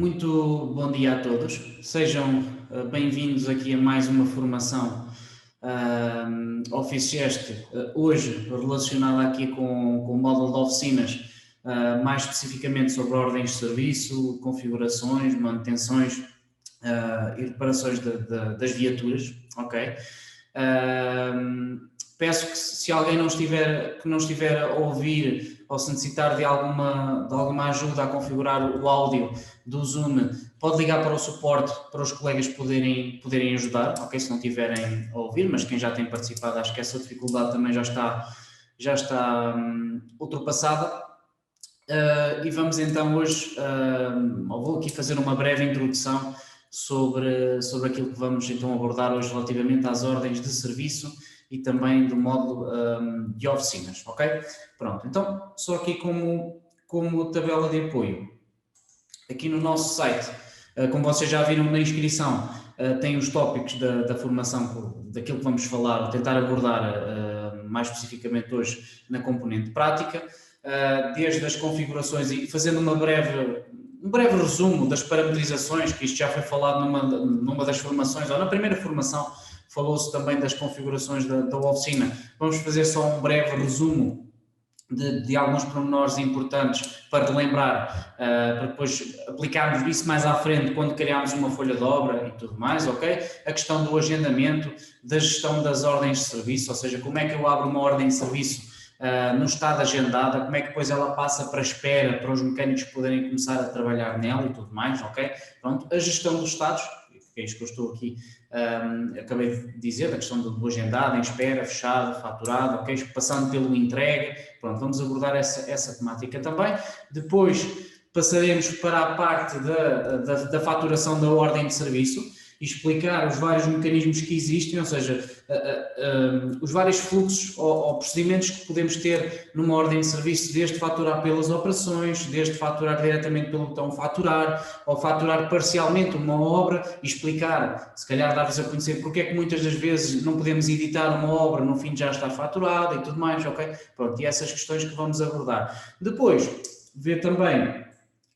Muito bom dia a todos. Sejam bem-vindos aqui a mais uma formação Office Gest, hoje relacionada aqui com o módulo de oficinas, mais especificamente sobre ordens de serviço, configurações, manutenções e reparações das viaturas, ok? Peço que se alguém não estiver a ouvir ou se necessitar de alguma ajuda a configurar o áudio do Zoom, pode ligar para o suporte para os colegas poderem ajudar, ok? Se não estiverem a ouvir, mas quem já tem participado, acho que essa dificuldade também já está ultrapassada. E vamos então hoje, vou aqui fazer uma breve introdução sobre aquilo que vamos então abordar hoje relativamente às ordens de serviço e também do módulo de oficinas, ok? Pronto, então só aqui como tabela de apoio. Aqui no nosso site, como vocês já viram na inscrição, tem os tópicos da formação, daquilo que vamos falar, tentar abordar mais especificamente hoje na componente prática, desde as configurações e fazendo um breve resumo das parametrizações, que isto já foi falado numa das formações, ou na primeira formação, falou-se também das configurações da oficina. Vamos fazer só um breve resumo de alguns pormenores importantes para relembrar, para depois aplicarmos isso mais à frente quando criarmos uma folha de obra e tudo mais, ok? A questão do agendamento, da gestão das ordens de serviço, ou seja, como é que eu abro uma ordem de serviço no estado agendada, como é que depois ela passa para a espera, para os mecânicos poderem começar a trabalhar nela e tudo mais, ok? Pronto, a gestão dos estados, que é isto que eu estou aqui, acabei de dizer, da questão do agendado, em espera, fechado, faturado, ok? Passando pelo entregue, pronto, vamos abordar essa temática também. Depois passaremos para a parte da faturação da ordem de serviço e explicar os vários mecanismos que existem, ou seja, os vários fluxos ou procedimentos que podemos ter numa ordem de serviço, desde faturar pelas operações, desde faturar diretamente pelo botão faturar, ou faturar parcialmente uma obra e explicar, se calhar dar-vos a conhecer porque é que muitas das vezes não podemos editar uma obra no fim de já estar faturada e tudo mais, ok? Pronto, e essas questões que vamos abordar. Depois, ver também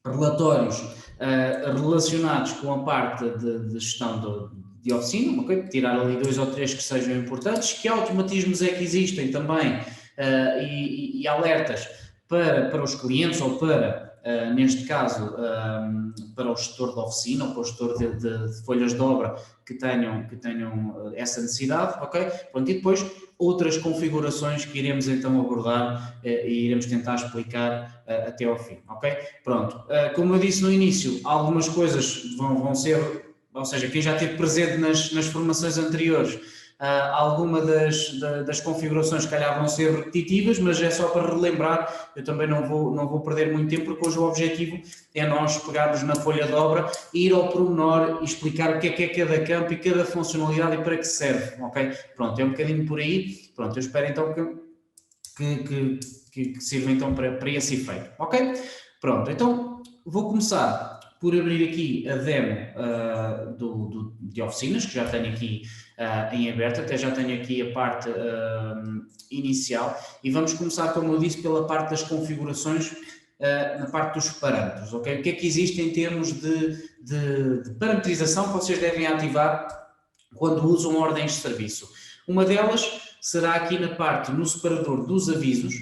relatórios relacionados com a parte de gestão de oficina, okay? Tirar ali 2 ou 3 que sejam importantes, que automatismos é que existem também e alertas para os clientes ou neste caso, para o gestor de oficina ou para o gestor de folhas de obra que tenham essa necessidade, ok? Pronto, e depois outras configurações que iremos então abordar e iremos tentar explicar até ao fim, ok? Pronto, como eu disse no início, algumas coisas vão ser, ou seja, quem já esteve presente nas formações anteriores, alguma das configurações se calhar vão ser repetitivas, mas é só para relembrar, eu também não vou perder muito tempo, porque hoje o objetivo é nós pegarmos na folha de obra, ir ao pormenor e explicar o que é cada campo e cada funcionalidade e para que serve, ok? Pronto, é um bocadinho por aí, pronto, eu espero então que sirva então para esse efeito, ok? Pronto, então vou começar por abrir aqui a demo de oficinas, que já tenho aqui em aberto, até já tenho aqui a parte inicial, e vamos começar, como eu disse, pela parte das configurações, na parte dos parâmetros, ok? O que é que existe em termos de parametrização que vocês devem ativar quando usam ordens de serviço? Uma delas será aqui na parte, no separador dos avisos,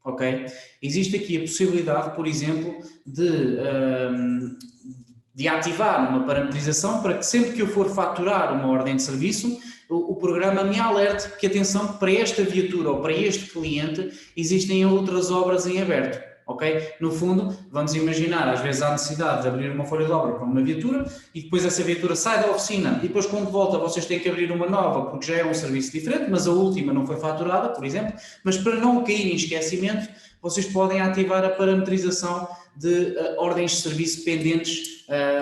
ok? Existe aqui a possibilidade, por exemplo, de ativar uma parametrização para que sempre que eu for faturar uma ordem de serviço, o programa me alerte que, atenção, para esta viatura ou para este cliente existem outras obras em aberto, ok? No fundo, vamos imaginar, às vezes há necessidade de abrir uma folha de obra para uma viatura e depois essa viatura sai da oficina e depois quando volta vocês têm que abrir uma nova porque já é um serviço diferente, mas a última não foi faturada, por exemplo, mas para não cair em esquecimento, vocês podem ativar a parametrização de ordens de serviço pendentes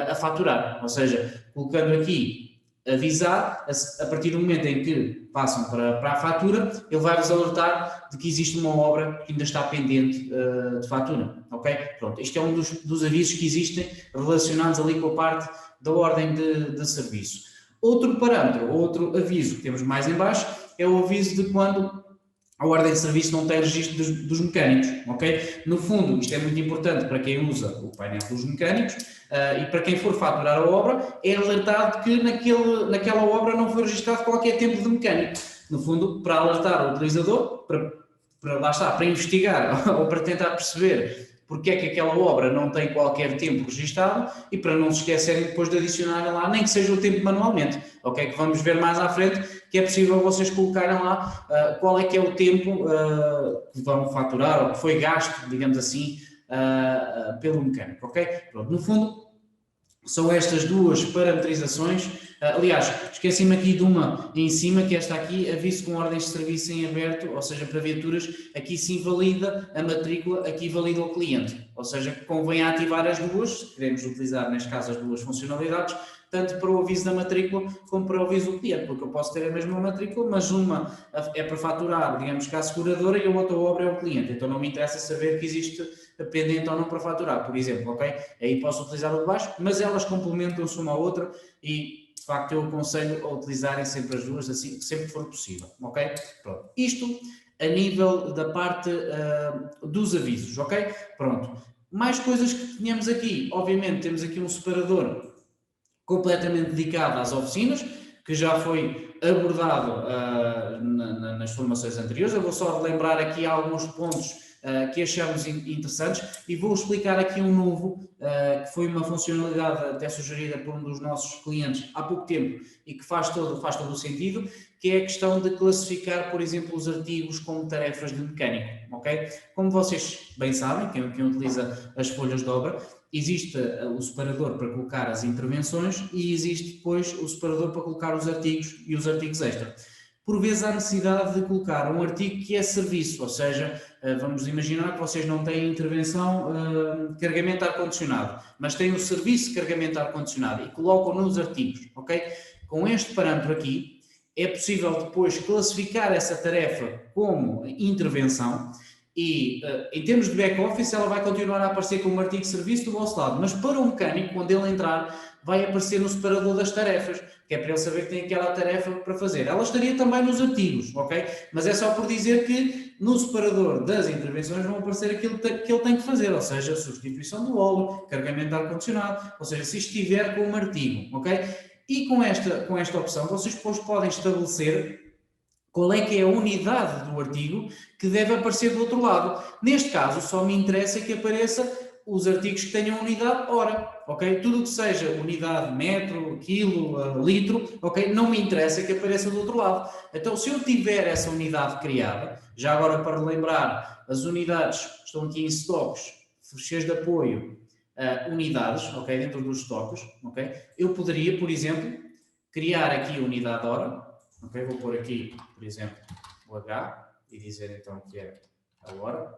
a faturar, ou seja, colocando aqui avisar, a partir do momento em que passam para a fatura, ele vai-vos alertar de que existe uma obra que ainda está pendente de fatura, ok? Pronto, este é um dos avisos que existem relacionados ali com a parte da ordem de serviço. Outro parâmetro, outro aviso que temos mais em baixo, é o aviso de quando a ordem de serviço não tem registro dos mecânicos, ok? No fundo, isto é muito importante para quem usa o painel dos mecânicos e para quem for faturar a obra, é alertado que naquela obra não foi registado qualquer tempo de mecânico. No fundo, para alertar o utilizador, lá está, para investigar ou para tentar perceber porque é que aquela obra não tem qualquer tempo registado e para não se esquecerem depois de adicionarem lá, nem que seja o tempo manualmente, ok? Que vamos ver mais à frente, que é possível vocês colocarem lá qual é que é o tempo que vão faturar ou que foi gasto, digamos assim, pelo mecânico, ok? Pronto, no fundo, são estas duas parametrizações. Aliás, esqueci-me aqui de uma em cima, que é esta aqui, aviso com ordens de serviço em aberto, ou seja, para viaturas, aqui sim valida a matrícula, aqui valida o cliente. Ou seja, convém ativar as duas, se queremos utilizar, neste caso, as duas funcionalidades, tanto para o aviso da matrícula como para o aviso do cliente, porque eu posso ter a mesma matrícula, mas uma é para faturar, digamos que a seguradora, e a outra obra é o cliente. Então não me interessa saber que existe pendente ou não para faturar, por exemplo, ok? Aí posso utilizar o de baixo, mas elas complementam-se uma à outra e, de facto, eu aconselho a utilizarem sempre as duas, assim, sempre que for possível, ok? Pronto. Isto a nível da parte dos avisos, ok? Pronto. Mais coisas que tínhamos aqui. Obviamente, temos aqui um separador completamente dedicado às oficinas, que já foi abordado nas formações anteriores. Eu vou só relembrar aqui alguns pontos que achamos interessantes e vou explicar aqui um novo, que foi uma funcionalidade até sugerida por um dos nossos clientes há pouco tempo e que faz todo o sentido, que é a questão de classificar, por exemplo, os artigos como tarefas de mecânico, ok? Como vocês bem sabem, quem utiliza as folhas de obra, existe o separador para colocar as intervenções e existe depois o separador para colocar os artigos e os artigos extra. Por vezes há necessidade de colocar um artigo que é serviço, ou seja, vamos imaginar que vocês não têm intervenção de carregamento de ar-condicionado, mas têm o serviço de carregamento de ar-condicionado e colocam nos artigos, ok? Com este parâmetro aqui, é possível depois classificar essa tarefa como intervenção e, em termos de back-office, ela vai continuar a aparecer como artigo de serviço do vosso lado, mas para o mecânico, quando ele entrar, vai aparecer no separador das tarefas, que é para ele saber que tem aquela tarefa para fazer. Ela estaria também nos artigos, ok? Mas é só por dizer que no separador das intervenções vão aparecer aquilo que ele tem que fazer, ou seja, substituição do óleo, carregamento de ar-condicionado, ou seja, se estiver com um artigo, ok? E com esta opção, vocês depois podem estabelecer qual é que é a unidade do artigo que deve aparecer do outro lado. Neste caso, só me interessa que apareça os artigos que tenham unidade hora, ok? Tudo que seja unidade metro, quilo, litro, ok? Não me interessa que apareça do outro lado. Então, se eu tiver essa unidade criada, já agora para relembrar, as unidades estão aqui em stocks, ficheiros de apoio, unidades, ok? Dentro dos stocks, ok? Eu poderia, por exemplo, criar aqui a unidade hora, ok? Vou pôr aqui, por exemplo, o H e dizer então que é a hora.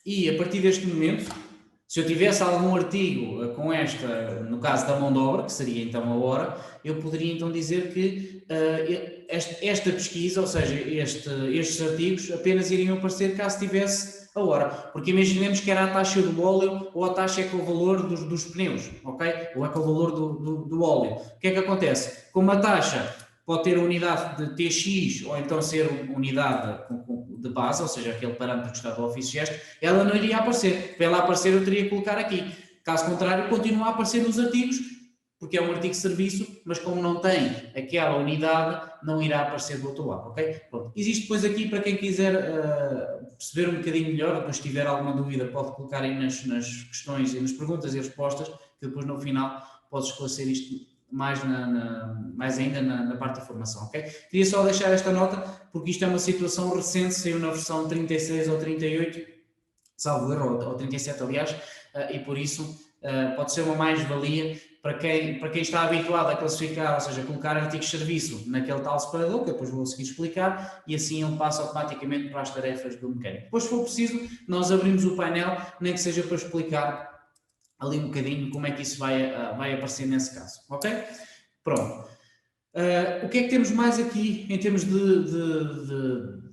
E a partir deste momento, se eu tivesse algum artigo com esta, no caso da mão de obra, que seria então a hora, eu poderia então dizer que esta pesquisa, ou seja, estes artigos apenas iriam aparecer caso tivesse a hora. Porque imaginemos que era a taxa do óleo ou a taxa é com o valor dos pneus, ok? Ou é com o valor do óleo. O que é que acontece? Como a taxa pode ter a unidade de TX ou então ser unidade de base, ou seja, aquele parâmetro que está do Office Gesto, ela não iria aparecer. Para ela aparecer, eu teria que colocar aqui. Caso contrário, continua a aparecer nos artigos, porque é um artigo de serviço, mas como não tem aquela unidade, não irá aparecer do outro lado, ok? Pronto. Existe depois aqui, para quem quiser perceber um bocadinho melhor, depois se tiver alguma dúvida, pode colocar aí nas questões e nas perguntas e respostas, que depois no final posso esclarecer isto mais ainda na parte da formação, ok? Queria só deixar esta nota, porque isto é uma situação recente, saiu na versão 36 ou 38, salvo erro, ou 37 aliás, e por isso pode ser uma mais-valia para quem está habituado a classificar, ou seja, colocar artigos de serviço naquele tal separador, que depois vou seguir explicar, e assim ele passa automaticamente para as tarefas do mecânico. Depois, se for preciso, nós abrimos o painel, nem que seja para explicar ali um bocadinho como é que isso vai aparecer nesse caso, ok? Pronto. O que é que temos mais aqui em termos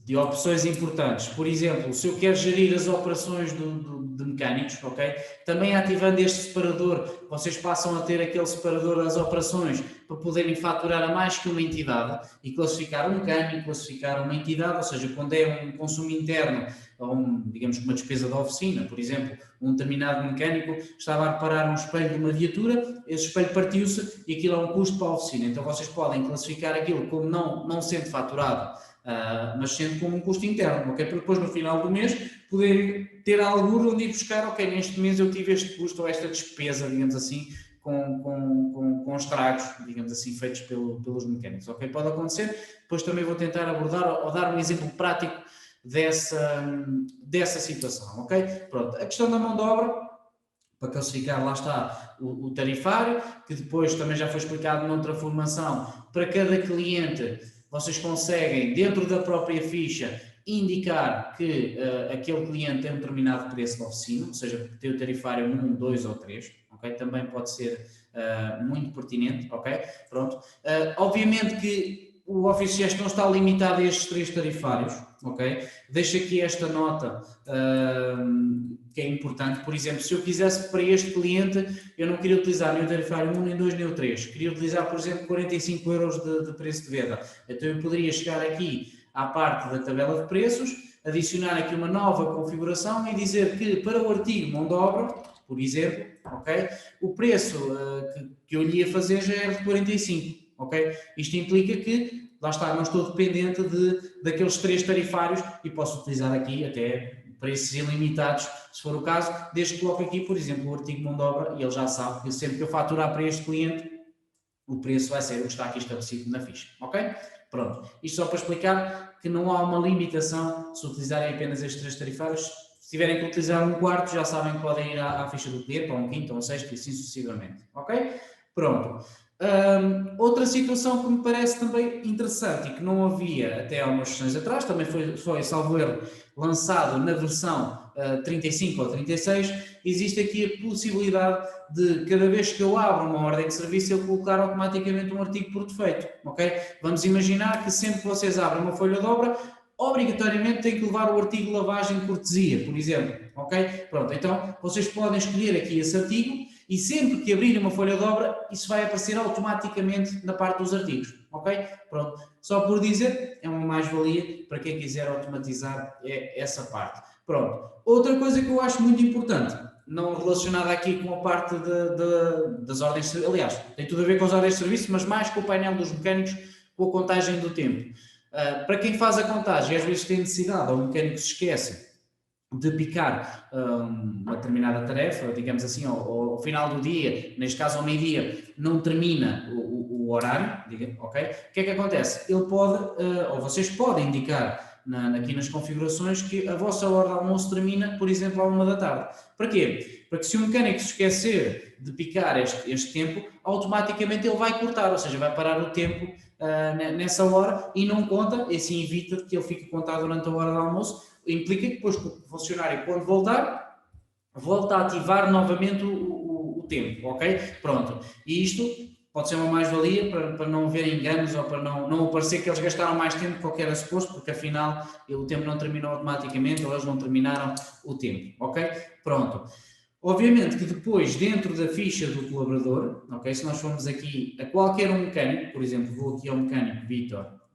de opções importantes. Por exemplo, se eu quero gerir as operações de mecânicos, ok? Também ativando este separador, vocês passam a ter aquele separador das operações para poderem faturar a mais que uma entidade e classificar um mecânico, classificar uma entidade, ou seja, quando é um consumo interno, ou digamos que uma despesa da oficina, por exemplo, um determinado mecânico estava a reparar um espelho de uma viatura, esse espelho partiu-se e aquilo é um custo para a oficina. Então vocês podem classificar aquilo como não sendo faturado, mas sendo como um custo interno, ok? Para depois no final do mês poder ter algo onde ir buscar, ok, neste mês eu tive este custo ou esta despesa, digamos assim, com estragos, digamos assim, feitos pelos mecânicos, ok? Pode acontecer, depois também vou tentar abordar ou dar um exemplo prático dessa situação, ok? Pronto, a questão da mão de obra, para classificar, lá está o tarifário, que depois também já foi explicado noutra formação, para cada cliente vocês conseguem, dentro da própria ficha, indicar que aquele cliente tem um determinado preço de oficina, ou seja, tem o tarifário 1, 2 ou 3, ok? Também pode ser muito pertinente, ok? Pronto. Obviamente que o Office Gest não está limitado a estes 3 tarifários, ok? Deixo aqui esta nota que é importante. Por exemplo, se eu quisesse para este cliente, eu não queria utilizar nem o tarifário 1, nem 2, nem o 3. Queria utilizar, por exemplo, 45 euros de preço de venda. Então eu poderia chegar aqui à parte da tabela de preços, adicionar aqui uma nova configuração e dizer que para o artigo mão de obra, por exemplo, ok? O preço que eu lhe ia fazer já era de 45, ok? Isto implica que, lá está, não estou dependente daqueles 3 tarifários e posso utilizar aqui até preços ilimitados, se for o caso, desde que coloque aqui, por exemplo, o artigo mão de obra e ele já sabe que sempre que eu faturar para este cliente, o preço vai ser o que está aqui estabelecido na ficha, ok? Pronto, isto só para explicar que não há uma limitação se utilizarem apenas estes 3 tarifários. Se tiverem que utilizar um quarto, já sabem que podem ir à ficha do cliente, para um quinto ou um sexto e assim sucessivamente, ok? Pronto. Outra situação que me parece também interessante e que não havia até há umas sessões atrás, também foi salvo erro, lançado na versão 35 ou 36, existe aqui a possibilidade de, cada vez que eu abro uma ordem de serviço, eu colocar automaticamente um artigo por defeito, ok? Vamos imaginar que sempre que vocês abrem uma folha de obra, obrigatoriamente tem que levar o artigo lavagem de cortesia, por exemplo, ok? Pronto, então vocês podem escolher aqui esse artigo e sempre que abrirem uma folha de obra, isso vai aparecer automaticamente na parte dos artigos, ok? Pronto, só por dizer, é uma mais-valia para quem quiser automatizar essa parte. Pronto, outra coisa que eu acho muito importante, não relacionada aqui com a parte das ordens de serviço, aliás, tem tudo a ver com as ordens de serviço, mas mais com o painel dos mecânicos, com a contagem do tempo. Para quem faz a contagem, às vezes tem necessidade, ou o mecânico se esquece de picar uma determinada tarefa, digamos assim, ao final do dia, neste caso ao meio-dia, não termina o horário, ok? O que é que acontece? Ele pode, ou vocês podem indicar aqui nas configurações que a vossa hora de almoço termina, por exemplo, à 1 da tarde. Para quê? Para que se o mecânico se esquecer de picar este tempo, automaticamente ele vai cortar, ou seja, vai parar o tempo nessa hora e não conta, e assim evita que ele fique a contar durante a hora de almoço. Implica que depois o funcionário, quando voltar, volta a ativar novamente o tempo, ok? Pronto. E isto pode ser uma mais-valia para não haver enganos ou para não parecer que eles gastaram mais tempo do que era suposto, porque afinal o tempo não terminou automaticamente ou eles não terminaram o tempo, ok? Pronto. Obviamente que depois, dentro da ficha do colaborador, ok? Se nós formos aqui a qualquer um mecânico, por exemplo, vou aqui ao mecânico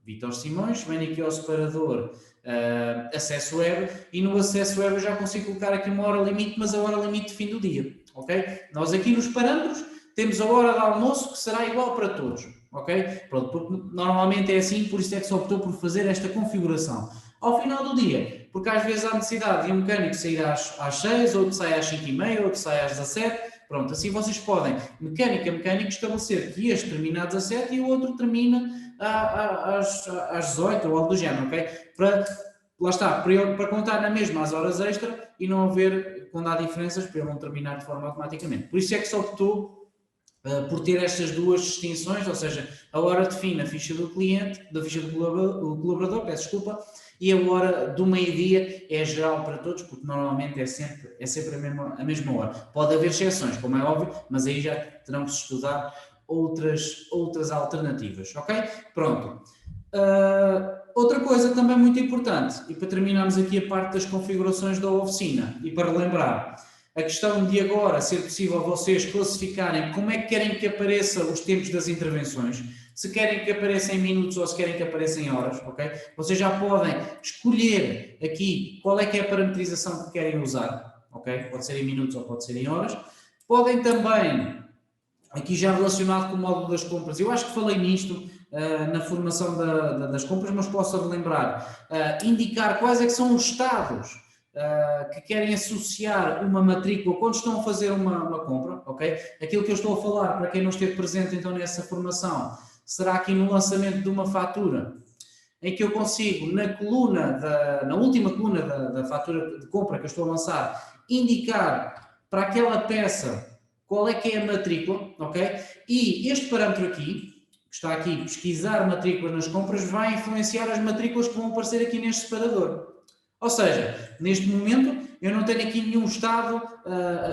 Vítor Simões, venho aqui ao separador acesso web e no acesso web eu já consigo colocar aqui uma hora limite, mas a hora limite de fim do dia, ok? Nós aqui nos parâmetros temos a hora de almoço que será igual para todos, ok? Pronto, porque normalmente é assim, por isso é que se optou por fazer esta configuração. Ao final do dia, porque às vezes há necessidade de um mecânico sair às 6, outro sai às 5h30, outro sai às 17, pronto, assim vocês podem, mecânico a mecânico, estabelecer que este termina às 17 e o outro termina às 18 ou algo do género, ok? Lá está, para contar na mesma as horas extra e não haver, quando há diferenças, para ele não terminar de forma automaticamente. Por isso é que se optou por ter estas duas distinções, ou seja, a hora define a ficha do cliente, da ficha do colaborador, peço desculpa, e a hora do meio-dia é geral para todos, porque normalmente é sempre a mesma hora. Pode haver exceções, como é óbvio, mas aí já terão que se estudar outras alternativas, ok? Pronto. Outra coisa também muito importante, e para terminarmos aqui a parte das configurações da oficina, e para relembrar, a questão de agora ser possível vocês classificarem como é que querem que apareça os tempos das intervenções, se querem que apareça em minutos ou se querem que apareça em horas, ok? Vocês já podem escolher aqui qual é que é a parametrização que querem usar, ok? Pode ser em minutos ou pode ser em horas. Podem também, aqui já relacionado com o módulo das compras, eu acho que falei nisto na formação das compras, mas posso relembrar, indicar quais é que são os estados que querem associar uma matrícula quando estão a fazer uma compra, ok? Aquilo que eu estou a falar, para quem não esteve presente então nessa formação, será aqui no lançamento de uma fatura, em que eu consigo, na última coluna da fatura de compra que eu estou a lançar, indicar para aquela peça qual é que é a matrícula, ok? E este parâmetro aqui, que está aqui, pesquisar matrículas nas compras, vai influenciar as matrículas que vão aparecer aqui neste separador. Ou seja, neste momento eu não tenho aqui nenhum estado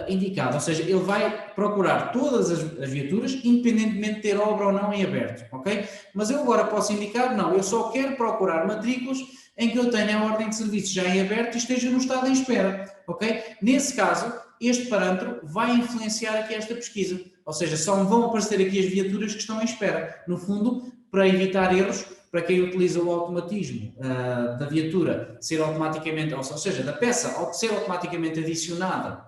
indicado, ou seja, ele vai procurar todas as viaturas, independentemente de ter obra ou não em aberto, ok? Mas eu agora posso indicar, não, eu só quero procurar matrículas em que eu tenha a ordem de serviço já em aberto e esteja no estado em espera, ok? Nesse caso, este parâmetro vai influenciar aqui esta pesquisa, ou seja, só me vão aparecer aqui as viaturas que estão em espera, no fundo, para evitar erros, para quem utiliza o automatismo da viatura ser automaticamente, ou seja, da peça ser automaticamente adicionada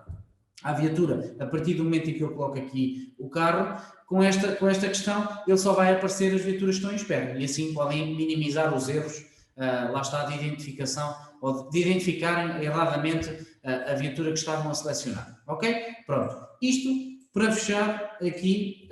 à viatura a partir do momento em que eu coloco aqui o carro, com esta questão ele só vai aparecer as viaturas que estão em espera e assim podem minimizar os erros, lá está, de identificação ou de identificarem erradamente a viatura que estavam a selecionar, ok? Pronto, isto para fechar aqui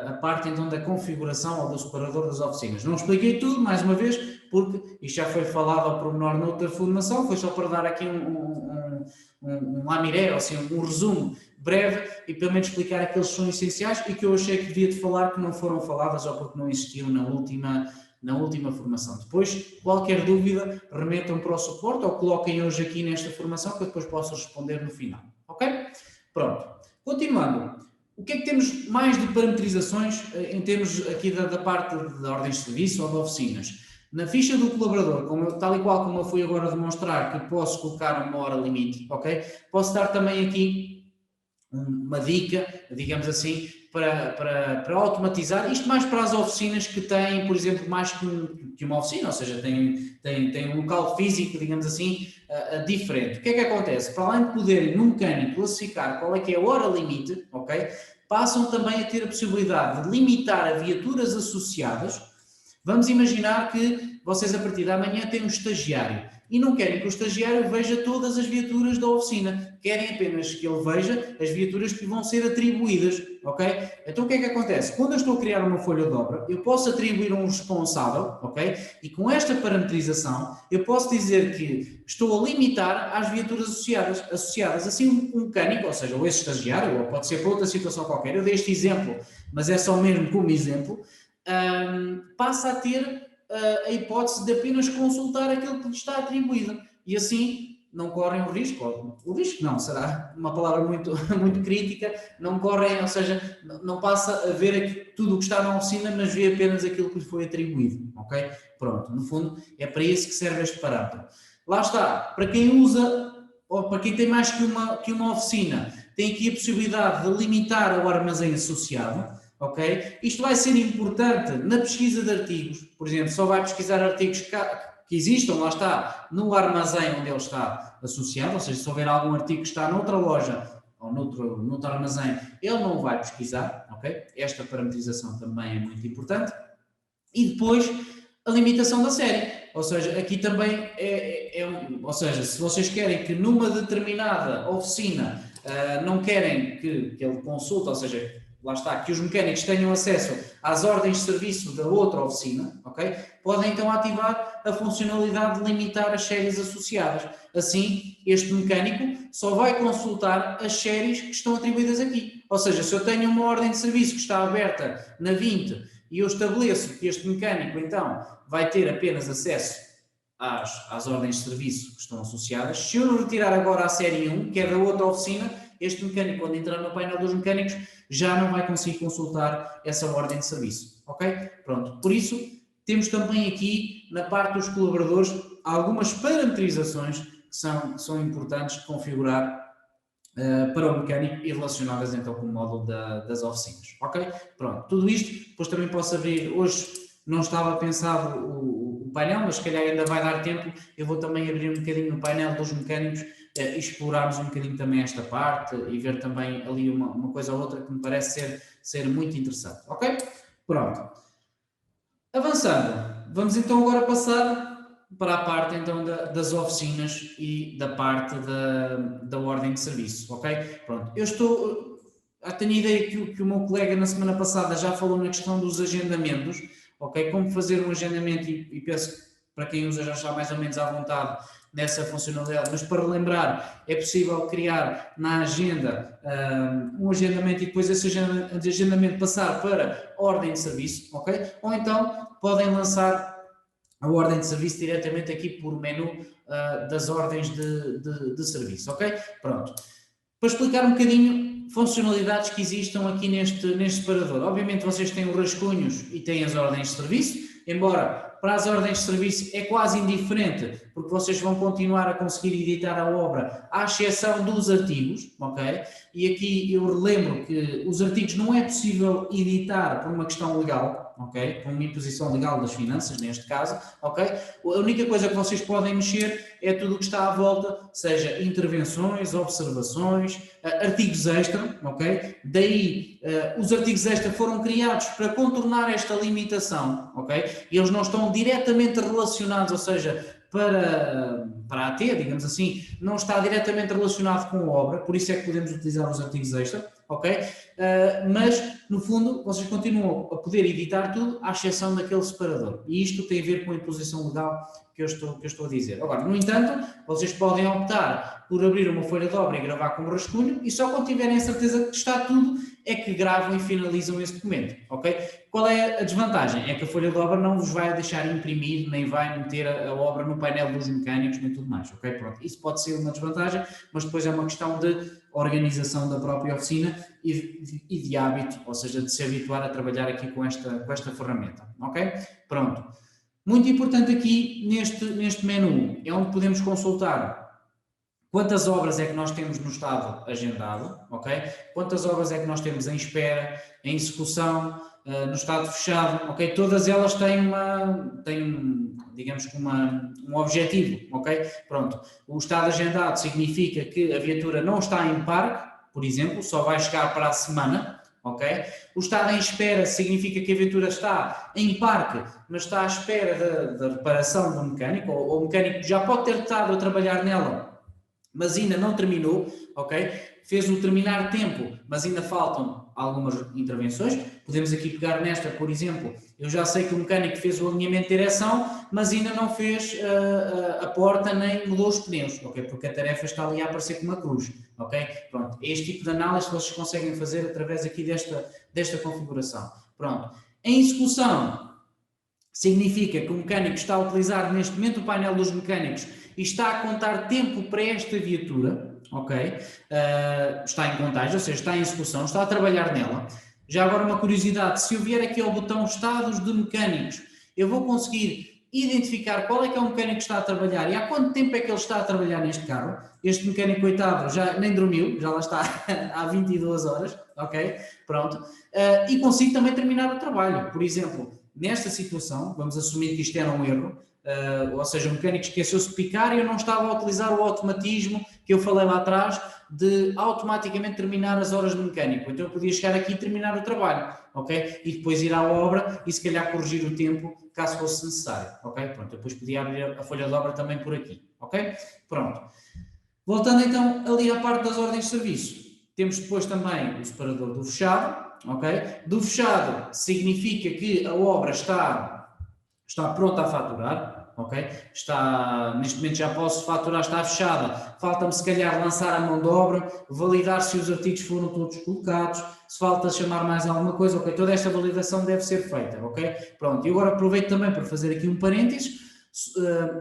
a parte então da configuração ou do separador das oficinas. Não expliquei tudo, mais uma vez, porque isto já foi falado ao pormenor noutra formação, foi só para dar aqui um lamiré, ou assim, um resumo breve e pelo menos explicar aqueles que são essenciais e que eu achei que devia de falar que não foram faladas ou porque não existiam na última formação. Depois, qualquer dúvida, remetam para o suporte ou coloquem hoje aqui nesta formação que eu depois posso responder no final, ok? Pronto. Continuando, o que é que temos mais de parametrizações em termos aqui da parte da ordens de serviço ou de oficinas? Na ficha do colaborador, tal e qual como eu fui agora demonstrar que posso colocar uma hora limite, ok? Posso dar também aqui uma dica, digamos assim, para automatizar, isto mais para as oficinas que têm, por exemplo, mais que uma oficina, ou seja, tem um local físico, digamos assim, diferente. O que é que acontece? Para além de poderem, no mecânico, classificar qual é que é a hora limite, ok? Passam também a ter a possibilidade de limitar a viaturas associadas. Vamos imaginar que vocês a partir da manhã têm um estagiário e não querem que o estagiário veja todas as viaturas da oficina, querem apenas que ele veja as viaturas que vão ser atribuídas, ok? Então o que é que acontece? Quando eu estou a criar uma folha de obra, eu posso atribuir um responsável, ok? E com esta parametrização, eu posso dizer que estou a limitar às viaturas associadas. Assim, um mecânico, ou seja, ou esse estagiário, ou pode ser para outra situação qualquer, eu dei este exemplo, mas é só mesmo como exemplo, passa a ter a hipótese de apenas consultar aquilo que lhe está atribuído e assim não correm o risco não, será uma palavra muito, muito crítica, não correm, ou seja, não passa a ver aqui, tudo o que está na oficina, mas vê apenas aquilo que lhe foi atribuído, ok? Pronto, no fundo é para isso que serve este parâmetro. Lá está, para quem usa, ou para quem tem mais que uma oficina, tem aqui a possibilidade de limitar o armazém associado. Ok? Isto vai ser importante na pesquisa de artigos, por exemplo, só vai pesquisar artigos que existam, lá está, no armazém onde ele está associado, ou seja, se houver algum artigo que está noutra loja ou noutro armazém, ele não vai pesquisar, ok? Esta parametrização também é muito importante. E depois, a limitação da série, ou seja, aqui também ou seja, se vocês querem que numa determinada oficina não querem que ele consulte, ou seja, lá está, que os mecânicos tenham acesso às ordens de serviço da outra oficina, ok? Podem então ativar a funcionalidade de limitar as séries associadas. Assim, este mecânico só vai consultar as séries que estão atribuídas aqui. Ou seja, se eu tenho uma ordem de serviço que está aberta na 20 e eu estabeleço que este mecânico então vai ter apenas acesso às ordens de serviço que estão associadas, se eu retirar agora a série 1, que é da outra oficina, este mecânico, quando entrar no painel dos mecânicos, já não vai conseguir consultar essa ordem de serviço, ok? Pronto, por isso, temos também aqui, na parte dos colaboradores, algumas parametrizações que são importantes de configurar para o mecânico e relacionadas então com o módulo das oficinas, ok? Pronto, tudo isto, depois também posso abrir, hoje não estava pensado o painel, mas se calhar ainda vai dar tempo, eu vou também abrir um bocadinho o painel dos mecânicos, explorarmos um bocadinho também esta parte e ver também ali uma coisa ou outra que me parece ser muito interessante, ok? Pronto. Avançando, vamos então agora passar para a parte então das oficinas e da parte da ordem de serviço, ok? Pronto, tenho a ideia que o meu colega na semana passada já falou na questão dos agendamentos, ok? Como fazer um agendamento e penso que para quem usa já está mais ou menos à vontade nessa funcionalidade, mas para relembrar, é possível criar na agenda um agendamento e depois esse agendamento passar para ordem de serviço, ok? Ou então podem lançar a ordem de serviço diretamente aqui por menu das ordens de serviço, ok? Pronto. Para explicar um bocadinho funcionalidades que existam aqui neste separador. Obviamente vocês têm os rascunhos e têm as ordens de serviço, embora para as ordens de serviço é quase indiferente, porque vocês vão continuar a conseguir editar a obra, à exceção dos artigos, ok? E aqui eu relembro que os artigos não é possível editar por uma questão legal, ok? Por uma imposição legal das finanças, neste caso, ok? A única coisa que vocês podem mexer é tudo o que está à volta, seja intervenções, observações, artigos extra, ok? Daí, os artigos extra foram criados para contornar esta limitação, ok? E eles não estão diretamente relacionados, ou seja, para a AT, digamos assim, não está diretamente relacionado com a obra, por isso é que podemos utilizar os artigos extra, ok? Mas, no fundo, vocês continuam a poder editar tudo, à exceção daquele separador. E isto tem a ver com a imposição legal que eu estou a dizer. Agora, no entanto, vocês podem optar por abrir uma folha de obra e gravar como rascunho, e só quando tiverem a certeza que está tudo, é que gravam e finalizam esse documento, ok? Qual é a desvantagem? É que a folha de obra não vos vai deixar imprimir, nem vai meter a obra no painel dos mecânicos, nem tudo mais, ok? Pronto, isso pode ser uma desvantagem, mas depois é uma questão de organização da própria oficina e de hábito, ou seja, de se habituar a trabalhar aqui com esta ferramenta, ok? Pronto. Muito importante aqui neste menu é onde podemos consultar quantas obras é que nós temos no estado agendado, ok? Quantas obras é que nós temos em espera, em execução, no estado fechado, ok? Todas elas têm digamos que um objetivo, ok? Pronto. O estado agendado significa que a viatura não está em parque, por exemplo, só vai chegar para a semana, ok? O estado em espera significa que a viatura está em parque, mas está à espera da reparação do mecânico, ou o mecânico já pode ter estado a trabalhar nela, mas ainda não terminou, ok? Fez-o terminar tempo, mas ainda faltam algumas intervenções. Podemos aqui pegar nesta, por exemplo, eu já sei que o mecânico fez o alinhamento de direção, mas ainda não fez a porta nem mudou os pneus, ok? Porque a tarefa está ali a aparecer com uma cruz, ok? Pronto, este tipo de análise vocês conseguem fazer através aqui desta configuração. Pronto, em execução, significa que o mecânico está a utilizar neste momento o painel dos mecânicos e está a contar tempo para esta viatura, ok? Está em contagem, ou seja, está em execução, está a trabalhar nela. Já agora uma curiosidade, se eu vier aqui ao botão estados de mecânicos, eu vou conseguir identificar qual é que é o mecânico que está a trabalhar e há quanto tempo é que ele está a trabalhar neste carro. Este mecânico, coitado, já nem dormiu, já lá está há 22 horas, ok? Pronto. E consigo também terminar o trabalho. Por exemplo, nesta situação, vamos assumir que isto era um erro, ou seja, o mecânico esqueceu-se de picar e eu não estava a utilizar o automatismo que eu falei lá atrás de automaticamente terminar as horas de mecânico. Então eu podia chegar aqui e terminar o trabalho, ok? E depois ir à obra e se calhar corrigir o tempo caso fosse necessário, ok? Pronto, eu depois podia abrir a folha de obra também por aqui, ok? Pronto. Voltando então ali à parte das ordens de serviço, temos depois também o separador do fechado, ok? Do fechado significa que a obra está pronta a faturar, ok? Neste momento já posso faturar, está fechada, falta-me se calhar lançar a mão de obra, validar se os artigos foram todos colocados, se falta chamar mais alguma coisa, ok? Toda esta validação deve ser feita, ok? Pronto, e agora aproveito também para fazer aqui um parênteses,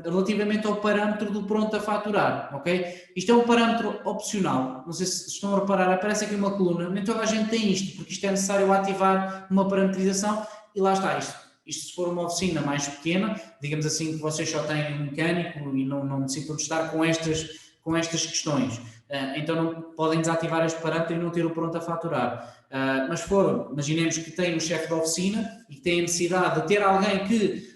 relativamente ao parâmetro do pronto a faturar, ok? Isto é um parâmetro opcional, não sei se estão a reparar, aparece aqui uma coluna, nem toda a gente tem isto, porque isto é necessário ativar uma parametrização e lá está isto. Isto se for uma oficina mais pequena, digamos assim, que vocês só têm um mecânico e não necessitam de estar com estas questões. Então não podem desativar este parâmetro e não ter o pronto a faturar. Mas imaginemos que tem um chefe de oficina e que tem a necessidade de ter alguém que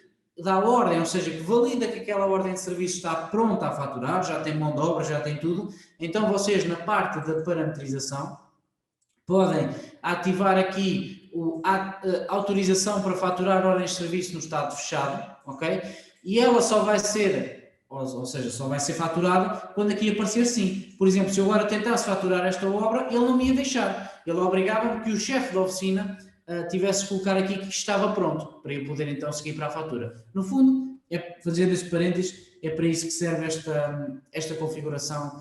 dá ordem, ou seja, que valida que aquela ordem de serviço está pronta a faturar, já tem mão de obra, já tem tudo. Então vocês, na parte da parametrização, podem ativar aqui a autorização para faturar ordens de serviço no estado fechado, ok? E ela só vai ser, ou seja, só vai ser faturada quando aqui aparecer sim. Por exemplo, se eu agora tentasse faturar esta obra, ele não me ia deixar. Ele obrigava-me que o chefe da oficina tivesse que colocar aqui que estava pronto, para eu poder então seguir para a fatura. No fundo, fazendo este parênteses, é para isso que serve esta configuração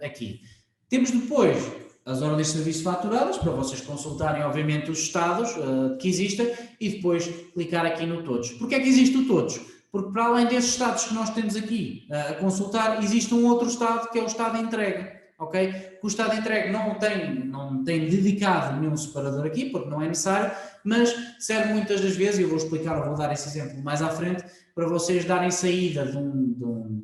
aqui. Temos depois as ordens de serviço faturadas, para vocês consultarem, obviamente, os estados que existem e depois clicar aqui no todos. Porquê é que existe o todos? Porque para além desses estados que nós temos aqui a consultar, existe um outro estado que é o estado de entrega, ok? Que o estado de entrega não tem dedicado nenhum separador aqui, porque não é necessário, mas serve muitas das vezes, e eu vou dar esse exemplo mais à frente, para vocês darem saída de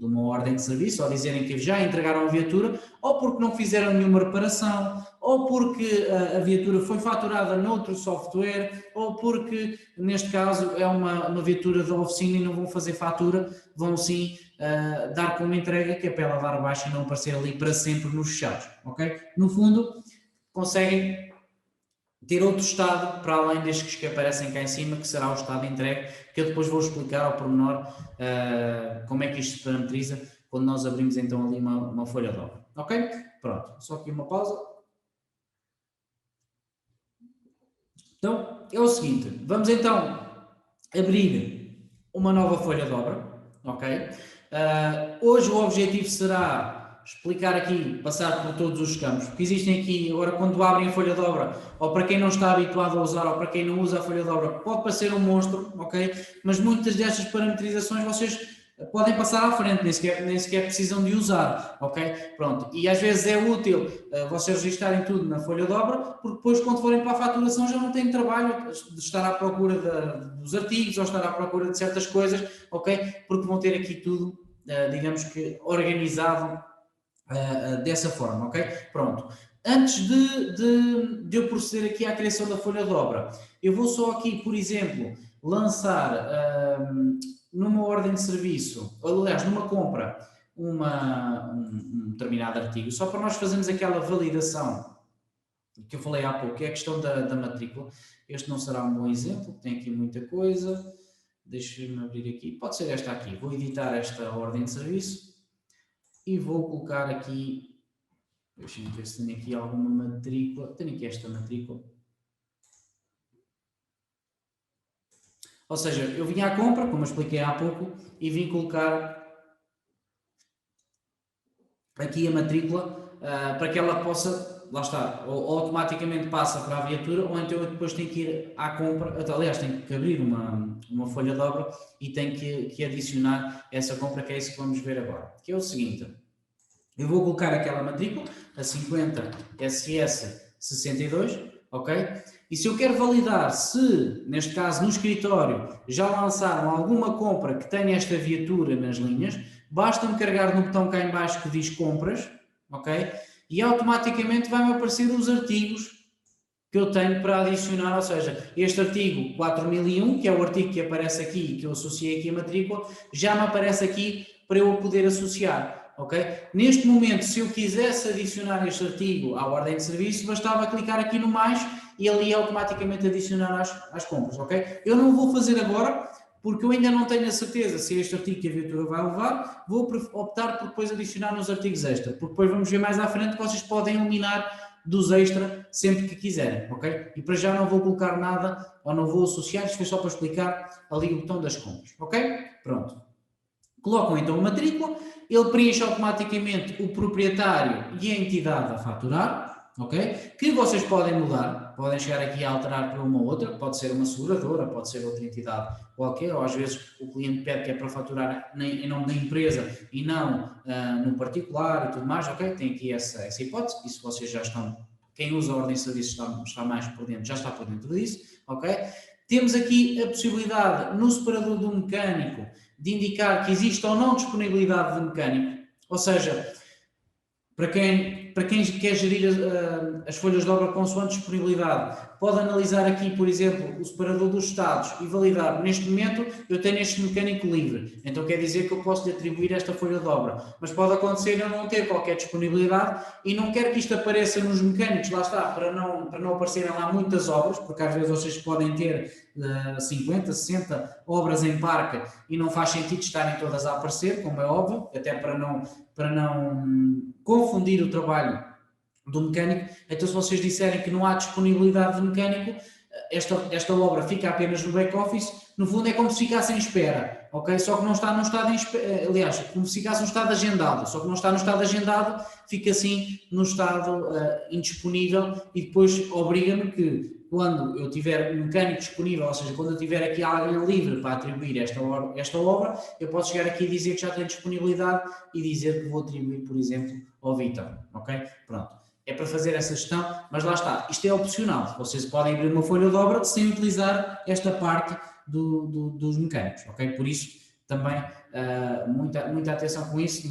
uma ordem de serviço, ou dizerem que já entregaram a viatura, ou porque não fizeram nenhuma reparação, ou porque a viatura foi faturada noutro software, ou porque, neste caso, é uma viatura da oficina e não vão fazer fatura, vão sim dar como entrega, que é para ela dar abaixo e não aparecer ali para sempre nos fechados, ok? No fundo, conseguem ter outro estado para além destes que aparecem cá em cima, que será o estado de entrega, que eu depois vou explicar ao pormenor como é que isto se parametriza quando nós abrimos então ali uma folha de obra. Ok? Pronto, só aqui uma pausa. Então, é o seguinte, vamos então abrir uma nova folha de obra, ok? Hoje o objetivo será explicar aqui, passar por todos os campos, porque existem aqui, agora quando abrem a folha de obra, ou para quem não está habituado a usar, ou para quem não usa a folha de obra, pode parecer um monstro, ok? Mas muitas destas parametrizações vocês podem passar à frente, nem sequer precisam de usar, ok? Pronto, e às vezes é útil vocês registarem tudo na folha de obra, porque depois quando forem para a faturação já não têm trabalho de estar à procura dos artigos, ou estar à procura de certas coisas, ok? Porque vão ter aqui tudo, digamos que, organizado dessa forma, ok? Pronto. Antes de eu proceder aqui à criação da folha de obra, eu vou só aqui, por exemplo, lançar numa ordem de serviço, ou aliás, numa compra, um determinado artigo, só para nós fazermos aquela validação que eu falei há pouco, que é a questão da matrícula. Este não será um bom exemplo, tem aqui muita coisa. Deixa-me abrir aqui, pode ser esta aqui. Vou editar esta ordem de serviço e vou colocar aqui, deixa-me ver se tenho aqui alguma matrícula, tenho aqui esta matrícula. Ou seja, eu vim à compra, como eu expliquei há pouco, e vim colocar aqui a matrícula para que ela possa, lá está, ou automaticamente passa para a viatura, ou então eu depois tenho que ir à compra, aliás, tenho que abrir uma folha de obra e tenho que adicionar essa compra, que é isso que vamos ver agora. Que é o seguinte, eu vou colocar aquela matrícula, a 50 SS 62, ok? E se eu quero validar se, neste caso no escritório, já lançaram alguma compra que tenha esta viatura nas linhas, basta-me carregar no botão cá em baixo que diz compras, ok? E automaticamente vai-me aparecer os artigos que eu tenho para adicionar, ou seja, este artigo 4001, que é o artigo que aparece aqui, que eu associei aqui a matrícula, já me aparece aqui para eu poder associar. Okay? Neste momento, se eu quisesse adicionar este artigo à ordem de serviço, bastava clicar aqui no mais e ali automaticamente adicionar às compras. Okay? Eu não vou fazer agora, porque eu ainda não tenho a certeza se este artigo que a viatura vai levar, vou optar por depois adicionar nos artigos extra, porque depois vamos ver mais à frente que vocês podem eliminar dos extra sempre que quiserem, ok? E para já não vou colocar nada, ou não vou associar, isto foi só para explicar ali o botão das compras, ok? Pronto. Colocam então a matrícula, ele preenche automaticamente o proprietário e a entidade a faturar, ok? Que vocês podem mudar, podem chegar aqui a alterar para uma ou outra, pode ser uma seguradora, pode ser outra entidade qualquer, ou às vezes o cliente pede que é para faturar em nome da empresa e não no particular e tudo mais, ok? Tem aqui essa hipótese, e se vocês já estão, quem usa a ordem de serviço está mais por dentro, já está por dentro disso, ok? Temos aqui a possibilidade no separador do mecânico de indicar que existe ou não disponibilidade de mecânico, ou seja, para quem quer gerir as folhas de obra consoante disponibilidade, pode analisar aqui, por exemplo, o separador dos estados e validar, neste momento eu tenho este mecânico livre, então quer dizer que eu posso lhe atribuir esta folha de obra, mas pode acontecer eu não ter qualquer disponibilidade e não quero que isto apareça nos mecânicos, lá está, para não aparecerem lá muitas obras, porque às vezes vocês podem ter 50, 60 obras em parque e não faz sentido estarem todas a aparecer, como é óbvio, até para não confundir o trabalho do mecânico. Então, se vocês disserem que não há disponibilidade de mecânico, esta obra fica apenas no back-office, no fundo é como se ficasse em espera, ok? Só que não está num estado aliás, como se ficasse num estado agendado, só que não está no estado agendado, fica assim no estado indisponível e depois obriga-me que quando eu tiver um mecânico disponível, ou seja, quando eu tiver aqui alguém livre para atribuir esta obra, eu posso chegar aqui e dizer que já tenho disponibilidade e dizer que vou atribuir, por exemplo, ao Vitor, ok? Pronto. É para fazer essa gestão, mas lá está, isto é opcional, vocês podem abrir uma folha de obra sem utilizar esta parte dos mecânicos, ok? Por isso, também, muita atenção com isso,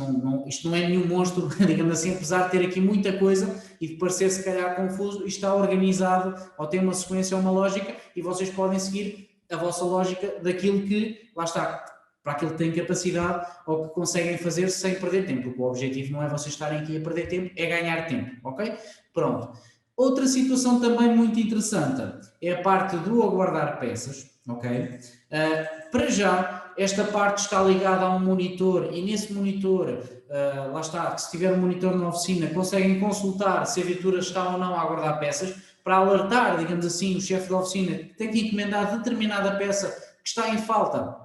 isto não é nenhum monstro, digamos assim, apesar de ter aqui muita coisa e de parecer se calhar confuso, isto está organizado, ou tem uma sequência ou uma lógica, e vocês podem seguir a vossa lógica daquilo que, lá está, para aquilo que têm capacidade ou que conseguem fazer sem perder tempo, porque o objetivo não é vocês estarem aqui a perder tempo, é ganhar tempo, ok? Pronto. Outra situação também muito interessante é a parte do aguardar peças, ok? Para já, esta parte está ligada a um monitor e nesse monitor, lá está, se tiver um monitor na oficina, conseguem consultar se a viatura está ou não a aguardar peças, para alertar, digamos assim, o chefe da oficina que tem que encomendar determinada peça que está em falta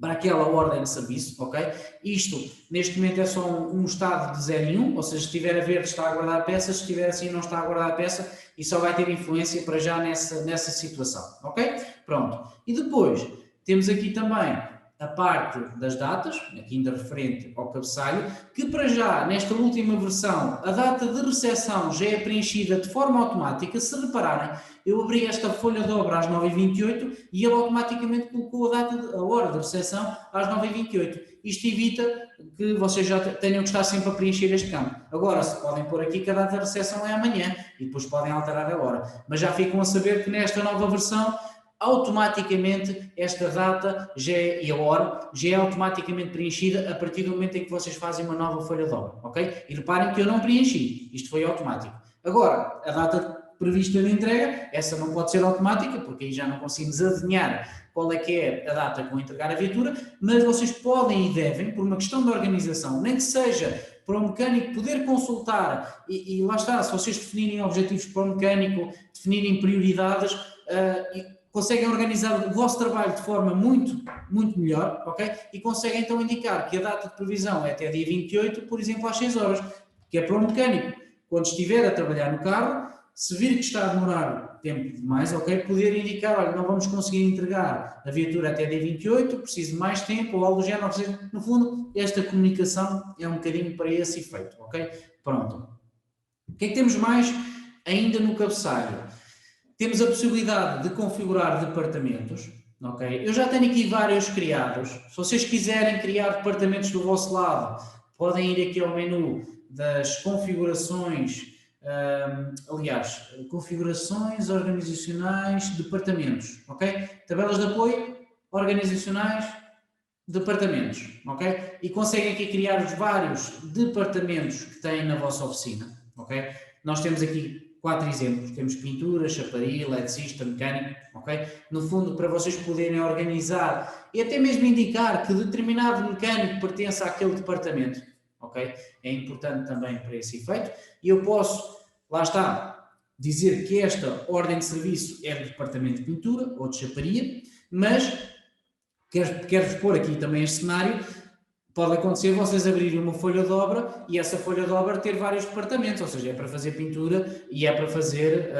para aquela ordem de serviço, ok? Isto, neste momento, é só um estado de 0 em 1, ou seja, se estiver a verde está a guardar peças, se estiver assim não está a guardar peça e só vai ter influência para já nessa situação, ok? Pronto. E depois, temos aqui também a parte das datas, aqui ainda referente ao cabeçalho, que para já, nesta última versão, a data de recepção já é preenchida de forma automática. Se repararem, eu abri esta folha de obra às 9h28 e ele automaticamente colocou a hora de recepção às 9h28. Isto evita que vocês já tenham que estar sempre a preencher este campo. Agora, se podem pôr aqui que a data de recepção é amanhã e depois podem alterar a hora. Mas já ficam a saber que nesta nova versão automaticamente esta data e a hora já é automaticamente preenchida a partir do momento em que vocês fazem uma nova folha de obra, ok? E reparem que eu não preenchi, isto foi automático. Agora, a data prevista de entrega, essa não pode ser automática, porque aí já não conseguimos adivinhar qual é que é a data que vão entregar a viatura, mas vocês podem e devem, por uma questão de organização, nem que seja para o mecânico poder consultar, e lá está, se vocês definirem objetivos para o mecânico, definirem prioridades, conseguem organizar o vosso trabalho de forma muito, muito melhor, ok? E conseguem então indicar que a data de previsão é até dia 28, por exemplo, às 6 horas, que é para o mecânico, quando estiver a trabalhar no carro, se vir que está a demorar tempo demais, ok? Poder indicar, olha, não vamos conseguir entregar a viatura até dia 28, preciso de mais tempo, ou algo do género, ou seja, no fundo, esta comunicação é um bocadinho para esse efeito, ok? Pronto. O que é que temos mais ainda no cabeçalho? Temos a possibilidade de configurar departamentos, ok? Eu já tenho aqui vários criados. Se vocês quiserem criar departamentos do vosso lado, podem ir aqui ao menu das configurações, aliás, configurações organizacionais, departamentos, ok? Tabelas de apoio, organizacionais, departamentos, ok? E conseguem aqui criar os vários departamentos que têm na vossa oficina, ok? Nós temos aqui 4 exemplos, temos pintura, chaparia, eletricista, mecânico, ok? No fundo, para vocês poderem organizar e até mesmo indicar que determinado mecânico pertence àquele departamento, ok? É importante também para esse efeito. E eu posso, lá está, dizer que esta ordem de serviço é do departamento de pintura ou de chaparia, mas quero-vos pôr aqui também este cenário. Pode acontecer vocês abrirem uma folha de obra e essa folha de obra ter vários departamentos, ou seja, é para fazer pintura e é para fazer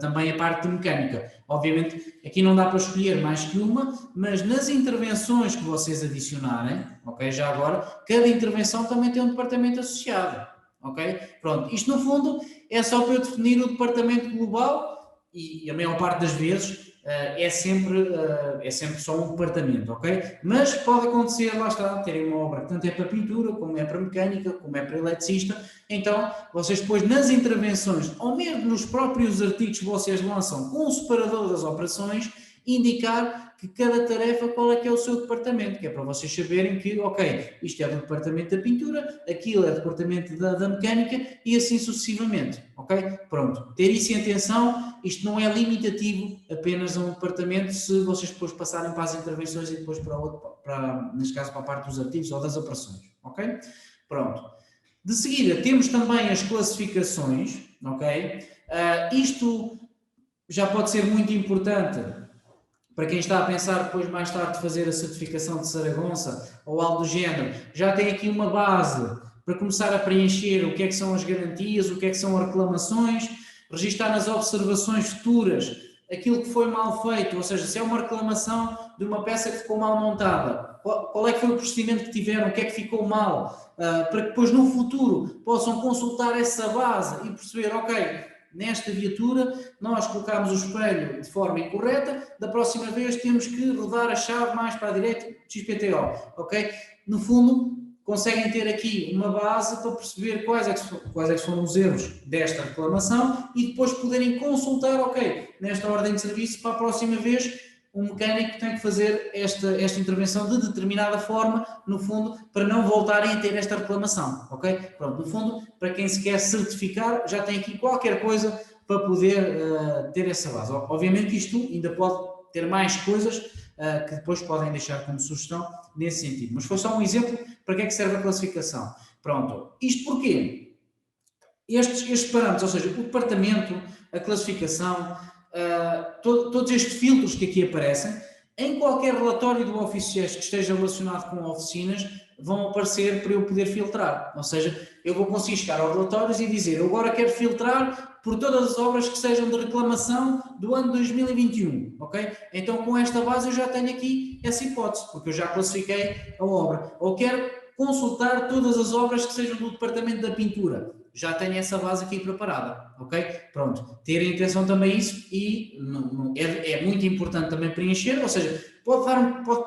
também a parte de mecânica. Obviamente, aqui não dá para escolher mais que uma, mas nas intervenções que vocês adicionarem, ok, já agora, cada intervenção também tem um departamento associado, ok? Pronto, isto no fundo é só para eu definir o departamento global e a maior parte das vezes é sempre só um departamento, ok? Mas pode acontecer, lá está, terem uma obra que tanto é para pintura, como é para mecânica, como é para eletricista, então vocês depois nas intervenções, ou mesmo nos próprios artigos que vocês lançam com o separador das operações, indicar que cada tarefa qual é que é o seu departamento, que é para vocês saberem que, ok, isto é do departamento da pintura, aquilo é do departamento da mecânica e assim sucessivamente, ok? Pronto, ter isso em atenção, isto não é limitativo apenas a um departamento se vocês depois passarem para as intervenções e depois para outro, neste caso para a parte dos artigos ou das operações, ok? Pronto. De seguida, temos também as classificações, ok? Isto já pode ser muito importante para quem está a pensar depois mais tarde de fazer a certificação de Saragonça ou algo do género, já tem aqui uma base para começar a preencher o que é que são as garantias, o que é que são as reclamações, registar nas observações futuras aquilo que foi mal feito, ou seja, se é uma reclamação de uma peça que ficou mal montada, qual é que foi o procedimento que tiveram, o que é que ficou mal, para que depois no futuro possam consultar essa base e perceber, ok, nesta viatura nós colocámos o espelho de forma incorreta, da próxima vez temos que rodar a chave mais para a direita, XPTO, ok? No fundo, conseguem ter aqui uma base para perceber quais é que foram os erros desta reclamação e depois poderem consultar, ok, nesta ordem de serviço, para a próxima vez um mecânico tem que fazer esta intervenção de determinada forma, no fundo, para não voltarem a ter esta reclamação, ok? Pronto, no fundo, para quem se quer certificar, já tem aqui qualquer coisa para poder ter essa base. Obviamente que isto ainda pode ter mais coisas que depois podem deixar como sugestão nesse sentido. Mas foi só um exemplo para que é que serve a classificação. Pronto, isto porquê? Estes parâmetros, ou seja, o departamento, a classificação, todos estes filtros que aqui aparecem, em qualquer relatório do Office que esteja relacionado com oficinas, vão aparecer para eu poder filtrar. Ou seja, eu vou conseguir chegar aos relatórios e dizer, eu agora quero filtrar por todas as obras que sejam de reclamação do ano 2021, ok? Então com esta base eu já tenho aqui essa hipótese, porque eu já classifiquei a obra. Ou quero consultar todas as obras que sejam do departamento da pintura. Já tenho essa base aqui preparada, ok? Pronto, ter em atenção também isso e é muito importante também preencher, ou seja,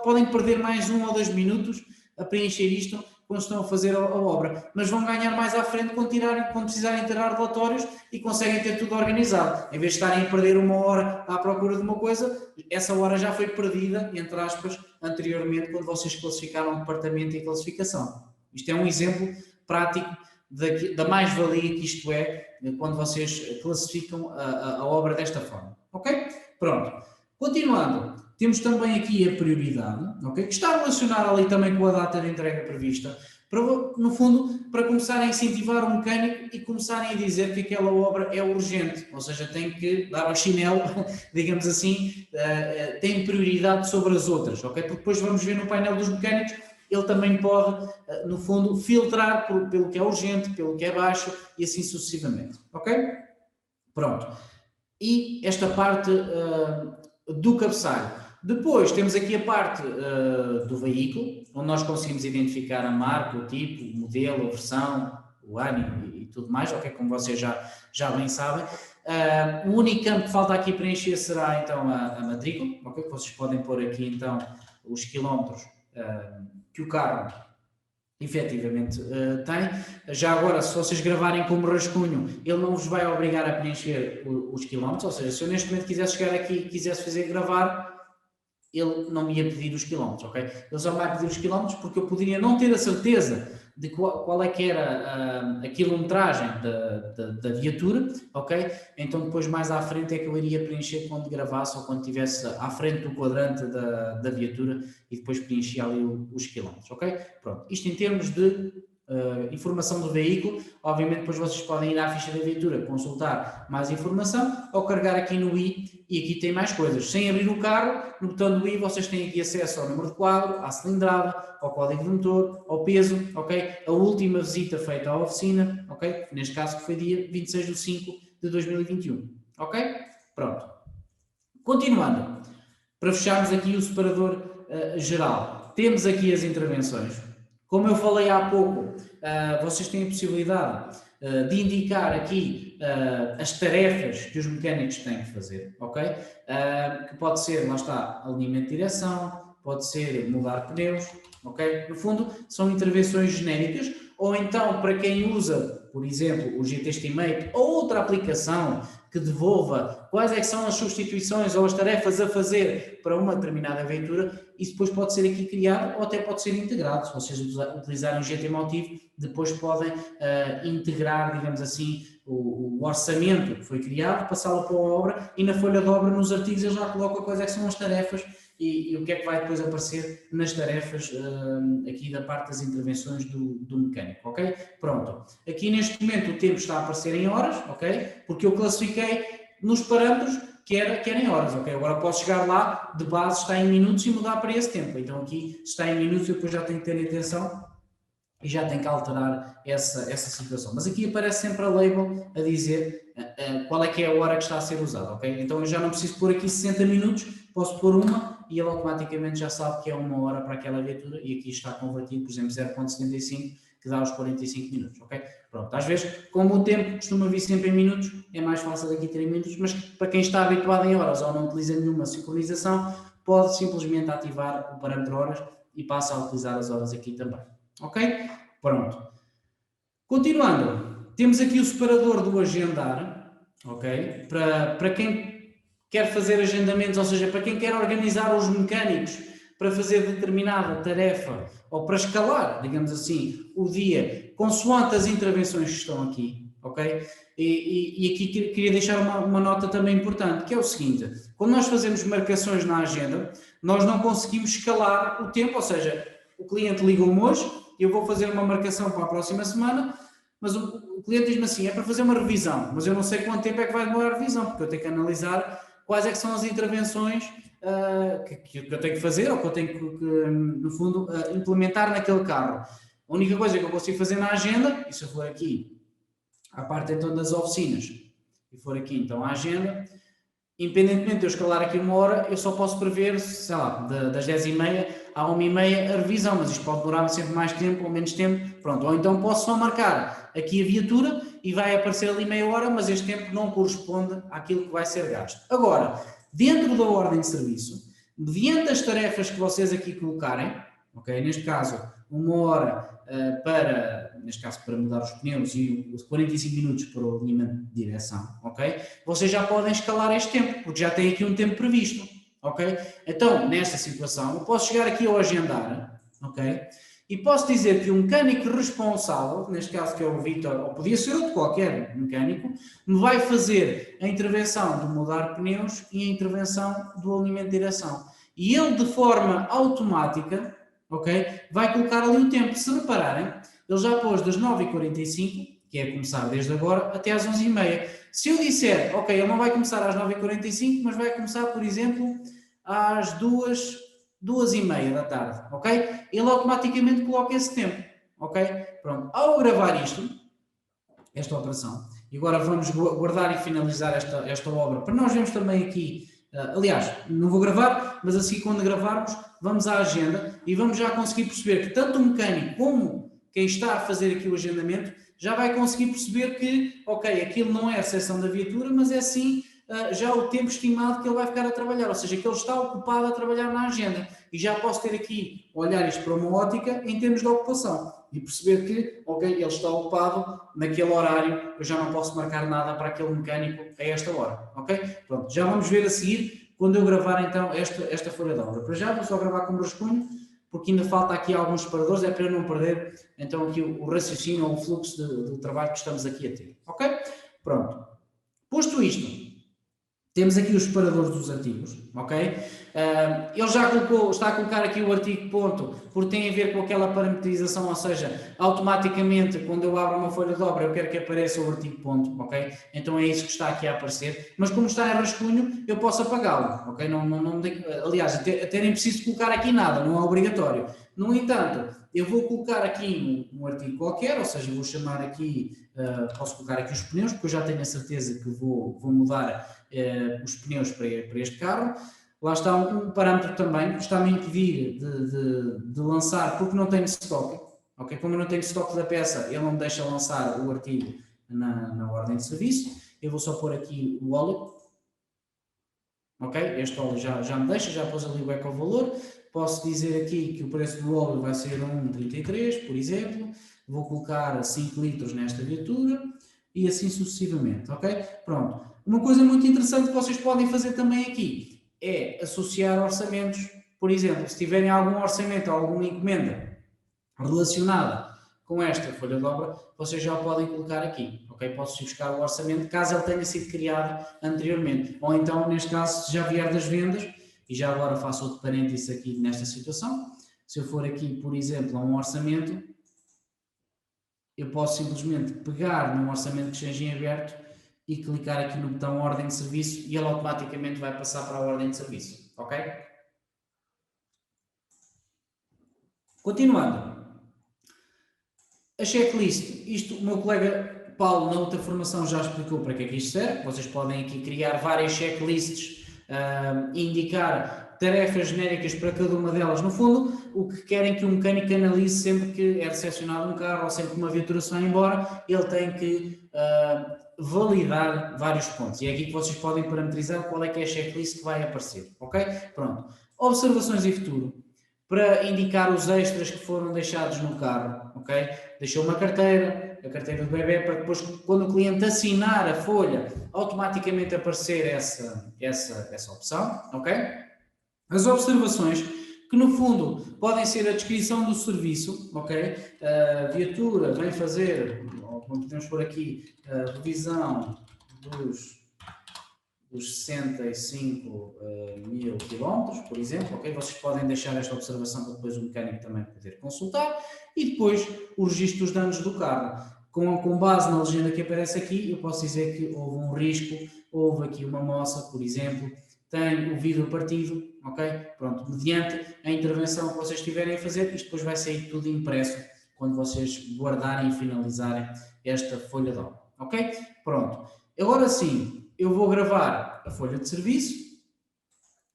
podem perder mais 1 ou 2 minutos a preencher isto quando estão a fazer a obra, mas vão ganhar mais à frente quando precisarem tirar relatórios e conseguem ter tudo organizado. Em vez de estarem a perder 1 hora à procura de uma coisa, essa hora já foi perdida, entre aspas, anteriormente, quando vocês classificaram o departamento e classificação. Isto é um exemplo prático da mais-valia que isto é quando vocês classificam a obra desta forma. Ok? Pronto. Continuando, temos também aqui a prioridade, okay? Que está relacionada ali também com a data de entrega prevista, no fundo, para começarem a incentivar o mecânico e começarem a dizer que aquela obra é urgente, ou seja, tem que dar ao chinelo, digamos assim, tem prioridade sobre as outras, ok? Porque depois vamos ver no painel dos mecânicos, ele também pode, no fundo, filtrar pelo que é urgente, pelo que é baixo e assim sucessivamente, ok? Pronto. E esta parte do cabeçalho. Depois temos aqui a parte do veículo, onde nós conseguimos identificar a marca, o tipo, o modelo, a versão, o ano e tudo mais, ok? Como vocês já bem sabem. O único campo que falta aqui preencher será então a matrícula, ok? Que vocês podem pôr aqui então os quilómetros que o carro efetivamente tem. Já agora, se vocês gravarem como rascunho, ele não vos vai obrigar a preencher os quilómetros, ou seja, se eu neste momento quisesse chegar aqui e quisesse fazer gravar, ele não me ia pedir os quilómetros, ok? Ele só vai pedir os quilómetros porque eu poderia não ter a certeza de qual é que era a quilometragem da viatura, ok? Então depois mais à frente é que eu iria preencher quando gravasse ou quando estivesse à frente do quadrante da viatura e depois preenchia ali os quilómetros, ok? Pronto, isto em termos de informação do veículo. Obviamente depois vocês podem ir à ficha da viatura, consultar mais informação ou carregar aqui no i e aqui tem mais coisas. Sem abrir o carro, no botão do i vocês têm aqui acesso ao número de quadro, à cilindrada, ao código do motor, ao peso, ok? A última visita feita à oficina, ok? Neste caso que foi dia 26 de 5 de 2021, ok? Pronto. Continuando, para fecharmos aqui o separador geral, temos aqui as intervenções. Como eu falei há pouco, vocês têm a possibilidade de indicar aqui as tarefas que os mecânicos têm que fazer, ok? Que pode ser, lá está, alinhamento de direção, pode ser mudar pneus, ok? No fundo, são intervenções genéricas, ou então, para quem usa, por exemplo, o GT Estimate ou outra aplicação que devolva quais é que são as substituições ou as tarefas a fazer para uma determinada viatura, isso depois pode ser aqui criado ou até pode ser integrado. Se vocês utilizarem o GT Motive, depois podem integrar, digamos assim, o orçamento que foi criado, passá-lo para a obra, e na folha de obra, nos artigos, ele já coloca quais é que são as tarefas e o que é que vai depois aparecer nas tarefas aqui da parte das intervenções do mecânico, ok? Pronto. Aqui neste momento o tempo está a aparecer em horas, ok? Porque eu classifiquei nos parâmetros que era em horas, ok? Agora posso chegar lá, de base está em minutos e mudar para esse tempo. Então aqui está em minutos, eu depois já tenho que ter atenção e já tenho que alterar essa situação. Mas aqui aparece sempre a label a dizer qual é que é a hora que está a ser usada, ok? Então eu já não preciso pôr aqui 60 minutos, posso pôr uma e ele automaticamente já sabe que é uma hora para aquela viatura e aqui está convertido, por exemplo, 0.75, que dá os 45 minutos, ok? Pronto, às vezes, como o tempo costuma vir sempre em minutos, é mais fácil daqui ter em minutos, mas para quem está habituado em horas ou não utiliza nenhuma sincronização, pode simplesmente ativar o parâmetro horas e passa a utilizar as horas aqui também, ok? Pronto. Continuando, temos aqui o separador do agendar, ok? Para quem quer fazer agendamentos, ou seja, para quem quer organizar os mecânicos para fazer determinada tarefa ou para escalar, digamos assim, o dia, consoante as intervenções que estão aqui, ok? E aqui queria deixar uma nota também importante, que é o seguinte: quando nós fazemos marcações na agenda, nós não conseguimos escalar o tempo, ou seja, o cliente liga-me hoje, eu vou fazer uma marcação para a próxima semana, mas o cliente diz-me assim, é para fazer uma revisão, mas eu não sei quanto tempo é que vai demorar a revisão, porque eu tenho que analisar quais é que são as intervenções que eu tenho que fazer ou que eu tenho que no fundo, implementar naquele carro. A única coisa que eu consigo fazer na agenda, e se eu for aqui à parte então das oficinas, e for aqui então à agenda, independentemente de eu escalar aqui uma hora, eu só posso prever, sei lá, das 10h30 à 1h30 a revisão, mas isto pode demorar sempre mais tempo ou menos tempo, pronto. Ou então posso só marcar aqui a viatura e vai aparecer ali meia hora, mas este tempo não corresponde àquilo que vai ser gasto. Agora, dentro da ordem de serviço, mediante as tarefas que vocês aqui colocarem, ok? Neste caso, 1 hora neste caso para mudar os pneus e os 45 minutos para o alinhamento de direção, ok? Vocês já podem escalar este tempo, porque já tem aqui um tempo previsto, ok? Então, nesta situação, eu posso chegar aqui ao agendar, ok? E posso dizer que o mecânico responsável, neste caso que é o Vítor, ou podia ser outro qualquer mecânico, me vai fazer a intervenção de mudar pneus e a intervenção do alinhamento de direção. E ele, de forma automática, ok, vai colocar ali o tempo. Se repararem, ele já pôs das 9h45, que é começar desde agora, até às 11h30. Se eu disser, ok, ele não vai começar às 9h45, mas vai começar, por exemplo, às 2h30 da tarde, ok? Ele automaticamente coloca esse tempo, ok? Pronto. Ao gravar esta operação, e agora vamos guardar e finalizar esta obra, para nós vermos também aqui, aliás, não vou gravar, mas assim quando gravarmos, vamos à agenda e vamos já conseguir perceber que tanto o mecânico como quem está a fazer aqui o agendamento já vai conseguir perceber que, ok, aquilo não é a seção da viatura, mas é sim já o tempo estimado que ele vai ficar a trabalhar, ou seja, que ele está ocupado a trabalhar na agenda. E já posso ter aqui, olhar isto para uma ótica em termos de ocupação e perceber que, ok, ele está ocupado naquele horário, eu já não posso marcar nada para aquele mecânico a esta hora, ok? Pronto, já vamos ver a seguir quando eu gravar então esta folha de obra. Para já vou só gravar com o rascunho, porque ainda falta aqui alguns separadores, é para eu não perder então aqui o raciocínio ou o fluxo do trabalho que estamos aqui a ter, ok? Pronto. Posto isto, temos aqui os separadores dos artigos, ok? Ele já está a colocar aqui o artigo ponto, porque tem a ver com aquela parametrização, ou seja, automaticamente quando eu abro uma folha de obra eu quero que apareça o artigo ponto, ok? Então é isso que está aqui a aparecer, mas como está em rascunho eu posso apagá-lo, ok? Aliás, até nem preciso colocar aqui nada, não é obrigatório. No entanto, eu vou colocar aqui um artigo qualquer, ou seja, vou chamar aqui, posso colocar aqui os pneus, porque eu já tenho a certeza que vou mudar os pneus para este carro. Lá está um parâmetro também que está-me a impedir de lançar porque não tenho estoque, ok? Como eu não tenho estoque da peça, ele não me deixa lançar o artigo na ordem de serviço. Eu vou só pôr aqui o óleo, ok? Este óleo já me deixa, já pôs ali o ecovalor. Posso dizer aqui que o preço do óleo vai ser 1,33, por exemplo. Vou colocar 5 litros nesta viatura e assim sucessivamente, ok? Pronto. Uma coisa muito interessante que vocês podem fazer também aqui é associar orçamentos. Por exemplo, se tiverem algum orçamento ou alguma encomenda relacionada com esta folha de obra, vocês já o podem colocar aqui, ok? Posso buscar o orçamento, caso ele tenha sido criado anteriormente. Ou então, neste caso, se já vier das vendas, e já agora faço outro parênteses aqui nesta situação, se eu for aqui, por exemplo, a um orçamento, eu posso simplesmente pegar num orçamento que esteja em aberto e clicar aqui no botão ordem de serviço e ele automaticamente vai passar para a ordem de serviço, ok? Continuando. A checklist, isto o meu colega Paulo na outra formação já explicou para que é que isto serve. Vocês podem aqui criar várias checklists e indicar tarefas genéricas para cada uma delas. No fundo, o que querem que o mecânico analise sempre que é recepcionado um carro ou sempre que uma viatura se vai embora, ele tem que validar vários pontos. E é aqui que vocês podem parametrizar qual é que é a checklist que vai aparecer, ok? Pronto. Observações em futuro. Para indicar os extras que foram deixados no carro, ok? Deixou uma carteira, a carteira do bebê, para depois, quando o cliente assinar a folha, automaticamente aparecer essa opção, ok? As observações, que no fundo podem ser a descrição do serviço, ok? A viatura vem fazer, como podemos pôr aqui, a revisão dos 65 mil quilómetros, por exemplo, ok? Vocês podem deixar esta observação para depois o mecânico também poder consultar e depois o registro dos danos do carro. Com base na legenda que aparece aqui, eu posso dizer que houve um risco, houve aqui uma moça, por exemplo, tem o vidro partido, ok? Pronto, mediante a intervenção que vocês estiverem a fazer, isto depois vai sair tudo impresso quando vocês guardarem e finalizarem esta folha de obra, ok? Pronto, agora sim, eu vou gravar a folha de serviço,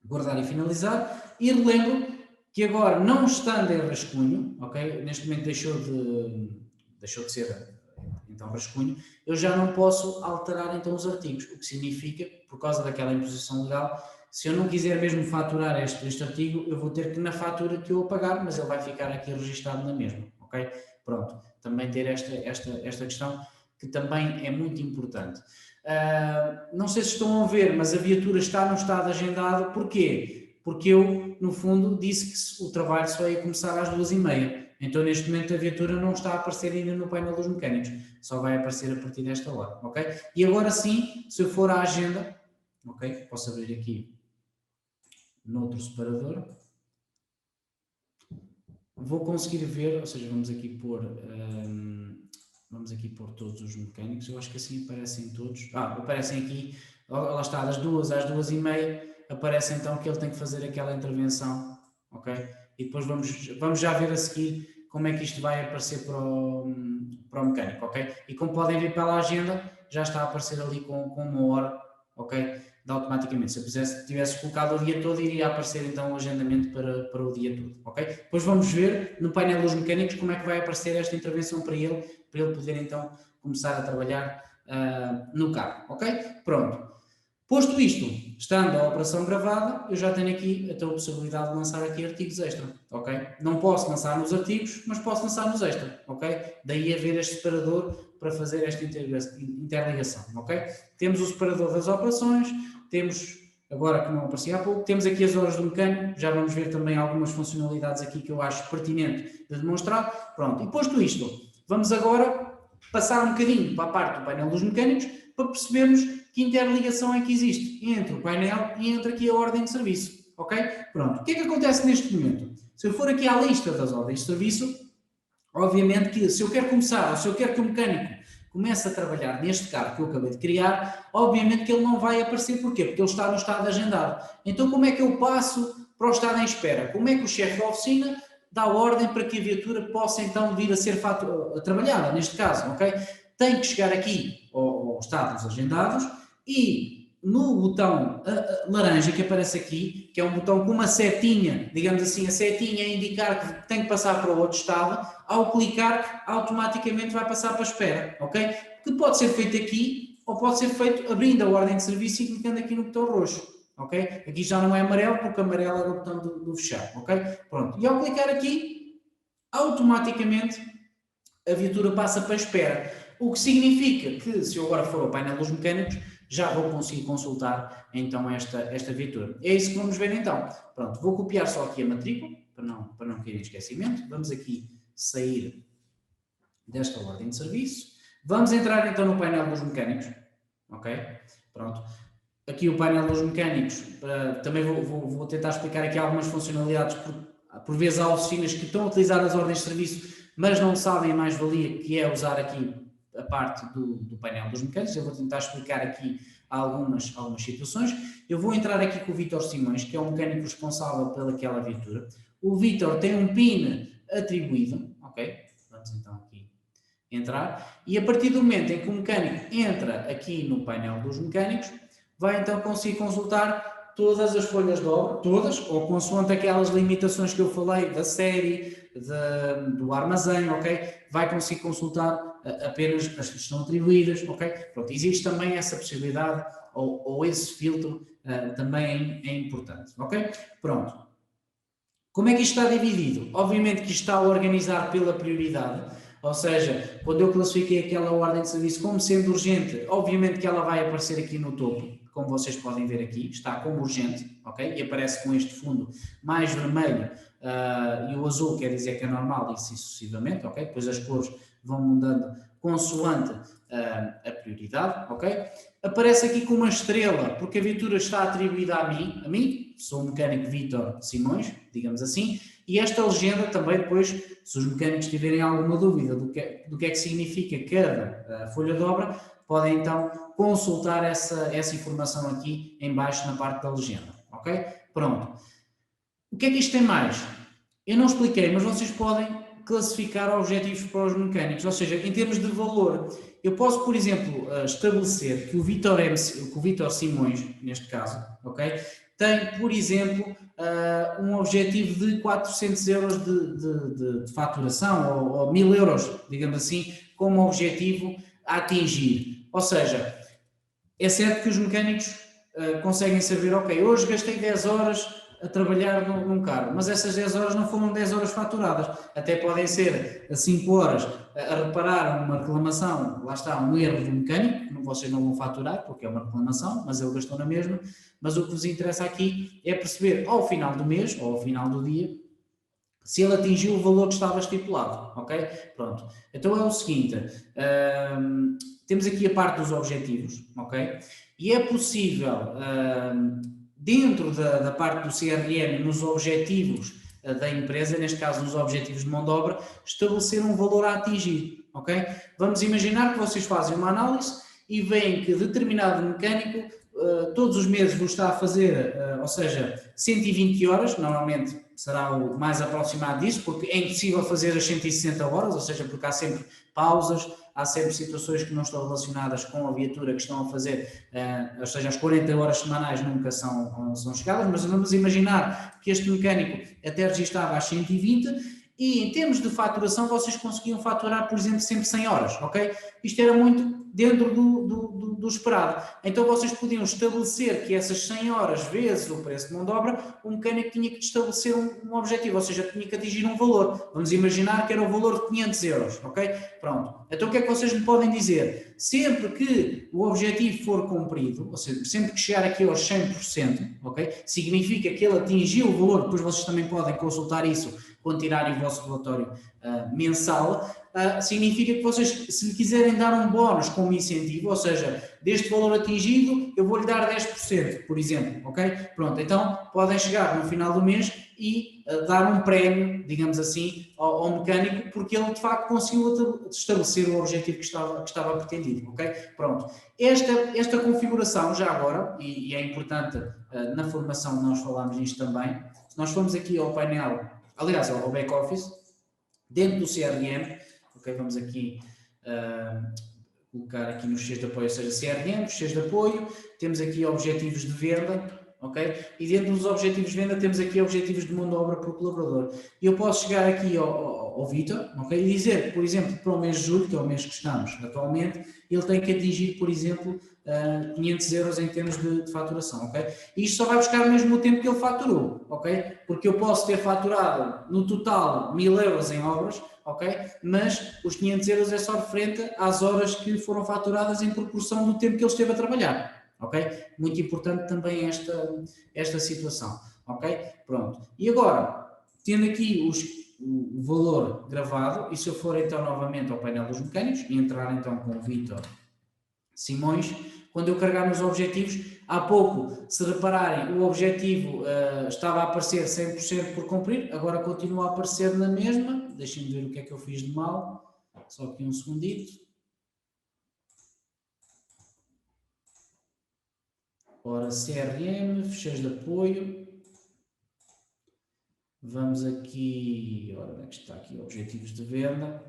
guardar e finalizar, e relembro que agora, não estando em rascunho, ok? Neste momento deixou de ser então rascunho, eu já não posso alterar então os artigos, o que significa, por causa daquela imposição legal, se eu não quiser mesmo faturar este artigo, eu vou ter que na fatura que eu pagar, mas ele vai ficar aqui registado na mesma, ok? Pronto, também ter esta questão que também é muito importante. Não sei se estão a ver, mas a viatura está no estado agendado. Porquê? Porque eu, no fundo, disse que o trabalho só ia começar às 2h30. Então, neste momento, a viatura não está a aparecer ainda no painel dos mecânicos. Só vai aparecer a partir desta hora, ok? E agora sim, se eu for à agenda, ok? Posso abrir aqui noutro separador. Vou conseguir ver, ou seja, vamos aqui pôr todos os mecânicos. Eu acho que assim aparecem todos. Aparecem aqui, lá está, das 2 às 2h30, aparece então que ele tem que fazer aquela intervenção, ok? E depois vamos já ver a seguir como é que isto vai aparecer para o mecânico, ok? E como podem ver pela agenda, já está a aparecer ali com uma hora, ok? Automaticamente. Se eu tivesse colocado o dia todo, iria aparecer então o agendamento para o dia todo, ok? Depois vamos ver no painel dos mecânicos como é que vai aparecer esta intervenção para ele poder então começar a trabalhar no carro, ok? Pronto. Posto isto, estando a operação gravada, eu já tenho aqui a possibilidade de lançar aqui artigos extra, ok? Não posso lançar nos artigos, mas posso lançar nos extra, ok? Daí haver este separador para fazer esta interligação, ok? Temos o separador das operações, temos, agora que não aparecia há pouco, temos aqui as horas do mecânico, já vamos ver também algumas funcionalidades aqui que eu acho pertinente de demonstrar. Pronto, e posto isto, vamos agora passar um bocadinho para a parte do painel dos mecânicos para percebermos que interligação é que existe entre o painel e entre aqui a ordem de serviço, ok? Pronto, o que é que acontece neste momento? Se eu for aqui à lista das ordens de serviço, obviamente que se eu quero começar, ou se eu quero que o mecânico comece a trabalhar neste carro que eu acabei de criar, obviamente que ele não vai aparecer. Porquê? Porque ele está no estado agendado. Então como é que eu passo para o estado em espera? Como é que o chefe da oficina dá ordem para que a viatura possa então vir a ser trabalhada, neste caso, ok? Tem que chegar aqui ao estado dos agendados e no botão laranja que aparece aqui, que é um botão com uma setinha, digamos assim, a setinha a indicar que tem que passar para o outro estado, ao clicar automaticamente vai passar para a espera, ok? Que pode ser feito aqui ou pode ser feito abrindo a ordem de serviço e clicando aqui no botão roxo, ok? Aqui já não é amarelo porque amarelo é o botão do fechar, ok? Pronto, e ao clicar aqui, automaticamente a viatura passa para a espera, o que significa que se eu agora for ao painel dos mecânicos, já vou conseguir consultar então esta viatura. É isso que vamos ver então. Pronto, vou copiar só aqui a matrícula, para não cair em esquecimento. Vamos aqui sair desta ordem de serviço. Vamos entrar então no painel dos mecânicos, ok? Pronto. Aqui o painel dos mecânicos, também vou tentar explicar aqui algumas funcionalidades, por vezes há oficinas que estão a utilizar as ordens de serviço, mas não sabem a mais-valia que é usar aqui a parte do painel dos mecânicos. Eu vou tentar explicar aqui algumas situações. Eu vou entrar aqui com o Vítor Simões, que é o mecânico responsável pelaquela viatura. O Vítor tem um PIN atribuído, ok? Vamos então aqui entrar. E a partir do momento em que o mecânico entra aqui no painel dos mecânicos, vai então conseguir consultar todas as folhas de obra, todas, ou consoante aquelas limitações que eu falei da série, do armazém, ok? Vai conseguir consultar apenas as que estão atribuídas, ok? Pronto, existe também essa possibilidade, ou esse filtro também é importante, ok? Pronto. Como é que isto está dividido? Obviamente que isto está a organizar pela prioridade, ou seja, quando eu classifiquei aquela ordem de serviço como sendo urgente, obviamente que ela vai aparecer aqui no topo, como vocês podem ver aqui, está como urgente, ok? E aparece com este fundo mais vermelho e o azul quer dizer que é normal e assim sucessivamente, ok? Depois as cores vão mudando consoante a prioridade, ok? Aparece aqui com uma estrela, porque a viatura está atribuída a mim, sou o mecânico Vítor Simões, digamos assim, e esta legenda também depois, se os mecânicos tiverem alguma dúvida do que é que significa cada folha de obra, podem então consultar essa informação aqui em baixo na parte da legenda, ok? Pronto. O que é que isto tem mais? Eu não expliquei, mas vocês podem classificar objetivos para os mecânicos, ou seja, em termos de valor, eu posso, por exemplo, estabelecer que o Vítor Simões, neste caso, ok, tem, por exemplo, um objetivo de 400 euros de faturação, ou 1000 euros, digamos assim, como objetivo a atingir. Ou seja, é certo que os mecânicos conseguem saber, ok, hoje gastei 10 horas a trabalhar num carro, mas essas 10 horas não foram 10 horas faturadas, até podem ser 5 horas a reparar uma reclamação, lá está, um erro do mecânico, vocês não vão faturar porque é uma reclamação, mas ele gastou na mesma, mas o que vos interessa aqui é perceber ao final do mês, ou ao final do dia, se ele atingiu o valor que estava estipulado, ok? Pronto, então é o seguinte, temos aqui a parte dos objetivos, ok? E é possível, dentro da parte do CRM, nos objetivos da empresa, neste caso nos objetivos de mão de obra, estabelecer um valor a atingir, ok? Vamos imaginar que vocês fazem uma análise e veem que determinado mecânico todos os meses vos está a fazer, ou seja, 120 horas, normalmente será o mais aproximado disso, porque é impossível fazer as 160 horas, ou seja, porque há sempre pausas, há sempre situações que não estão relacionadas com a viatura que estão a fazer, ou seja, as 40 horas semanais nunca são chegadas, mas vamos imaginar que este mecânico até registava às 120 e em termos de faturação vocês conseguiam faturar, por exemplo, sempre 100 horas, ok? Isto era muito dentro do esperado. Então vocês podiam estabelecer que essas 100 horas vezes o preço de mão de obra, o mecânico tinha que estabelecer um objetivo, ou seja, tinha que atingir um valor. Vamos imaginar que era o valor de 500 euros, ok? Pronto. Então o que é que vocês me podem dizer? Sempre que o objetivo for cumprido, ou seja, sempre que chegar aqui aos 100%, ok? Significa que ele atingiu o valor, depois vocês também podem consultar isso quando tirarem o vosso relatório mensal, significa que vocês, se lhe quiserem dar um bónus como incentivo, ou seja, deste valor atingido, eu vou-lhe dar 10%, por exemplo, ok? Pronto, então podem chegar no final do mês e dar um prémio, digamos assim, ao mecânico, porque ele de facto conseguiu estabelecer o objetivo que estava pretendido, ok? Pronto. Esta configuração, já agora, e é importante, na formação nós falámos nisto também, se nós formos aqui ao painel, aliás, ao back-office, dentro do CRM, ok, vamos aqui colocar aqui nos fecheiros de apoio, ou seja, CRM, fecheiros de apoio, temos aqui objetivos de venda, ok? E dentro dos objetivos de venda temos aqui objetivos de mão de obra por colaborador. E eu posso chegar aqui ao Vitor, ok? E dizer, por exemplo, para o mês de julho, que é o mês que estamos atualmente, ele tem que atingir, por exemplo, 500 euros em termos de faturação, ok? E isto só vai buscar mesmo o tempo que ele faturou, ok? Porque eu posso ter faturado no total 1000 euros em obras, ok? Mas os 500 euros é só referente às horas que foram faturadas em proporção do tempo que ele esteve a trabalhar, ok? Muito importante também esta situação, ok? Pronto. E agora, tendo aqui o valor gravado, e se eu for então novamente ao painel dos mecânicos e entrar então com o Vitor Simões, quando eu carregar nos objetivos, há pouco, se repararem, o objetivo estava a aparecer 100% por cumprir, agora continua a aparecer na mesma. Deixem-me ver o que é que eu fiz de mal, só aqui um segundito. Ora, CRM, fecheiros de apoio. Vamos aqui, ora, onde é que está aqui? Objetivos de venda.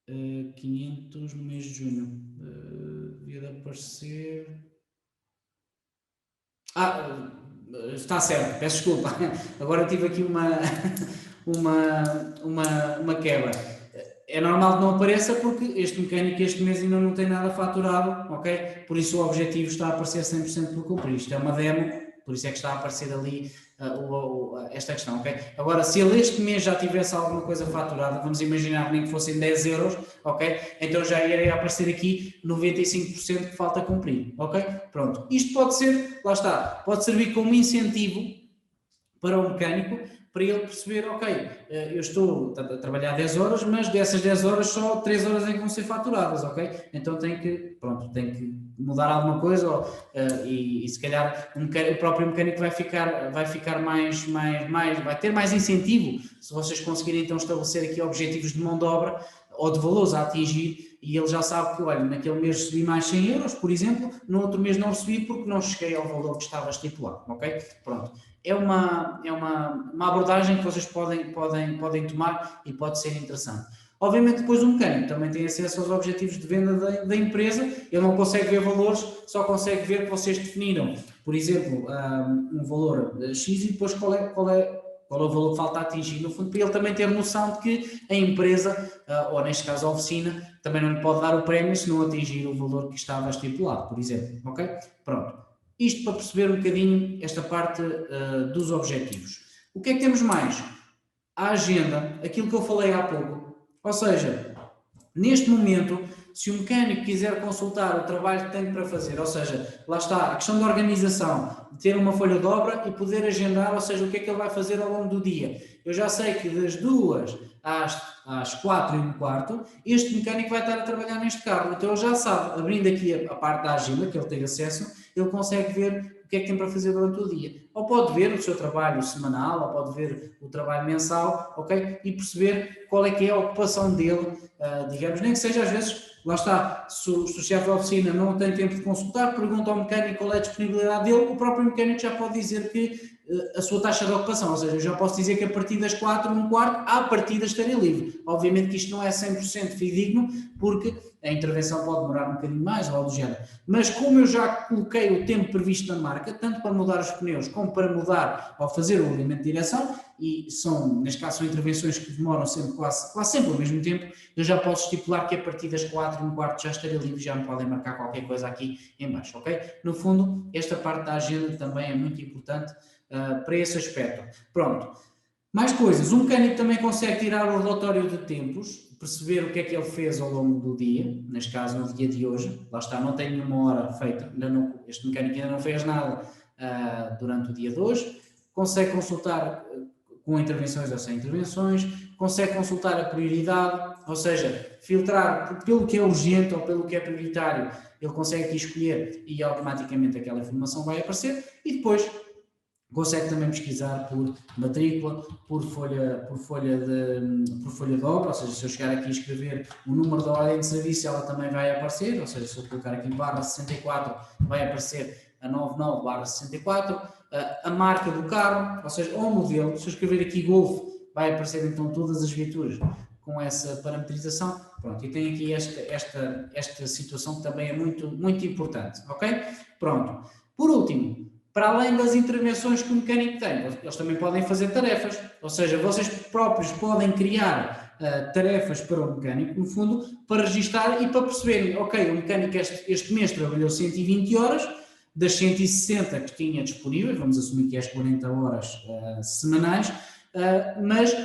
500 no mês de junho. Devia de aparecer. Está certo, peço desculpa. Agora tive aqui uma quebra. É normal que não apareça porque este mecânico este mês ainda não tem nada faturado, ok? Por isso o objetivo está a aparecer 100% por cumprir. Isto é uma demo, por isso é que está a aparecer ali esta questão, ok? Agora, se ele este mês já tivesse alguma coisa faturada, vamos imaginar nem que fossem 10 euros, ok? Então já iria aparecer aqui 95% que falta cumprir, ok? Pronto. Isto pode ser, lá está, pode servir como incentivo para o mecânico, para ele perceber, ok, eu estou a trabalhar 10 horas, mas dessas 10 horas só 3 horas é que vão ser faturadas, ok? Então tem que mudar alguma coisa e se calhar o próprio mecânico vai ficar vai ter mais incentivo se vocês conseguirem então estabelecer aqui objetivos de mão de obra ou de valores a atingir e ele já sabe que, olha, naquele mês recebi mais 100 euros, por exemplo, no outro mês não recebi porque não cheguei ao valor que estava estipulado, ok? Pronto. É uma abordagem que vocês podem tomar e pode ser interessante. Obviamente depois o mecânico também tem acesso aos objetivos de venda da empresa, ele não consegue ver valores, só consegue ver que vocês definiram, por exemplo, um valor X e depois qual é o valor que falta atingir, no fundo, para ele também ter noção de que a empresa, ou neste caso a oficina, também não lhe pode dar o prémio se não atingir o valor que estava estipulado, por exemplo, ok? Pronto. Isto para perceber um bocadinho esta parte dos objetivos. O que é que temos mais? A agenda, aquilo que eu falei há pouco. Ou seja, neste momento, se o mecânico quiser consultar o trabalho que tem para fazer, ou seja, lá está, a questão da organização, de ter uma folha de obra e poder agendar, ou seja, o que é que ele vai fazer ao longo do dia. Eu já sei que das 2 às 4h15, este mecânico vai estar a trabalhar neste carro. Então ele já sabe, abrindo aqui a parte da agenda, que ele tem acesso, ele consegue ver o que é que tem para fazer durante o dia. Ou pode ver o seu trabalho semanal, ou pode ver o trabalho mensal, ok? E perceber qual é que é a ocupação dele, digamos, nem que seja às vezes, lá está, se o chefe da oficina não tem tempo de consultar, pergunta ao mecânico qual é a disponibilidade dele, o próprio mecânico já pode dizer que a sua taxa de ocupação, ou seja, eu já posso dizer que a partir das 4h15, à partida estarei livre. Obviamente que isto não é 100% fidedigno, porque a intervenção pode demorar um bocadinho mais, ou algo do género. Mas como eu já coloquei o tempo previsto na marca, tanto para mudar os pneus, como para mudar ou fazer o alinhamento de direção, e neste caso são intervenções que demoram sempre, quase sempre ao mesmo tempo, eu já posso estipular que a partir das 4h15 já estarei livre, já me podem marcar qualquer coisa aqui em baixo, ok? No fundo, esta parte da agenda também é muito importante para esse aspecto. Pronto. Mais coisas. O mecânico também consegue tirar o relatório de tempos, perceber o que é que ele fez ao longo do dia, neste caso no dia de hoje. Lá está, não tem nenhuma hora feita, este mecânico ainda não fez nada durante o dia de hoje. Consegue consultar com intervenções ou sem intervenções, consegue consultar a prioridade, ou seja, filtrar pelo que é urgente ou pelo que é prioritário, ele consegue aqui escolher e automaticamente aquela informação vai aparecer e depois consegue também pesquisar por matrícula, por folha de obra, ou seja, se eu chegar aqui e escrever o número da ordem de serviço, ela também vai aparecer, ou seja, se eu colocar aqui barra 64, vai aparecer a 99 barra 64, a marca do carro, ou seja, ou o modelo, se eu escrever aqui Golf, vai aparecer então todas as viaturas com essa parametrização. Pronto, e tem aqui esta situação que também é muito, muito importante, ok? Pronto. Por último, para além das intervenções que o mecânico tem, eles também podem fazer tarefas, ou seja, vocês próprios podem criar tarefas para o mecânico, no fundo, para registar e para perceberem, ok, o mecânico este mês trabalhou 120 horas, das 160 que tinha disponíveis, vamos assumir que é as 40 horas semanais, mas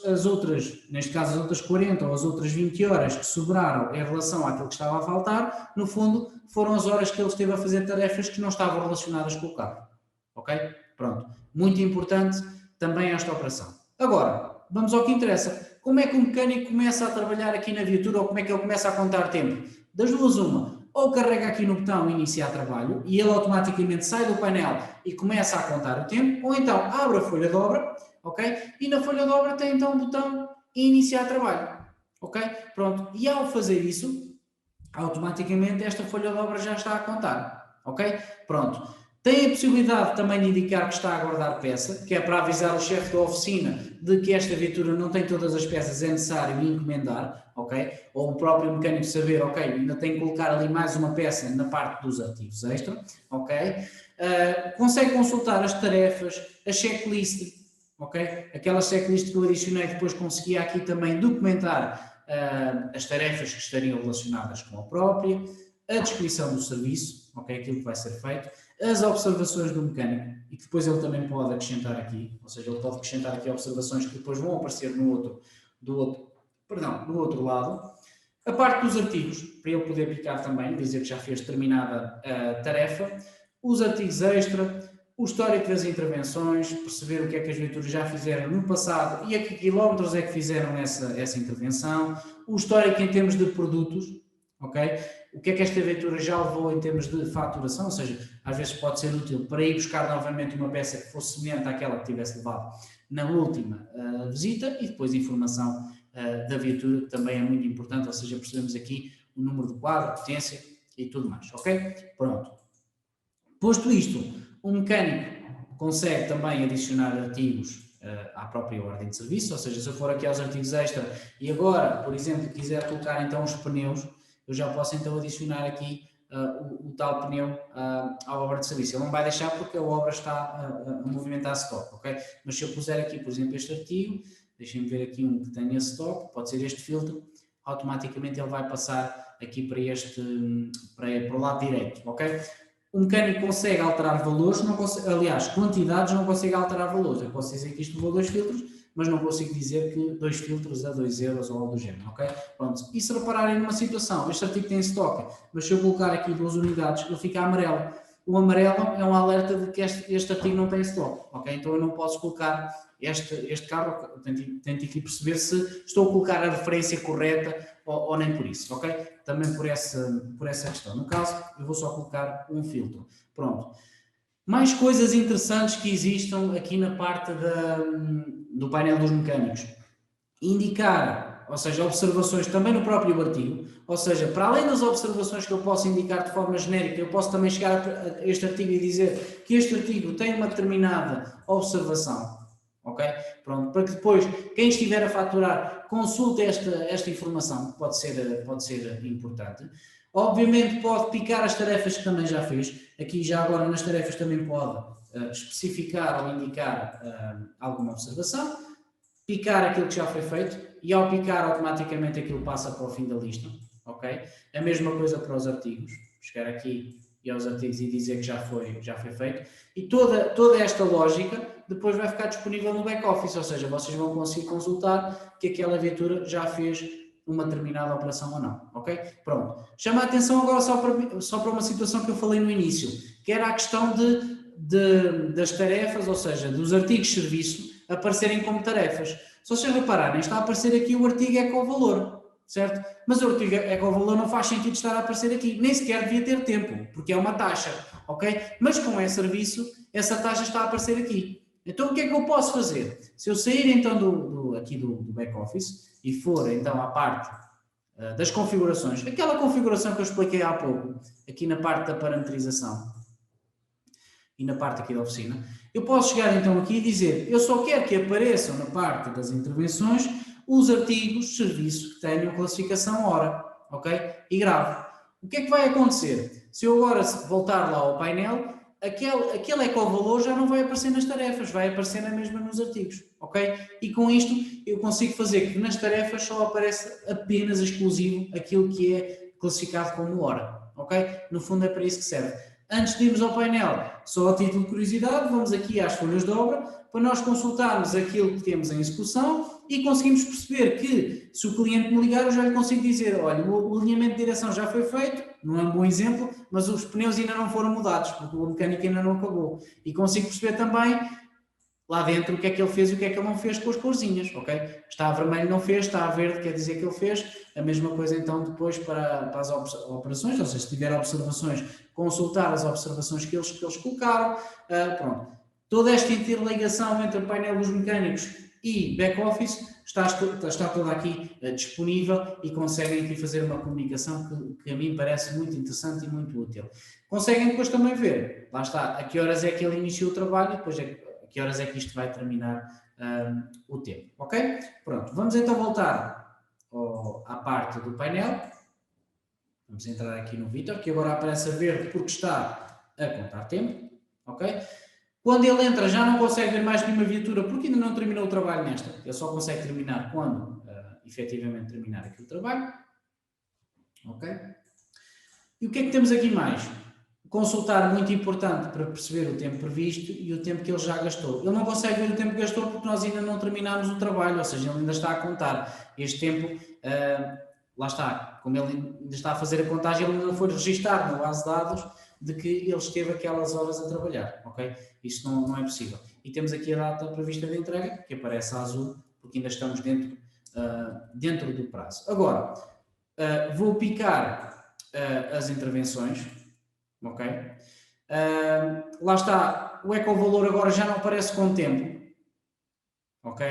as outras, neste caso as outras 40 ou as outras 20 horas que sobraram em relação àquilo que estava a faltar, no fundo, foram as horas que ele esteve a fazer tarefas que não estavam relacionadas com o carro. Ok? Pronto. Muito importante também esta operação. Agora, vamos ao que interessa. Como é que o mecânico começa a trabalhar aqui na viatura ou como é que ele começa a contar tempo? Das duas, uma. Ou carrega aqui no botão iniciar trabalho e ele automaticamente sai do painel e começa a contar o tempo, ou então abre a folha de obra, ok? E na folha de obra tem então o botão iniciar trabalho, ok? Pronto. E ao fazer isso, automaticamente esta folha de obra já está a contar, ok? Pronto. Tem a possibilidade também de indicar que está a guardar peça, que é para avisar o chefe da oficina de que esta viatura não tem todas as peças, é necessário encomendar, ok? Ou o próprio mecânico saber, ok, ainda tem que colocar ali mais uma peça na parte dos artigos extra, ok? Consegue consultar as tarefas, a checklist, ok? Aquela checklist que eu adicionei, depois conseguia aqui também documentar as tarefas que estariam relacionadas com a própria, a descrição do serviço, ok? Aquilo que vai ser feito, as observações do mecânico e que depois ele também pode acrescentar aqui, ou seja, ele pode acrescentar aqui observações que depois vão aparecer do outro lado. A parte dos artigos, para ele poder picar também, dizer que já fez determinada tarefa, os artigos extra, o histórico das intervenções, perceber o que é que as viaturas já fizeram no passado e a que quilómetros é que fizeram essa intervenção, o histórico em termos de produtos, ok? O que é que esta viatura já levou em termos de faturação, ou seja, às vezes pode ser útil para ir buscar novamente uma peça que fosse semelhante àquela que tivesse levado na última visita e depois informação da viatura, que também é muito importante, ou seja, percebemos aqui o número de quadro, potência e tudo mais, ok? Pronto. Posto isto, o mecânico consegue também adicionar artigos à própria ordem de serviço, ou seja, se eu for aqui aos artigos extra e agora, por exemplo, quiser colocar então os pneus, eu já posso então adicionar aqui o tal pneu à obra de serviço. Ele não vai deixar porque a obra está a movimentar stock, ok? Mas se eu puser aqui, por exemplo, este artigo, deixem-me ver aqui um que tenha stock, pode ser este filtro, automaticamente ele vai passar aqui para o lado direito, ok? O mecânico consegue alterar valores, aliás, quantidades não consegue alterar valores. Eu posso dizer que isto levou 2 filtros, mas não consigo dizer que 2 filtros a 2 euros ou algo do género, ok? Pronto. E se repararem numa situação, este artigo tem estoque, mas se eu colocar aqui 2 unidades, ele fica amarelo. O amarelo é um alerta de que este artigo não tem estoque, ok? Então eu não posso colocar este carro, tento aqui perceber se estou a colocar a referência correta ou nem por isso, ok? Também por essa questão. No caso, eu vou só colocar um filtro. Pronto. Mais coisas interessantes que existam aqui na parte do painel dos mecânicos. Indicar, ou seja, observações também no próprio artigo, ou seja, para além das observações que eu posso indicar de forma genérica, eu posso também chegar a este artigo e dizer que este artigo tem uma determinada observação, ok? Pronto, para que depois, quem estiver a faturar, consulte esta informação, que pode ser importante. Obviamente pode picar as tarefas que também já fez, aqui já agora nas tarefas também pode especificar ou indicar alguma observação, picar aquilo que já foi feito e ao picar automaticamente aquilo passa para o fim da lista, ok? A mesma coisa para os artigos, chegar aqui e aos artigos e dizer que já foi feito e toda esta lógica depois vai ficar disponível no back-office, ou seja, vocês vão conseguir consultar que aquela viatura já fez uma determinada operação ou não, ok? Pronto. Chama a atenção agora só para uma situação que eu falei no início, que era a questão das tarefas, ou seja, dos artigos de serviço aparecerem como tarefas. Se vocês repararem, está a aparecer aqui o artigo ecovalor, certo? Mas o artigo ecovalor não faz sentido estar a aparecer aqui, nem sequer devia ter tempo, porque é uma taxa, ok? Mas como é serviço, essa taxa está a aparecer aqui. Então o que é que eu posso fazer? Se eu sair então aqui do back-office e for então à parte das configurações, aquela configuração que eu expliquei há pouco, aqui na parte da parametrização e na parte aqui da oficina, eu posso chegar então aqui e dizer, eu só quero que apareçam na parte das intervenções os artigos de serviço que tenham classificação hora, ok? E grave. O que é que vai acontecer? Se eu agora voltar lá ao painel, aquele ecovalor já não vai aparecer nas tarefas, vai aparecer na mesma nos artigos, ok? E com isto eu consigo fazer que nas tarefas só apareça apenas exclusivo aquilo que é classificado como hora, ok? No fundo é para isso que serve. Antes de irmos ao painel, só a título de curiosidade, vamos aqui às folhas de obra para nós consultarmos aquilo que temos em execução e conseguimos perceber que se o cliente me ligar eu já lhe consigo dizer, olha, o alinhamento de direção já foi feito, não é um bom exemplo, mas os pneus ainda não foram mudados, porque o mecânico ainda não acabou. E consigo perceber também lá dentro o que é que ele fez e o que é que ele não fez com as corzinhas, ok? Está a vermelho não fez, está a verde quer dizer que ele fez. A mesma coisa então depois para as operações, ou seja, se tiver observações, consultar as observações que eles colocaram. Pronto. Toda esta interligação entre o painel dos mecânicos e back-office está toda aqui disponível e conseguem aqui fazer uma comunicação que a mim parece muito interessante e muito útil. Conseguem depois também ver, lá está, a que horas é que ele iniciou o trabalho e depois a que horas é que isto vai terminar o tempo, ok? Pronto, vamos então voltar à parte do painel. Vamos entrar aqui no Vítor, que agora aparece a verde porque está a contar tempo, ok? Quando ele entra já não consegue ver mais nenhuma viatura porque ainda não terminou o trabalho nesta. Ele só consegue terminar quando efetivamente terminar aqui o trabalho, ok? E o que é que temos aqui mais? Consultar, muito importante para perceber o tempo previsto e o tempo que ele já gastou. Ele não consegue ver o tempo que gastou porque nós ainda não terminámos o trabalho, ou seja, ele ainda está a contar. Este tempo, lá está, como ele ainda está a fazer a contagem, ele ainda não foi registar na base de dados de que ele esteve aquelas horas a trabalhar, ok? Isso não é possível. E temos aqui a data prevista de entrega, que aparece a azul, porque ainda estamos dentro do prazo. Agora, vou picar as intervenções, ok? Lá está, o ecovalor agora já não aparece com tempo, ok?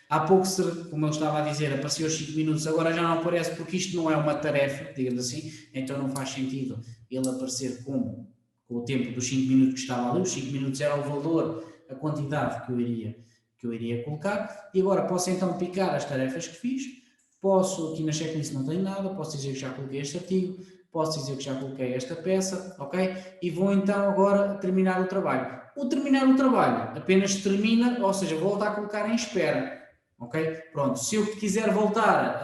Há pouco, como eu estava a dizer, apareceu os 5 minutos, agora já não aparece porque isto não é uma tarefa, digamos assim, então não faz sentido ele aparecer com o tempo dos 5 minutos que estava ali. Os 5 minutos era o valor, a quantidade que eu iria colocar, e agora posso então picar as tarefas que fiz, posso, aqui na checklist não tenho nada, posso dizer que já coloquei este artigo, posso dizer que já coloquei esta peça, ok? E vou então agora terminar o trabalho. O terminar o trabalho apenas termina, ou seja, volta a colocar em espera, ok? Pronto, se eu quiser voltar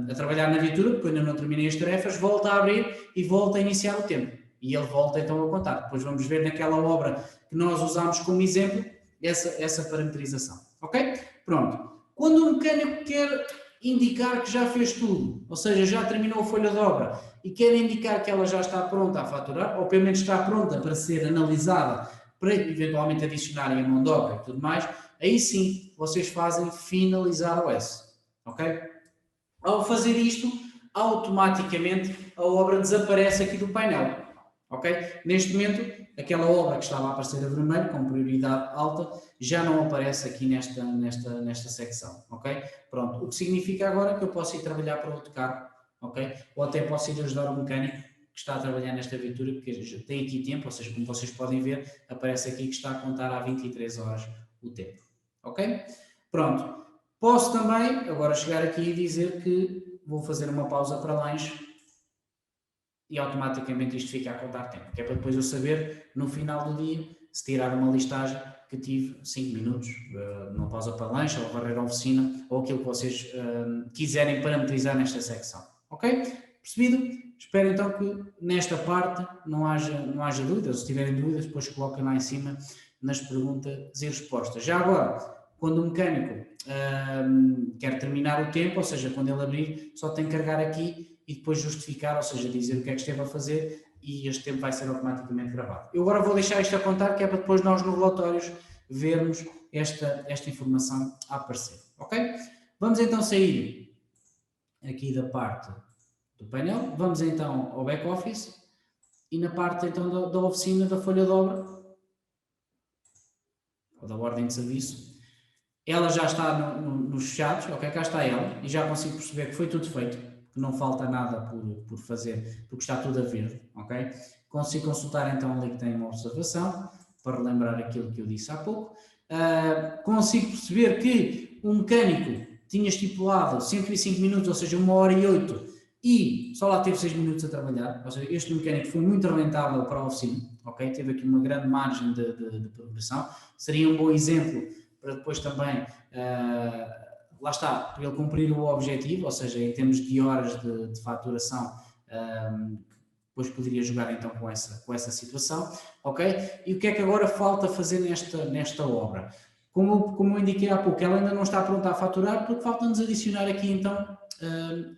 a trabalhar na viatura, porque eu ainda não terminei as tarefas, volta a abrir e volta a iniciar o tempo. E ele volta então a contar. Depois vamos ver naquela obra que nós usámos como exemplo essa parametrização, ok? Pronto. Quando o mecânico quer indicar que já fez tudo, ou seja, já terminou a folha de obra e quer indicar que ela já está pronta a faturar, ou pelo menos está pronta para ser analisada, para eventualmente adicionarem a mão de obra e tudo mais, aí sim vocês fazem finalizar o S, ok? Ao fazer isto, automaticamente a obra desaparece aqui do painel, ok? Neste momento, aquela obra que estava a aparecer a vermelho, com prioridade alta, já não aparece aqui nesta secção, ok? Pronto, o que significa agora que eu posso ir trabalhar para outro carro, ok? Ou até posso ir ajudar o mecânico que está a trabalhar nesta viatura, porque tem aqui tempo, ou seja, como vocês podem ver, aparece aqui que está a contar há 23 horas o tempo, ok? Pronto, posso também agora chegar aqui e dizer que vou fazer uma pausa para lanche e automaticamente isto fica a contar tempo, que é para depois eu saber, no final do dia, se tirar uma listagem, que tive 5 minutos, numa pausa para lanche, ou varrer a oficina, ou aquilo que vocês quiserem parametrizar nesta secção. Ok? Percebido? Espero então que nesta parte não haja dúvidas. Se tiverem dúvidas, depois coloquem lá em cima nas perguntas e respostas. Já agora, quando o mecânico quer terminar o tempo, ou seja, quando ele abrir, só tem que carregar aqui e depois justificar, ou seja, dizer o que é que esteve a fazer, e este tempo vai ser automaticamente gravado. Eu agora vou deixar isto a contar, que é para depois nós nos relatórios vermos esta informação a aparecer, ok? Vamos então sair aqui da parte do painel, vamos então ao back-office e na parte então da oficina, da folha de obra, ou da ordem de serviço, ela já está nos fechados, ok? Cá está ela, e já consigo perceber que foi tudo feito, que não falta nada por fazer, porque está tudo a verde, ok? Consigo consultar então ali que tem uma observação, para relembrar aquilo que eu disse há pouco. Consigo perceber que o mecânico tinha estipulado 105 minutos, ou seja, 1h08, e só lá teve 6 minutos a trabalhar, ou seja, este mecânico foi muito rentável para a oficina, ok? Teve aqui uma grande margem de progressão, seria um bom exemplo para depois também, lá está, para ele cumprir o objetivo, ou seja, em termos de horas de faturação, depois poderia jogar então com essa situação, ok? E o que é que agora falta fazer nesta obra? Como eu indiquei há pouco, ela ainda não está pronta a faturar, porque falta-nos adicionar aqui então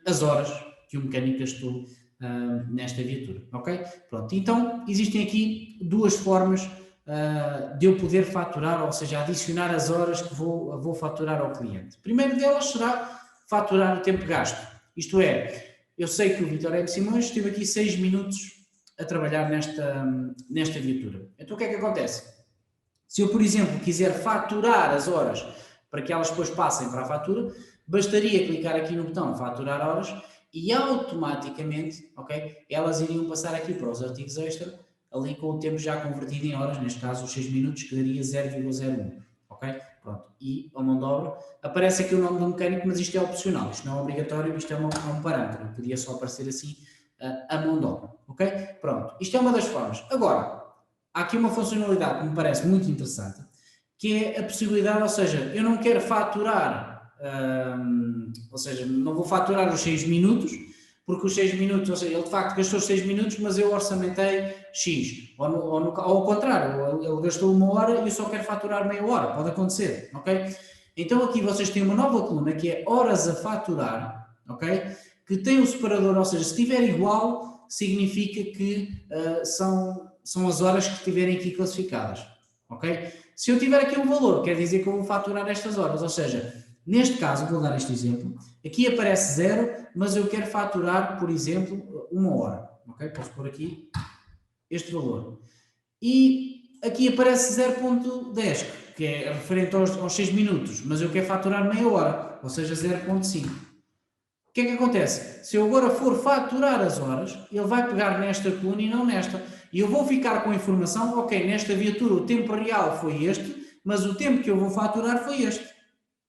as horas que o mecânico gastou nesta viatura, ok? Pronto, então existem aqui duas formas de eu poder faturar, ou seja, adicionar as horas que vou faturar ao cliente. Primeiro delas será faturar o tempo gasto, isto é, eu sei que o Vítor M. Simões esteve aqui 6 minutos a trabalhar nesta viatura. Então o que é que acontece? Se eu, por exemplo, quiser faturar as horas para que elas depois passem para a fatura, bastaria clicar aqui no botão faturar horas e automaticamente, ok, elas iriam passar aqui para os artigos extra, ali com o tempo já convertido em horas, neste caso os 6 minutos, que daria 0,01, ok? Pronto, e a mão de obra, aparece aqui o nome do mecânico, mas isto é opcional, isto não é obrigatório, isto é um parâmetro, podia só aparecer assim a mão de obra, ok? Pronto, isto é uma das formas. Agora, há aqui uma funcionalidade que me parece muito interessante, que é a possibilidade, ou seja, eu não quero faturar, ou seja, não vou faturar os 6 minutos, porque os 6 minutos, ou seja, ele de facto gastou 6 minutos, mas eu orçamentei X, ou ao contrário, ele gastou 1 hora e eu só quero faturar meia hora, pode acontecer, ok? Então aqui vocês têm uma nova coluna que é horas a faturar, ok? Que tem o separador, ou seja, se estiver igual, significa que são as horas que estiverem aqui classificadas, ok? Se eu tiver aqui um valor, quer dizer que eu vou faturar estas horas, ou seja, neste caso, vou dar este exemplo, aqui aparece 0, mas eu quero faturar, por exemplo, 1 hora, ok? Posso pôr aqui este valor. E aqui aparece 0.10, que é referente aos 6 minutos, mas eu quero faturar meia hora, ou seja, 0.5. O que é que acontece? Se eu agora for faturar as horas, ele vai pegar nesta coluna e não nesta. E eu vou ficar com a informação, ok, nesta viatura o tempo real foi este, mas o tempo que eu vou faturar foi este.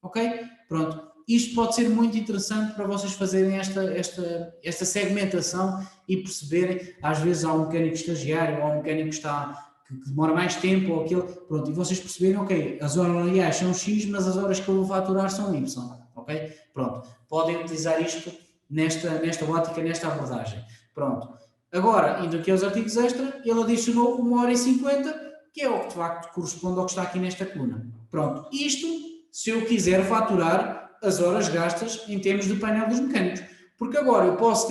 Ok? Pronto. Isto pode ser muito interessante para vocês fazerem esta segmentação e perceberem, às vezes há um mecânico estagiário ou um mecânico que demora mais tempo ou aquele, pronto, e vocês perceberem, ok, as horas reais são X, mas as horas que eu vou faturar são Y. Ok? Pronto. Podem utilizar isto nesta ótica, nesta abordagem. Pronto. Agora, indo aqui aos artigos extra, ele adicionou 1h50, que é o que de facto corresponde ao que está aqui nesta coluna. Pronto. Isto, se eu quiser faturar as horas gastas em termos de painel dos mecânicos. Porque agora eu posso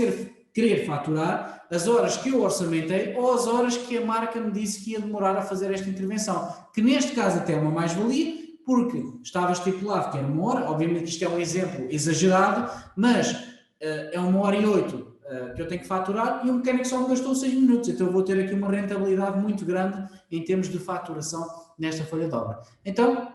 querer faturar as horas que eu orçamentei ou as horas que a marca me disse que ia demorar a fazer esta intervenção. Que neste caso até é uma mais-valia, porque estava estipulado que era 1 hora, obviamente isto é um exemplo exagerado, mas é 1h08 que eu tenho que faturar e o mecânico só me gastou 6 minutos, então eu vou ter aqui uma rentabilidade muito grande em termos de faturação nesta folha de obra. Então,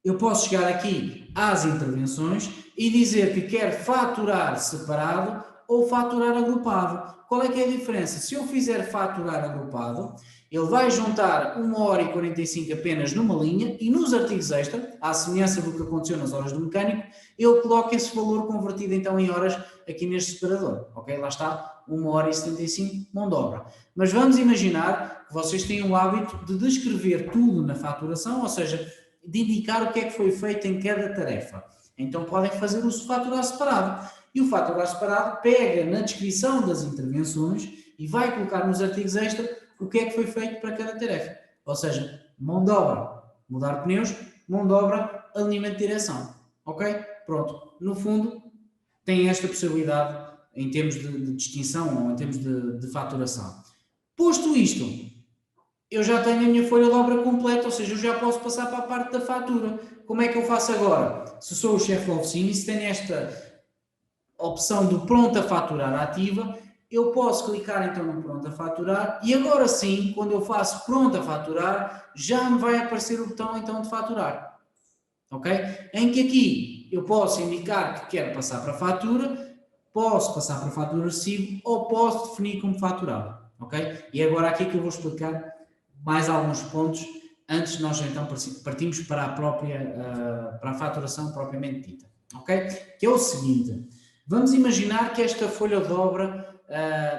eu posso chegar aqui às intervenções e dizer que quero faturar separado ou faturar agrupado. Qual é que é a diferença? Se eu fizer faturar agrupado, ele vai juntar 1h45 apenas numa linha e nos artigos extra, à semelhança do que aconteceu nas horas do mecânico, ele coloca esse valor convertido então em horas aqui neste separador. Ok? Lá está, 1h75 mão de obra. Mas vamos imaginar que vocês têm o hábito de descrever tudo na faturação, ou seja, de indicar o que é que foi feito em cada tarefa. Então podem fazer o faturar separado. E o faturar separado pega na descrição das intervenções e vai colocar nos artigos extra o que é que foi feito para cada tarefa. Ou seja, mão de obra, mudar pneus, mão de obra, alinhamento de direção. Ok? Pronto. No fundo, tem esta possibilidade em termos de distinção ou em termos de faturação. Posto isto, eu já tenho a minha folha de obra completa, ou seja, eu já posso passar para a parte da fatura. Como é que eu faço agora? Se sou o chefe da oficina e se tenho esta opção do pronto a faturar ativa, eu posso clicar então no pronto a faturar e agora sim, quando eu faço pronto a faturar, já me vai aparecer o botão então de faturar. Ok? Em que aqui eu posso indicar que quero passar para fatura, posso passar para fatura recibo ou posso definir como faturado. Ok? E agora aqui que eu vou explicar mais alguns pontos antes de nós então partimos para a faturação propriamente dita. ok? Que é o seguinte, vamos imaginar que esta folha de obra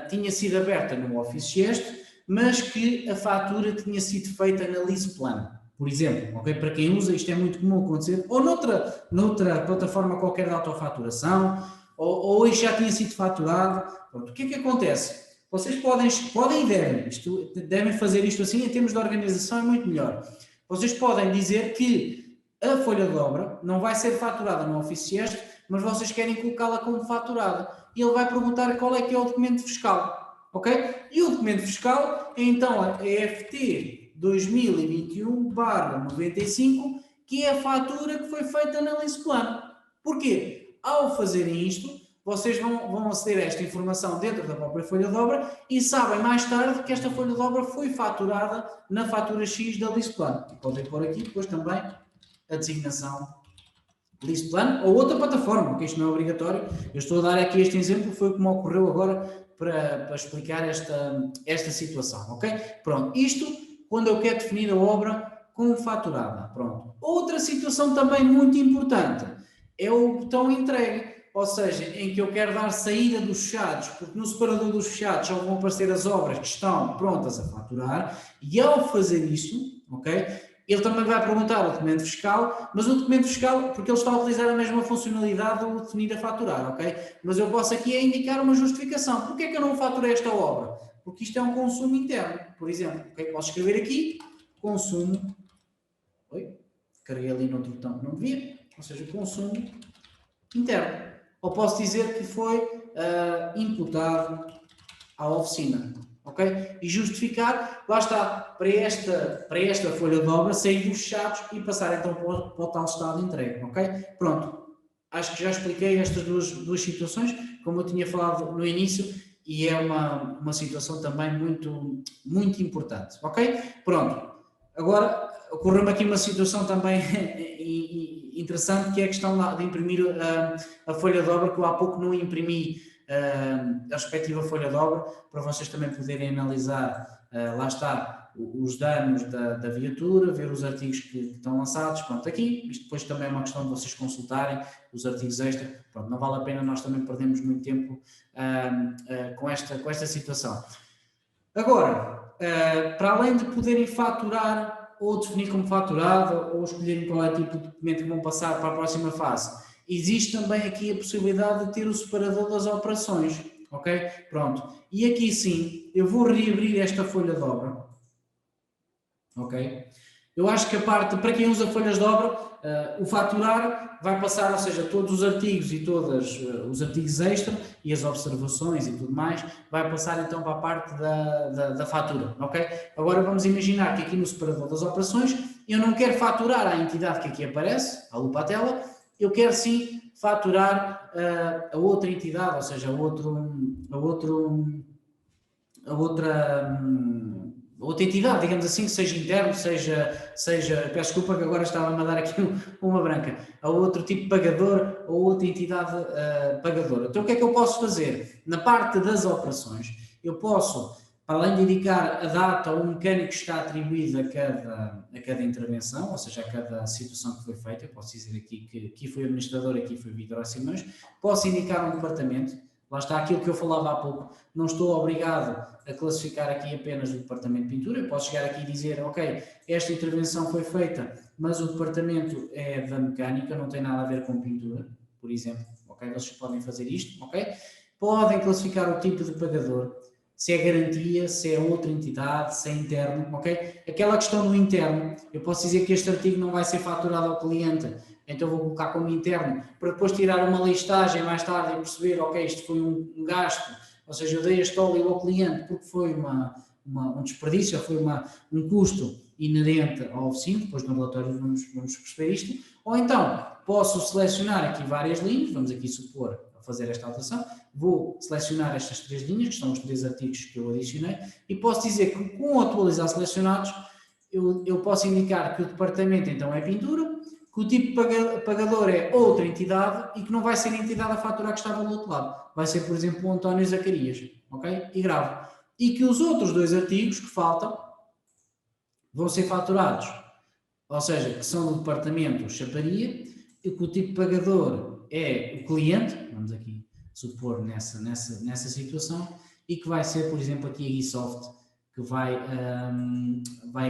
tinha sido aberta no Office Gesto, mas que a fatura tinha sido feita na LeasePlan, por exemplo, ok? Para quem usa, isto é muito comum acontecer, ou noutra plataforma qualquer de autofaturação, ou isto já tinha sido faturado. Pronto, o que é que acontece? Vocês podem e devem fazer isto assim, em termos de organização é muito melhor. Vocês podem dizer que a folha de obra não vai ser faturada no Office Gesto, mas vocês querem colocá-la como faturada. E ele vai perguntar qual é que é o documento fiscal, ok? E o documento fiscal é então a EFT 2021/95, que é a fatura que foi feita na LeasePlan. Porquê? Ao fazerem isto, vocês vão aceder a esta informação dentro da própria folha de obra e sabem mais tarde que esta folha de obra foi faturada na fatura X da LeasePlan. E podem pôr aqui depois também a designação LeasePlan ou outra plataforma, porque isto não é obrigatório. Eu estou a dar aqui este exemplo, foi o que me ocorreu agora para explicar esta situação, ok? Pronto, isto quando eu quero definir a obra como faturada, pronto. Outra situação também muito importante é o botão entregue, ou seja, em que eu quero dar saída dos fechados, porque no separador dos fechados só vão aparecer as obras que estão prontas a faturar, e ao fazer isto, ok? Ele também vai perguntar o documento fiscal, mas o documento fiscal, porque ele está a utilizar a mesma funcionalidade do definir a faturar, ok? Mas eu posso aqui indicar uma justificação. Porquê é que eu não faturei esta obra? Porque isto é um consumo interno, por exemplo. Okay? Posso escrever aqui, consumo, carreguei ali no outro botão que não devia, ou seja, consumo interno. Ou posso dizer que foi imputado à oficina. Okay? E justificar, lá está, para esta folha de obra sair dos fechados e passar então para o tal estado entregue. Okay? Pronto, acho que já expliquei estas duas situações, como eu tinha falado no início, e é uma situação também muito, muito importante. Ok? Pronto, agora ocorreu-me aqui uma situação também interessante, que é a questão de imprimir a folha de obra, que eu há pouco não imprimi a respectiva folha de obra, para vocês também poderem analisar, lá está, os danos da viatura, ver os artigos que estão lançados, pronto, aqui, isto depois também é uma questão de vocês consultarem os artigos extra, pronto, não vale a pena, nós também perdemos muito tempo com esta situação. Agora, para além de poderem faturar, ou definir como faturado, ou escolherem qual é o tipo de documento que vão passar para a próxima fase, existe também aqui a possibilidade de ter o separador das operações, ok? Pronto. E aqui sim, eu vou reabrir esta folha de obra, ok? Eu acho que a parte, para quem usa folhas de obra, o faturar vai passar, ou seja, todos os artigos e todos os artigos extra e as observações e tudo mais, vai passar então para a parte da fatura, ok? Agora vamos imaginar que aqui no separador das operações, eu não quero faturar à entidade que aqui aparece, a lupa à tela, eu quero sim faturar a outra entidade, ou seja, a outra entidade, digamos assim, que seja interno, seja peço desculpa que agora estava-me a dar aqui uma branca, a outro tipo de pagador ou outra entidade pagadora. Então o que é que eu posso fazer? Na parte das operações, eu posso, para além de indicar a data ou o mecânico que está atribuído a cada intervenção, ou seja, a cada situação que foi feita, eu posso dizer aqui que aqui foi o administrador, aqui foi o Vítor Simões, posso indicar um departamento, lá está aquilo que eu falava há pouco, não estou obrigado a classificar aqui apenas o departamento de pintura, eu posso chegar aqui e dizer, ok, esta intervenção foi feita, mas o departamento é da mecânica, não tem nada a ver com pintura, por exemplo, ok? Vocês podem fazer isto, ok? Podem classificar o tipo de pagador, se é garantia, se é outra entidade, se é interno, ok? Aquela questão do interno, eu posso dizer que este artigo não vai ser faturado ao cliente, então vou colocar como interno, para depois tirar uma listagem mais tarde e perceber, ok, isto foi um gasto, ou seja, eu dei este óleo ao cliente porque foi um desperdício, foi um custo inerente ao oficina, depois no relatório vamos perceber isto, ou então posso selecionar aqui várias linhas, vamos aqui supor a fazer esta alteração, vou selecionar estas 3 linhas, que são os 3 artigos que eu adicionei, e posso dizer que com o atualizar selecionados, eu posso indicar que o departamento então é pintura, que o tipo de pagador é outra entidade e que não vai ser a entidade a faturar que estava do outro lado. Vai ser, por exemplo, o António Zacarias, ok? E gravo. E que os outros 2 artigos que faltam vão ser faturados, ou seja, que são do departamento Chaparia, e que o tipo de pagador é o cliente, vamos aqui supor nessa situação, e que vai ser, por exemplo, aqui a Gisoft, que vai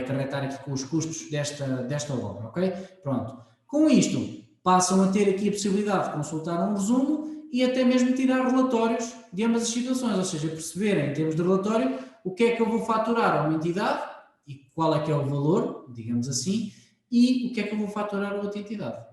acarretar aqui com os custos desta obra, ok? Pronto. Com isto, passam a ter aqui a possibilidade de consultar um resumo e até mesmo tirar relatórios de ambas as situações, ou seja, perceberem em termos de relatório o que é que eu vou faturar a uma entidade e qual é que é o valor, digamos assim, e o que é que eu vou faturar a outra entidade.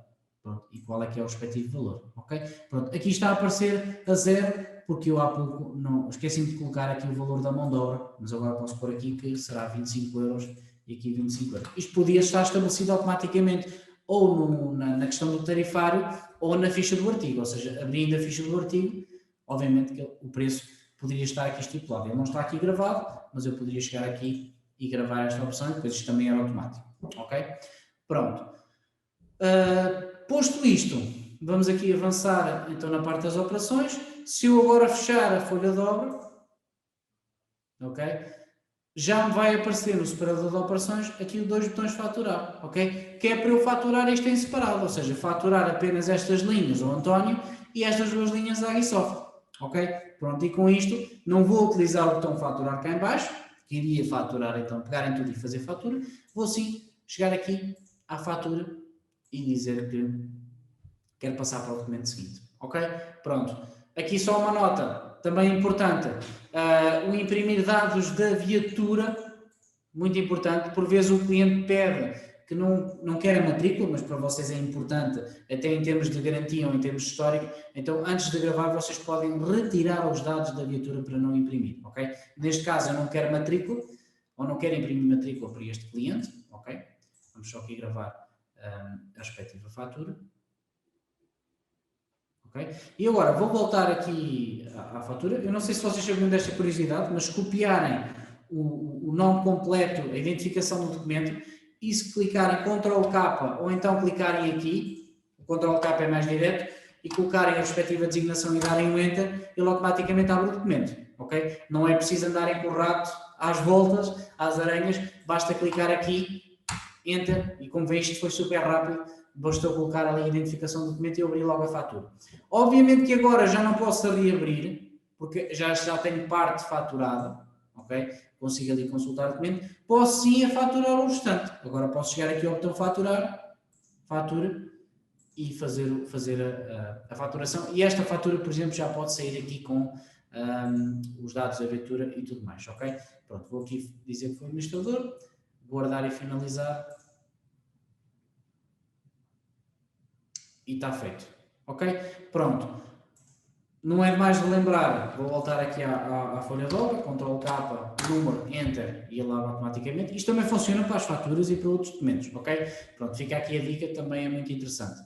Pronto, e qual é que é o respectivo valor, ok? Pronto, aqui está a aparecer a zero, porque eu há pouco não esqueci de colocar aqui o valor da mão de obra, mas agora posso pôr aqui que será 25 euros e aqui 25 euros. Isto podia estar estabelecido automaticamente ou na questão do tarifário ou na ficha do artigo, ou seja, abrindo a ficha do artigo, obviamente que o preço poderia estar aqui estipulado. Ele não está aqui gravado, mas eu poderia chegar aqui e gravar esta opção, e depois isto também era automático, ok? Pronto. Posto isto, vamos aqui avançar então na parte das operações. Se eu agora fechar a folha de obra, ok? Já me vai aparecer no separador de operações aqui os dois botões faturar, ok? Que é para eu faturar isto em separado, ou seja, faturar apenas estas linhas ao António e estas duas linhas à Gisoft, ok? Pronto, e com isto não vou utilizar o botão faturar cá em baixo, que iria faturar então, pegar em tudo e fazer fatura, vou sim chegar aqui à fatura e dizer que quero passar para o documento seguinte, ok? Pronto, aqui só uma nota, também importante, o imprimir dados da viatura, muito importante, por vezes o cliente pede que não quer a matrícula, mas para vocês é importante, até em termos de garantia ou em termos de histórico, então antes de gravar vocês podem retirar os dados da viatura para não imprimir, ok? Neste caso eu não quero matrícula, ou não quero imprimir matrícula para este cliente, ok? Vamos só aqui gravar a respectiva fatura. Okay? E agora vou voltar aqui à fatura. Eu não sei se vocês sabiam desta curiosidade, mas copiarem o nome completo, a identificação do documento, e se clicarem Ctrl-K ou então clicarem aqui, o Ctrl-K é mais direto, e colocarem a respectiva designação e darem um Enter, ele automaticamente abre o documento. Okay? Não é preciso andarem com o rato às voltas, às aranhas, basta clicar aqui, Enter, e como veem isto foi super rápido, bastou colocar ali a identificação do documento e eu abri logo a fatura. Obviamente que agora já não posso reabrir, porque já tenho parte faturada, ok? Consigo ali consultar o documento. Posso sim a faturar o restante. Agora posso chegar aqui ao botão faturar, fatura, e fazer a faturação. E esta fatura, por exemplo, já pode sair aqui com os dados da viatura e tudo mais, ok? Pronto, vou aqui dizer que foi o administrador, guardar e finalizar. E está feito, ok? Pronto, não é demais de lembrar, vou voltar aqui à folha de obra, Ctrl-K, número, Enter, e ele abre automaticamente. Isto também funciona para as faturas e para outros documentos, ok? Pronto, fica aqui a dica, também é muito interessante.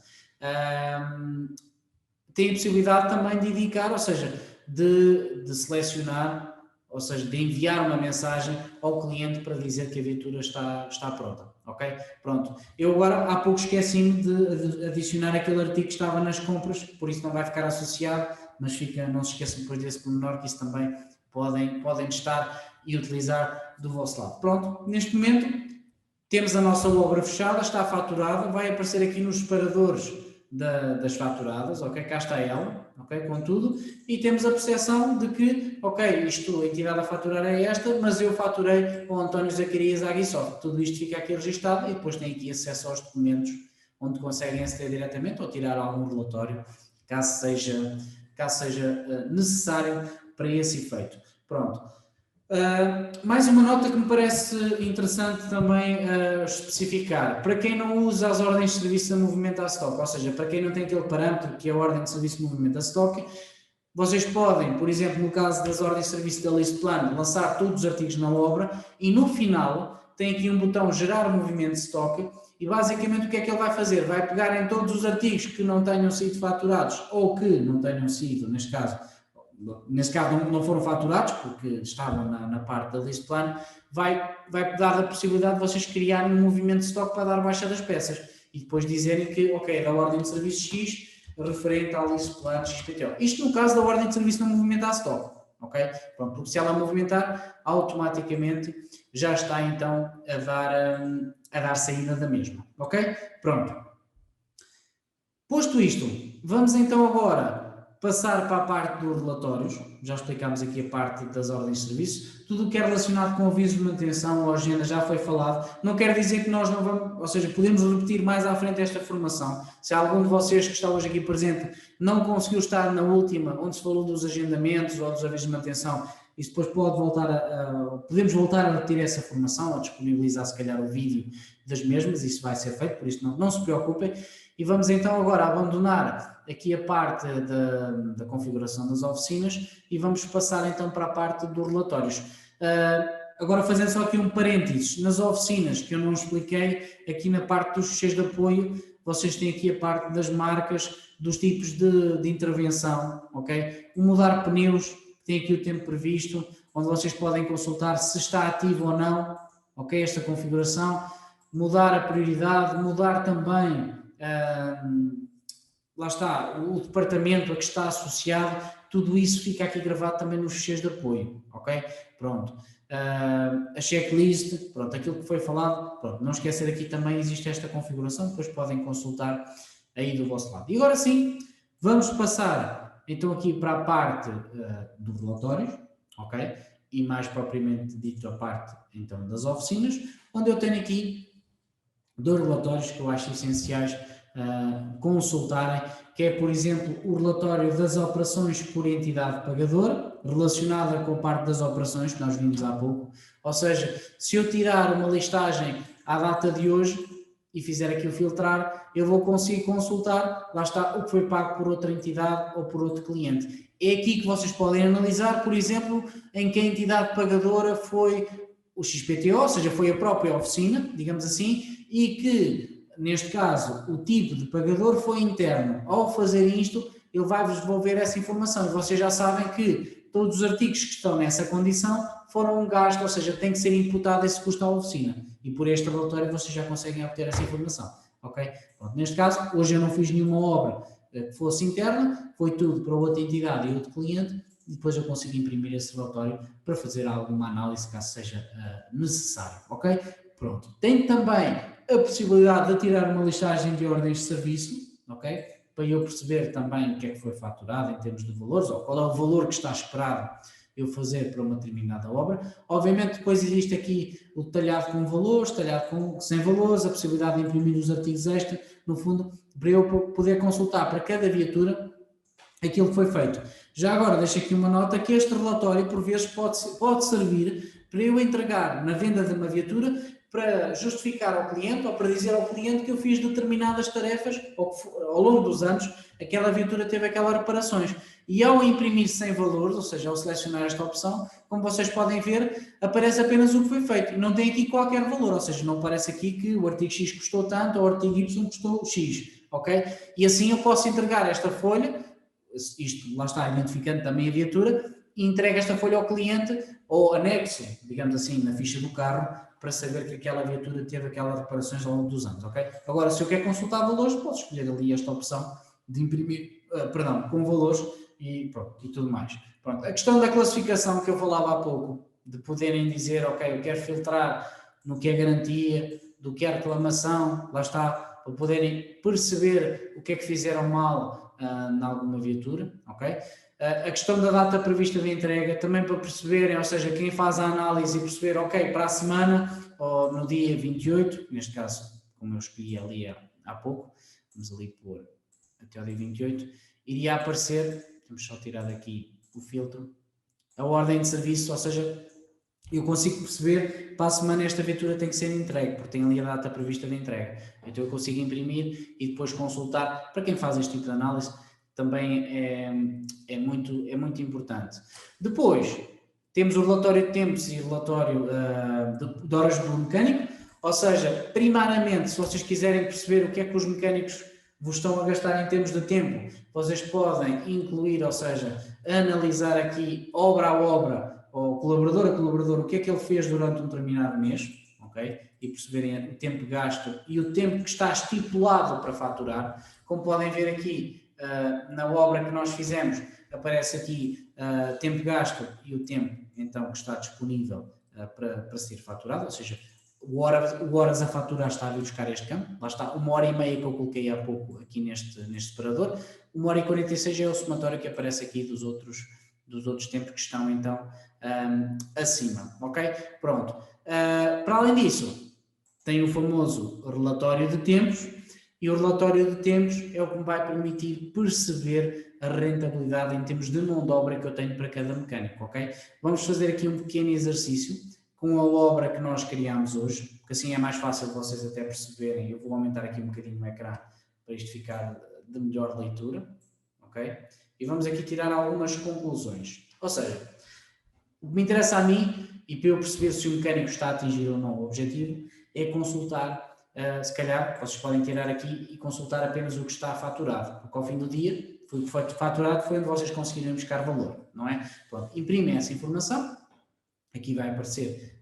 Tem a possibilidade também de indicar, ou seja, de selecionar, ou seja, de enviar uma mensagem ao cliente para dizer que a viatura está pronta, ok? Pronto, eu agora há pouco esqueci-me de adicionar aquele artigo que estava nas compras, por isso não vai ficar associado, mas não se esqueçam depois desse pormenor que isso também podem testar e utilizar do vosso lado. Pronto, neste momento temos a nossa obra fechada, está faturada, vai aparecer aqui nos separadores das faturadas, ok? Cá está ela, ok? Com tudo, e temos a percepção de que, ok, a entidade a faturar é esta, mas eu faturei ao António Zacarias à Gisoft. Tudo isto fica aqui registado e depois tem aqui acesso aos documentos onde conseguem aceder diretamente ou tirar algum relatório, caso seja necessário para esse efeito. Pronto. Mais uma nota que me parece interessante também especificar. Para quem não usa as ordens de serviço de movimento a stock, ou seja, para quem não tem aquele parâmetro que é a ordem de serviço de movimento a stock, vocês podem, por exemplo, no caso das ordens de serviço da list plan, lançar todos os artigos na obra e no final tem aqui um botão gerar movimento de stock e basicamente o que é que ele vai fazer? Vai pegar em todos os artigos que não tenham sido faturados ou que não tenham sido, neste caso não foram faturados porque estavam na parte da list plan, vai dar a possibilidade de vocês criarem um movimento de stock para dar baixa das peças e depois dizerem que, ok, da ordem de serviço X referente à list plan XPTO. Isto no caso da ordem de serviço não movimentar stock, ok? Pronto, porque se ela movimentar, automaticamente já está então a dar saída da mesma, ok? Pronto. Posto isto, Vamos então agora passar para a parte dos relatórios. Já explicámos aqui a parte das ordens de serviço. Tudo o que é relacionado com aviso de manutenção ou agenda já foi falado. Não quer dizer que nós não vamos, ou seja, podemos repetir mais à frente esta formação. Se algum de vocês que está hoje aqui presente não conseguiu estar na última, onde se falou dos agendamentos ou dos avisos de manutenção, isso depois pode podemos voltar a repetir essa formação ou disponibilizar se calhar o vídeo das mesmas, isso vai ser feito, por isso não se preocupem. E vamos então agora abandonar aqui a parte da configuração das oficinas e vamos passar então para a parte dos relatórios. Agora fazendo só aqui um parênteses, nas oficinas que eu não expliquei, aqui na parte dos ficheiros de apoio, vocês têm aqui a parte das marcas, dos tipos de intervenção, ok? O mudar pneus, tem aqui o tempo previsto, onde vocês podem consultar se está ativo ou não, ok? Esta configuração, mudar a prioridade, mudar também... lá está, o departamento a que está associado, tudo isso fica aqui gravado também nos ficheiros de apoio, ok? Pronto. A checklist, pronto, aquilo que foi falado, pronto, não esquecer aqui também existe esta configuração, depois podem consultar aí do vosso lado. E agora sim, vamos passar então aqui para a parte dos relatórios, ok? E mais propriamente dito a parte então das oficinas, onde eu tenho aqui 2 relatórios que eu acho essenciais consultarem, que é, por exemplo, o relatório das operações por entidade pagadora, relacionada com a parte das operações que nós vimos há pouco. Ou seja, se eu tirar uma listagem à data de hoje e fizer aqui o filtrar, eu vou conseguir consultar, lá está, o que foi pago por outra entidade ou por outro cliente. É aqui que vocês podem analisar, por exemplo, em que a entidade pagadora foi o XPTO, ou seja, foi a própria oficina, digamos assim, e que neste caso, o tipo de pagador foi interno. Ao fazer isto, ele vai-vos devolver essa informação. E vocês já sabem que todos os artigos que estão nessa condição foram gastos, ou seja, tem que ser imputado esse custo à oficina. E por este relatório vocês já conseguem obter essa informação. Ok? Pronto, neste caso, hoje eu não fiz nenhuma obra que fosse interna, foi tudo para outra entidade e outro cliente, e depois eu consigo imprimir esse relatório para fazer alguma análise, caso seja necessário. Ok? Pronto. Tem também a possibilidade de tirar uma listagem de ordens de serviço, ok? Para eu perceber também o que é que foi faturado em termos de valores, ou qual é o valor que está esperado eu fazer para uma determinada obra. Obviamente depois existe aqui o detalhado com valores, detalhado com sem valores, a possibilidade de imprimir os artigos extra, no fundo, para eu poder consultar para cada viatura aquilo que foi feito. Já agora deixo aqui uma nota que este relatório por vezes pode servir para eu entregar na venda de uma viatura para justificar ao cliente ou para dizer ao cliente que eu fiz determinadas tarefas ou que ao longo dos anos aquela viatura teve aquelas reparações. E ao imprimir sem valores, ou seja, ao selecionar esta opção, como vocês podem ver, aparece apenas o que foi feito. Não tem aqui qualquer valor, ou seja, não aparece aqui que o artigo X custou tanto ou o artigo Y custou X, ok? E assim eu posso entregar esta folha, isto lá está, identificando também a viatura, e entrego esta folha ao cliente ou anexo, digamos assim, na ficha do carro, para saber que aquela viatura teve aquelas reparações ao longo dos anos, ok? Agora, se eu quero consultar valores, posso escolher ali esta opção de imprimir, com valores e, pronto, e tudo mais. Pronto. A questão da classificação que eu falava há pouco, de poderem dizer, ok, eu quero filtrar no que é garantia, do que é reclamação, lá está, para poderem perceber o que é que fizeram mal em alguma viatura, ok? A questão da data prevista de entrega, também para perceberem, ou seja, quem faz a análise e perceber, ok, para a semana, ou no dia 28, neste caso, como eu escolhi ali há pouco, vamos ali pôr até ao dia 28, iria aparecer, vamos só tirar daqui o filtro, a ordem de serviço, ou seja, eu consigo perceber, para a semana esta viatura tem que ser entregue, porque tem ali a data prevista de entrega. Então eu consigo imprimir e depois consultar, para quem faz este tipo de análise, também é muito importante. Depois, temos o relatório de tempos e o relatório de horas do mecânico, ou seja, primariamente, se vocês quiserem perceber o que é que os mecânicos vos estão a gastar em termos de tempo, vocês podem incluir, ou seja, analisar aqui obra a obra, ou colaborador a colaborador, o que é que ele fez durante um determinado mês, ok? E perceberem o tempo gasto e o tempo que está estipulado para faturar. Como podem ver aqui, na obra que nós fizemos, aparece aqui tempo gasto e o tempo então que está disponível para ser faturado, ou seja, o horas a faturar está a vir buscar este campo, lá está, 1h30 que eu coloquei há pouco aqui neste separador, 1h46 é o somatório que aparece aqui dos outros tempos que estão então acima, ok? Pronto. Para além disso, tem o famoso relatório de tempos, e o relatório de tempos é o que me vai permitir perceber a rentabilidade em termos de mão de obra que eu tenho para cada mecânico, ok? Vamos fazer aqui um pequeno exercício com a obra que nós criámos hoje, porque assim é mais fácil vocês até perceberem. Eu vou aumentar aqui um bocadinho o ecrã para isto ficar de melhor leitura, ok? E vamos aqui tirar algumas conclusões. Ou seja, o que me interessa a mim, e para eu perceber se o mecânico está a atingir ou não o objetivo, é consultar, se calhar, vocês podem tirar aqui e consultar apenas o que está faturado, porque ao fim do dia, o que foi faturado foi onde vocês conseguiram buscar valor, não é? Pronto, imprimem essa informação, aqui vai aparecer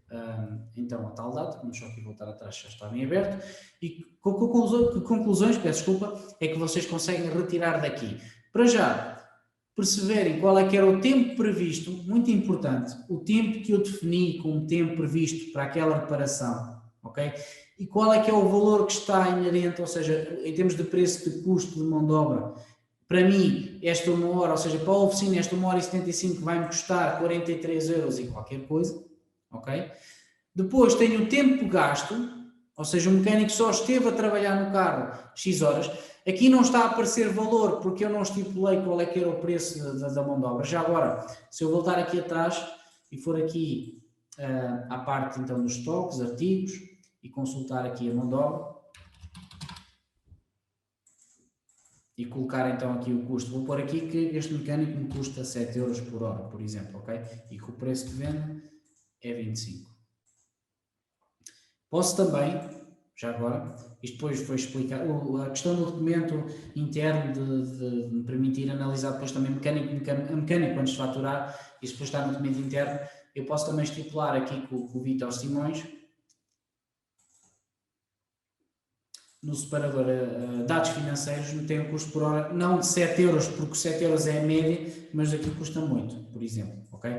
então a tal data, vamos só aqui voltar atrás, já está bem aberto, e que conclusões, peço desculpa, é que vocês conseguem retirar daqui. Para já, perceberem qual é que era o tempo previsto, muito importante, o tempo que eu defini como tempo previsto para aquela reparação, ok? E qual é que é o valor que está inerente, ou seja, em termos de preço de custo de mão de obra. Para mim, esta 1 hora, ou seja, para a oficina, esta 1h75 vai-me custar 43 euros e qualquer coisa, ok? Depois tenho o tempo gasto, ou seja, o mecânico só esteve a trabalhar no carro X horas. Aqui não está a aparecer valor, porque eu não estipulei qual é que era o preço da mão de obra. Já agora, se eu voltar aqui atrás e for aqui à parte então dos estoques, artigos, e consultar aqui a mão de obra, e colocar então aqui o custo, vou pôr aqui que este mecânico me custa 7 euros por hora, por exemplo, ok? E que o preço de venda é 25. Posso também, já agora, isto depois foi explicar, a questão do documento interno de me permitir analisar depois também mecânico antes de faturar, isso depois está no documento interno, eu posso também estipular aqui com o Vítor Simões, no separador dados financeiros, tem um custo por hora, não de 7 euros, porque 7 euros é a média, mas aqui custa muito, por exemplo, ok?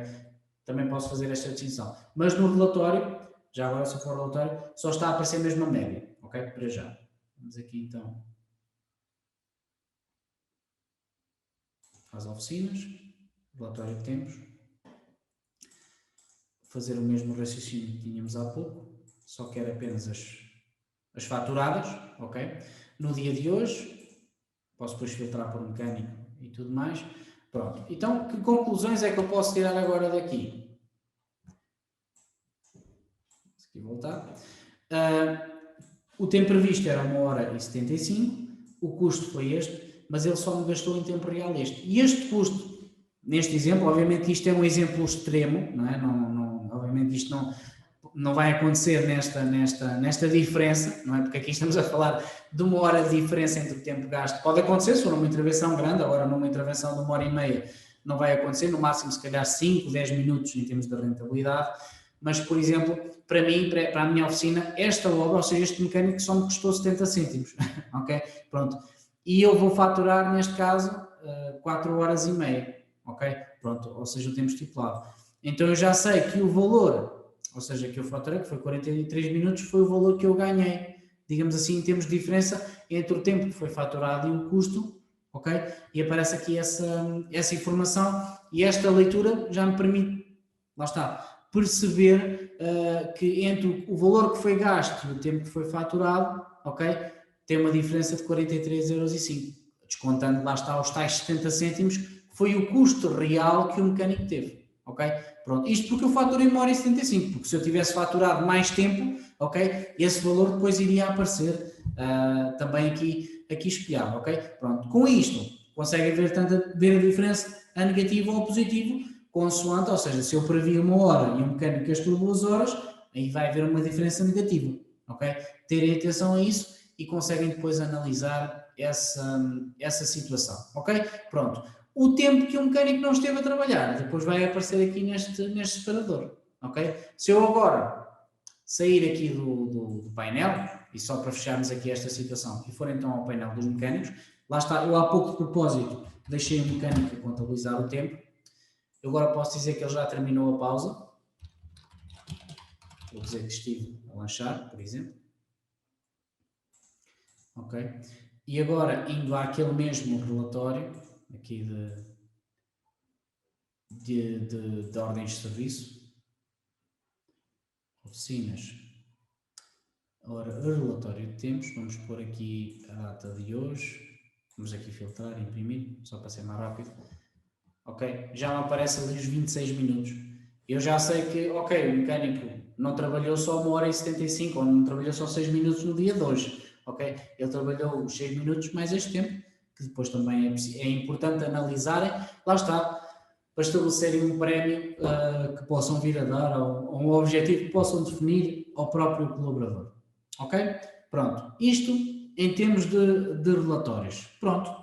Também posso fazer esta distinção. Mas no relatório, já agora se for relatório, só está a aparecer mesmo a média, ok? Para já. Vamos aqui então às oficinas, relatório de tempos. Fazer o mesmo raciocínio que tínhamos há pouco, só que era apenas as faturadas, ok? No dia de hoje, posso depois filtrar por mecânico e tudo mais. Pronto, então que conclusões é que eu posso tirar agora daqui? Aqui voltar. O tempo previsto era 1h75, o custo foi este, mas ele só me gastou em tempo real este. E este custo, neste exemplo, obviamente isto é um exemplo extremo, não é? Obviamente isto não vai acontecer nesta diferença, não é? Porque aqui estamos a falar de 1 hora de diferença entre o tempo gasto. Pode acontecer se for numa intervenção grande, agora numa intervenção de 1h30 não vai acontecer, no máximo se calhar 5, 10 minutos em termos de rentabilidade. Mas, por exemplo, para mim, para a minha oficina, esta obra, ou seja, este mecânico só me custou 70 cêntimos, ok? Pronto. E eu vou faturar, neste caso, 4h30, ok? Pronto, ou seja, o tempo estipulado. Então eu já sei que o valor, ou seja, que eu faturei, que foi 43 minutos, foi o valor que eu ganhei, digamos assim, em termos de diferença entre o tempo que foi faturado e o custo, ok? E aparece aqui essa informação, e esta leitura já me permite, lá está, perceber que entre o valor que foi gasto e o tempo que foi faturado, ok, tem uma diferença de 43,05 euros, descontando, lá está, os tais 70 cêntimos, que foi o custo real que o mecânico teve, ok? Pronto, isto porque eu faturei 1h75, porque se eu tivesse faturado mais tempo, ok, esse valor depois iria aparecer também aqui espelhado, ok? Pronto, com isto, conseguem ver a diferença a negativo ou a positivo, consoante, ou seja, se eu previ 1 hora e o mecânico gastou 2 horas, aí vai haver uma diferença negativa, ok? Terem atenção a isso e conseguem depois analisar essa situação, ok? Pronto. O tempo que o mecânico não esteve a trabalhar, depois vai aparecer aqui neste separador, ok? Se eu agora sair aqui do painel, e só para fecharmos aqui esta situação, e for então ao painel dos mecânicos, lá está, eu há pouco de propósito deixei o mecânico a contabilizar o tempo. Eu agora posso dizer que ele já terminou a pausa. Vou dizer que estive a lanchar, por exemplo. Ok? E agora, indo àquele mesmo relatório, aqui de ordens de serviço, oficinas, ora, o relatório de tempos, vamos pôr aqui a data de hoje, vamos aqui filtrar, imprimir, só para ser mais rápido. Ok, já me aparece ali os 26 minutos. Eu já sei que, ok, o mecânico não trabalhou só 1h75, ou não trabalhou só 6 minutos no dia de hoje, ok? Ele trabalhou os 6 minutos mais este tempo, que depois também é importante analisarem, lá está, para estabelecerem um prémio que possam vir a dar, ou um objetivo que possam definir ao próprio colaborador, ok? Pronto, isto em termos de relatórios. Pronto,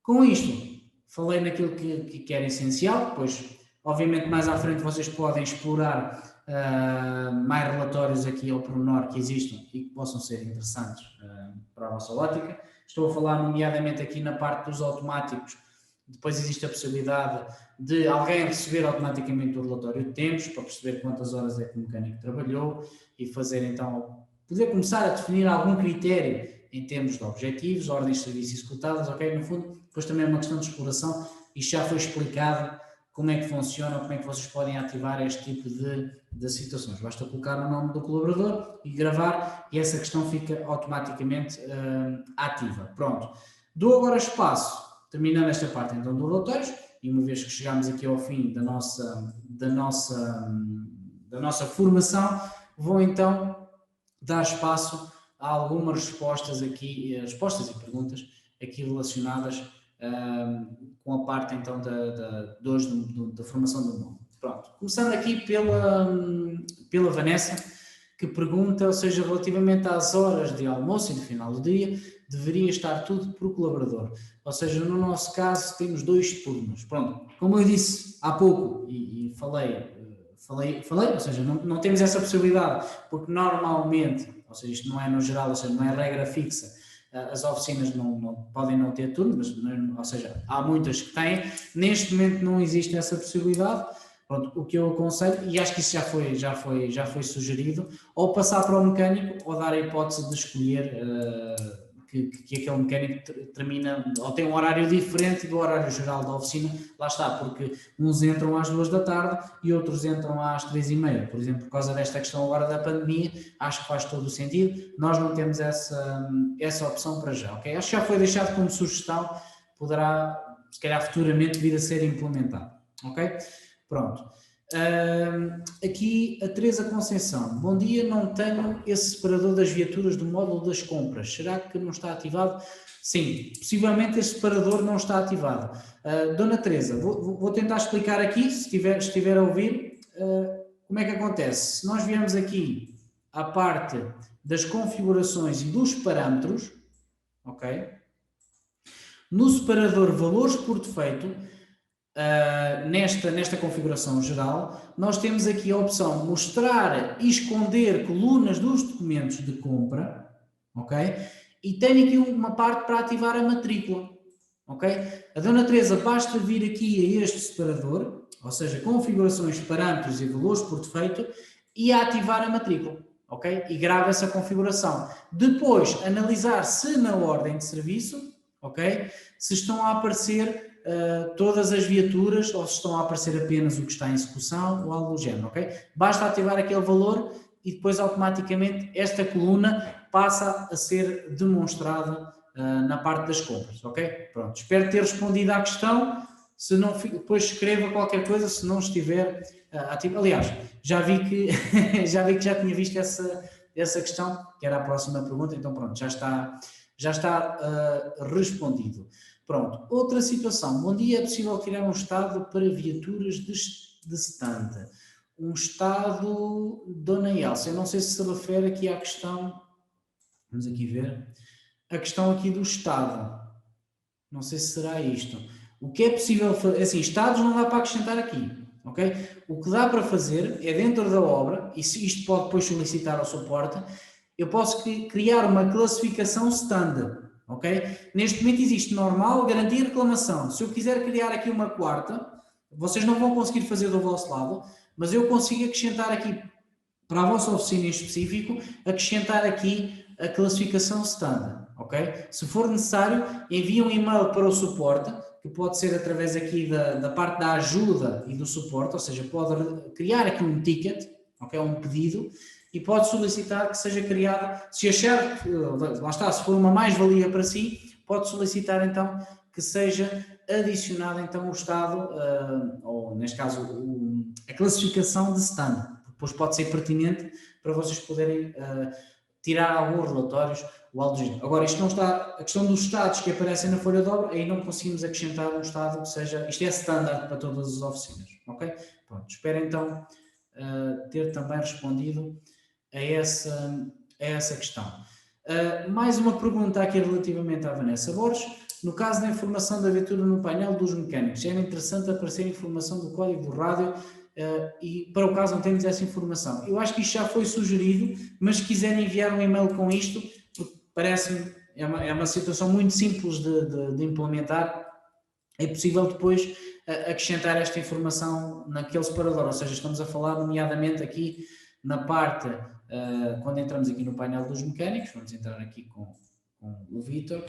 com isto falei naquilo que era essencial, pois obviamente mais à frente vocês podem explorar mais relatórios aqui ao pormenor que existam e que possam ser interessantes para a vossa ótica. Estou a falar nomeadamente aqui na parte dos automáticos. Depois existe a possibilidade de alguém receber automaticamente o relatório de tempos para perceber quantas horas é que o mecânico trabalhou e fazer então, poder começar a definir algum critério em termos de objetivos, ordens de serviço executadas, ok? No fundo, depois também é uma questão de exploração. Isto já foi explicado como é que funciona, como é que vocês podem ativar este tipo de situações. Basta colocar o nome do colaborador e gravar e essa questão fica automaticamente ativa. Pronto. Dou agora espaço, terminando esta parte então do relatórios, e uma vez que chegamos aqui ao fim da nossa formação, vou então dar espaço a algumas respostas aqui, respostas e perguntas aqui relacionadas com a parte então da formação do mundo. Pronto, começando aqui pela Vanessa, que pergunta, ou seja, relativamente às horas de almoço e de final do dia, deveria estar tudo por colaborador. Ou seja, no nosso caso temos 2 turnos. Pronto, como eu disse há pouco e falei, ou seja, não temos essa possibilidade, porque normalmente, ou seja, isto não é no geral, ou seja, não é regra fixa, as oficinas podem não ter turno, mas, ou seja, há muitas que têm. Neste momento não existe essa possibilidade. Pronto, o que eu aconselho, e acho que isso já foi sugerido, ou passar para o mecânico, ou dar a hipótese de escolher que aquele mecânico termina, ou tem um horário diferente do horário geral da oficina, lá está, porque uns entram às 2 da tarde e outros entram às 3h30, por exemplo, por causa desta questão agora da pandemia, acho que faz todo o sentido. Nós não temos essa opção para já, ok? Acho que já foi deixado como sugestão, poderá, se calhar futuramente, vir a ser implementado, ok? Pronto. Aqui a Teresa Conceição, bom dia, não tenho esse separador das viaturas do módulo das compras, será que não está ativado? Sim, possivelmente esse separador não está ativado. Dona Teresa, vou tentar explicar aqui, se estiver a ouvir, como é que acontece. Se nós viermos aqui à parte das configurações e dos parâmetros, ok? No separador valores por defeito, nesta configuração geral, nós temos aqui a opção mostrar e esconder colunas dos documentos de compra, ok? E tenho aqui uma parte para ativar a matrícula, ok? A Dona Teresa basta vir aqui a este separador, ou seja, configurações, parâmetros e valores por defeito, e ativar a matrícula, ok? E grava essa configuração. Depois, analisar se na ordem de serviço, ok? Se estão a aparecer todas as viaturas ou se estão a aparecer apenas o que está em execução ou algo do género, ok? Basta ativar aquele valor e depois automaticamente esta coluna passa a ser demonstrada na parte das compras, ok? Pronto, espero ter respondido à questão. Se não, depois escreva qualquer coisa se não estiver ativo. Aliás, já vi que já tinha visto essa questão, que era a próxima pergunta, então pronto, já está respondido. Pronto, outra situação. Bom dia, é possível criar um estado para viaturas de stand? Um estado, Dona Elsa, eu não sei se se refere aqui à questão, vamos aqui ver, a questão aqui do estado. Não sei se será isto. O que é possível fazer, assim, estados não dá para acrescentar aqui, ok? O que dá para fazer é dentro da obra, e se isto pode depois solicitar ao suporte, eu posso criar uma classificação stand. Ok? Neste momento existe normal, garantia e reclamação. Se eu quiser criar aqui uma quarta, vocês não vão conseguir fazer do vosso lado, mas eu consigo acrescentar aqui, para a vossa oficina em específico, acrescentar aqui a classificação stand. ok? Se for necessário, envie um e-mail para o suporte, que pode ser através aqui da parte da ajuda e do suporte, ou seja, pode criar aqui um ticket, ok? Um pedido, e pode solicitar que seja criado, se achar, lá está, se for uma mais-valia para si, pode solicitar então que seja adicionado então o estado, ou neste caso a classificação de stand, depois pode ser pertinente para vocês poderem tirar alguns relatórios ou algo do género. Agora, isto não está, a questão dos estados que aparecem na folha de obra, aí não conseguimos acrescentar um estado que seja, isto é standard para todas as oficinas, ok? Pronto, espero então ter também respondido a essa questão. Mais uma pergunta aqui relativamente à Vanessa Borges. No caso da informação da viatura no painel dos mecânicos, era interessante aparecer informação do código do rádio e para o caso não temos essa informação. Eu acho que isto já foi sugerido, mas se quiserem enviar um e-mail com isto, parece-me, é uma situação muito simples de implementar, é possível depois acrescentar esta informação naquele separador, ou seja, estamos a falar nomeadamente aqui na parte, quando entramos aqui no painel dos mecânicos, vamos entrar aqui com o Vítor,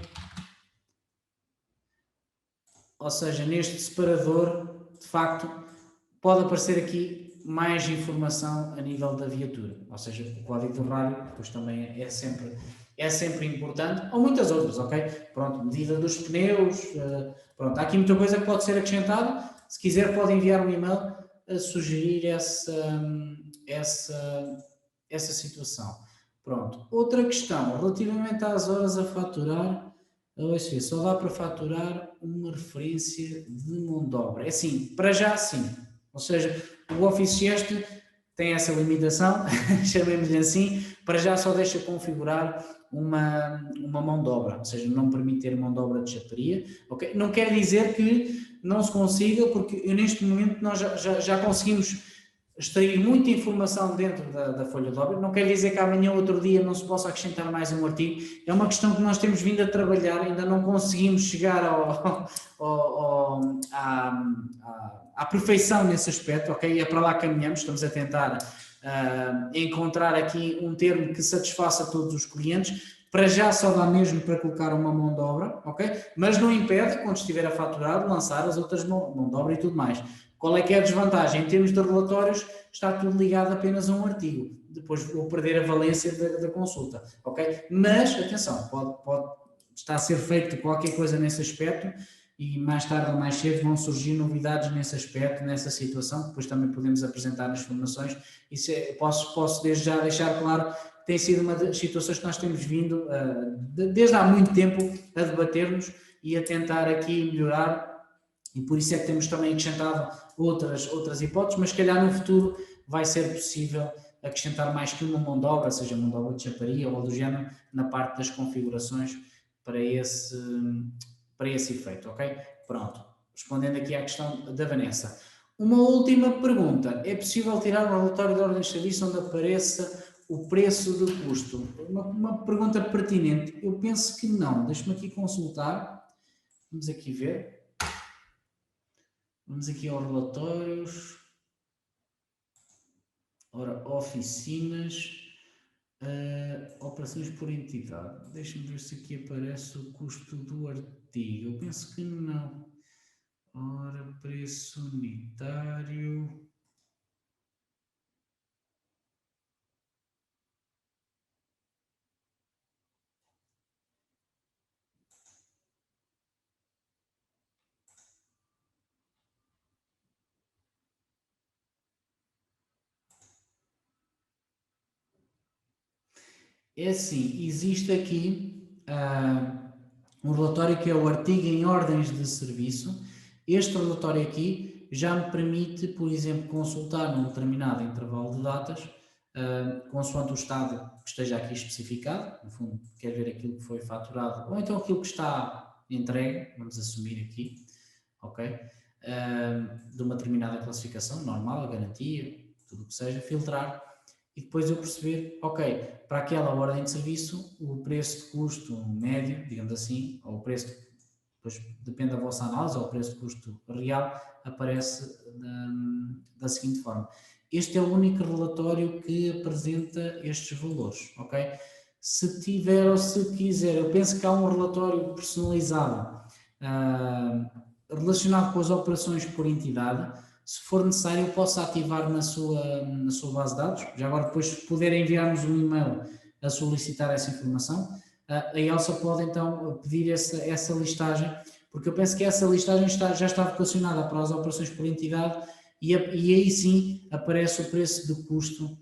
ou seja, neste separador, de facto, pode aparecer aqui mais informação a nível da viatura, ou seja, o código do rádio, depois também é sempre importante, ou muitas outras, ok? Pronto, medida dos pneus, pronto, há aqui muita coisa que pode ser acrescentada, se quiser pode enviar um e-mail a sugerir essa situação. Pronto, outra questão, relativamente às horas a faturar, só dá para faturar uma referência de mão de obra. É assim, para já sim. Ou seja, o Office Gesto tem essa limitação, chamemos-lhe assim, para já só deixa configurar uma mão de obra, ou seja, não permite ter mão de obra de chaparia. Okay? Não quer dizer que não se consiga, porque neste momento nós já conseguimos extrair muita informação dentro da folha de obra, não quer dizer que amanhã ou outro dia não se possa acrescentar mais um artigo, é uma questão que nós temos vindo a trabalhar, ainda não conseguimos chegar à perfeição nesse aspecto, ok? É para lá que caminhamos, estamos a tentar encontrar aqui um termo que satisfaça todos os clientes, para já só dá mesmo para colocar uma mão de obra, ok? Mas não impede, quando estiver a faturar, de lançar as outras mão de obra e tudo mais. Qual é que é a desvantagem? Em termos de relatórios, está tudo ligado apenas a um artigo. Depois vou perder a valência da consulta, ok? Mas, atenção, pode estar a ser feito qualquer coisa nesse aspecto e mais tarde ou mais cedo vão surgir novidades nesse aspecto, nessa situação, que depois também podemos apresentar nas formações. Isso posso desde já deixar claro que tem sido uma das situações que nós temos vindo, desde há muito tempo, a debatermos e a tentar aqui melhorar, e por isso é que temos também acrescentado outras hipóteses, mas se calhar no futuro vai ser possível acrescentar mais que uma mão de obra, seja mão de obra de chaparia ou do género, na parte das configurações para esse efeito, ok? Pronto, respondendo aqui à questão da Vanessa. Uma última pergunta, é possível tirar um relatório de ordem de serviço onde apareça o preço do custo? Uma pergunta pertinente, eu penso que não, deixe-me aqui consultar, vamos aqui ver. Vamos aqui aos relatórios. Ora, oficinas, operações por entidade. Deixa-me ver se aqui aparece o custo do artigo. Eu penso que não. Ora, preço unitário. É assim, existe aqui um relatório que é o artigo em ordens de serviço. Este relatório aqui já me permite, por exemplo, consultar num determinado intervalo de datas, consoante o estado que esteja aqui especificado, no fundo, quer ver aquilo que foi faturado, ou então aquilo que está entregue, vamos assumir aqui, ok? De uma determinada classificação, normal, a garantia, tudo o que seja, filtrar, e depois eu perceber, ok, para aquela ordem de serviço, o preço de custo médio, digamos assim, ou o preço, depois depende da vossa análise, ou o preço de custo real, aparece da seguinte forma. Este é o único relatório que apresenta estes valores, ok? se tiver ou se quiser. Eu penso que há um relatório personalizado relacionado com as operações por entidade. Se for necessário, eu posso ativar na sua base de dados. Já agora, depois, se puderem enviar-nos um e-mail a solicitar essa informação, a Elsa pode então pedir essa listagem, porque eu penso que essa listagem já está vocacionada para as operações por entidade e aí sim aparece o preço de custo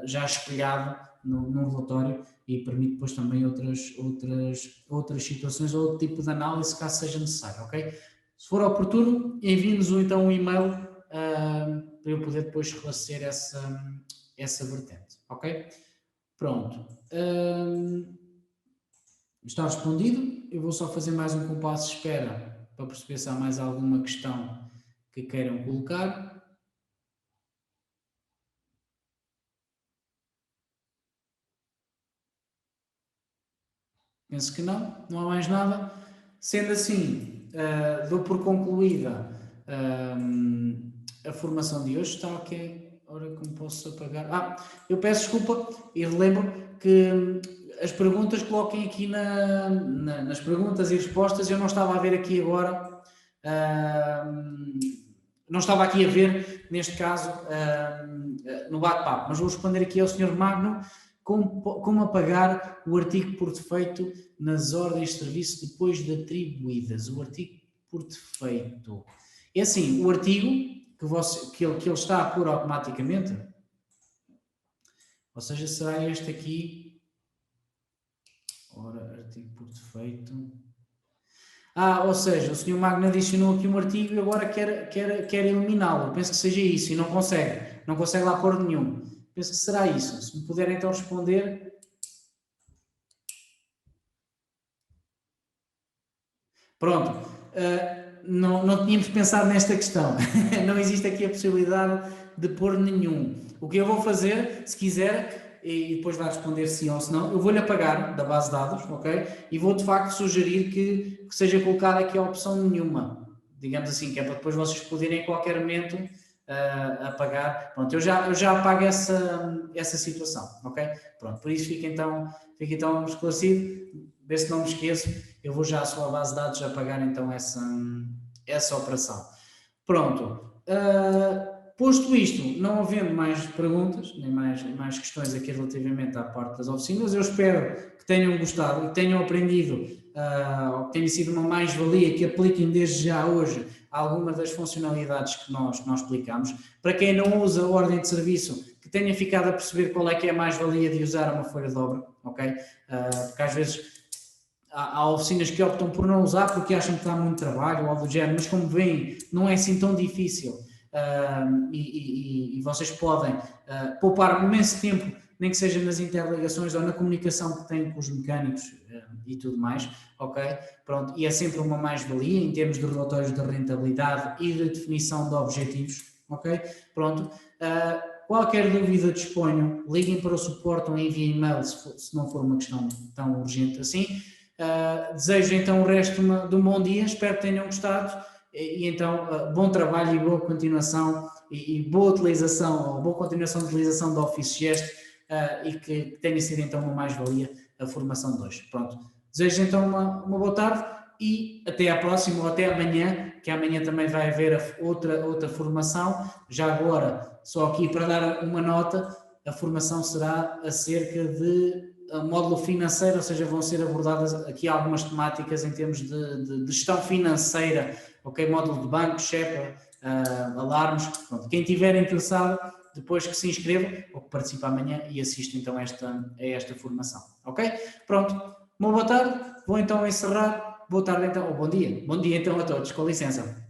já espelhado no relatório e permite depois também outras situações ou outro tipo de análise caso seja necessário, ok? Se for oportuno, envie-nos então um e-mail para eu poder depois esclarecer essa vertente, ok? Pronto. Está respondido. Eu vou só fazer mais um compasso de espera para perceber se há mais alguma questão que queiram colocar. Penso que não há mais nada. Sendo assim, dou por concluída a formação de hoje. Está ok. Ora, como posso apagar? Eu peço desculpa e relembro que as perguntas coloquem aqui nas perguntas e respostas. Eu não estava a ver aqui agora. Não estava aqui a ver, neste caso, no bate-papo, mas vou responder aqui ao Sr. Magno como apagar o artigo por defeito nas ordens de serviço depois de atribuídas. O artigo por defeito. É assim, o artigo que ele está a pôr automaticamente, ou seja, será este aqui. Ora, artigo por defeito. Ou seja, o Sr. Magno adicionou aqui um artigo e agora quer eliminá-lo. Penso que seja isso e não consegue lá pôr nenhum. Penso que será isso. Se me puder então responder. Pronto. Não tínhamos pensado nesta questão. Não existe aqui a possibilidade de pôr nenhum. O que eu vou fazer, se quiser, e depois vai responder sim ou se não, eu vou-lhe apagar da base de dados, ok? E vou de facto sugerir que seja colocada aqui a opção nenhuma. Digamos assim, que é para depois vocês poderem em qualquer momento apagar. Pronto, eu já apago essa situação, ok? Pronto, por isso fica então esclarecido. Vê se não me esqueço, eu vou já à sua base de dados apagar então essa operação. Pronto. Posto isto, não havendo mais perguntas, nem mais questões aqui relativamente à parte das oficinas, eu espero que tenham gostado e que tenham aprendido, que tenha sido uma mais-valia, que apliquem desde já hoje algumas das funcionalidades que nós explicamos. Para quem não usa a ordem de serviço, que tenha ficado a perceber qual é que é a mais-valia de usar uma folha de obra, ok? Porque às vezes há oficinas que optam por não usar porque acham que dá muito trabalho ou do género, mas como veem, não é assim tão difícil. E vocês podem poupar imenso tempo, nem que seja nas interligações ou na comunicação que têm com os mecânicos e tudo mais, ok? Pronto, e é sempre uma mais-valia em termos de relatórios de rentabilidade e de definição de objetivos, ok? Pronto. Qualquer dúvida disponham, liguem para o suporte ou enviem e-mail se não for uma questão tão urgente assim. Desejo então o resto de um bom dia, espero que tenham gostado. E então, bom trabalho e boa continuação e boa utilização, ou boa continuação de utilização do Office Gest e que tenha sido então uma mais-valia a formação de hoje. Pronto. Desejo então uma boa tarde e até à próxima ou até amanhã, que amanhã também vai haver outra formação. Já agora, só aqui para dar uma nota, a formação será acerca de módulo financeiro, ou seja, vão ser abordadas aqui algumas temáticas em termos de gestão financeira, ok? Módulo de banco, SHEPA, alarmes. Pronto. Quem estiver interessado, depois que se inscreva ou que participe amanhã e assista então a esta formação, ok? Pronto. Uma boa tarde, vou então encerrar. Boa tarde então, ou bom dia. Bom dia então a todos, com licença.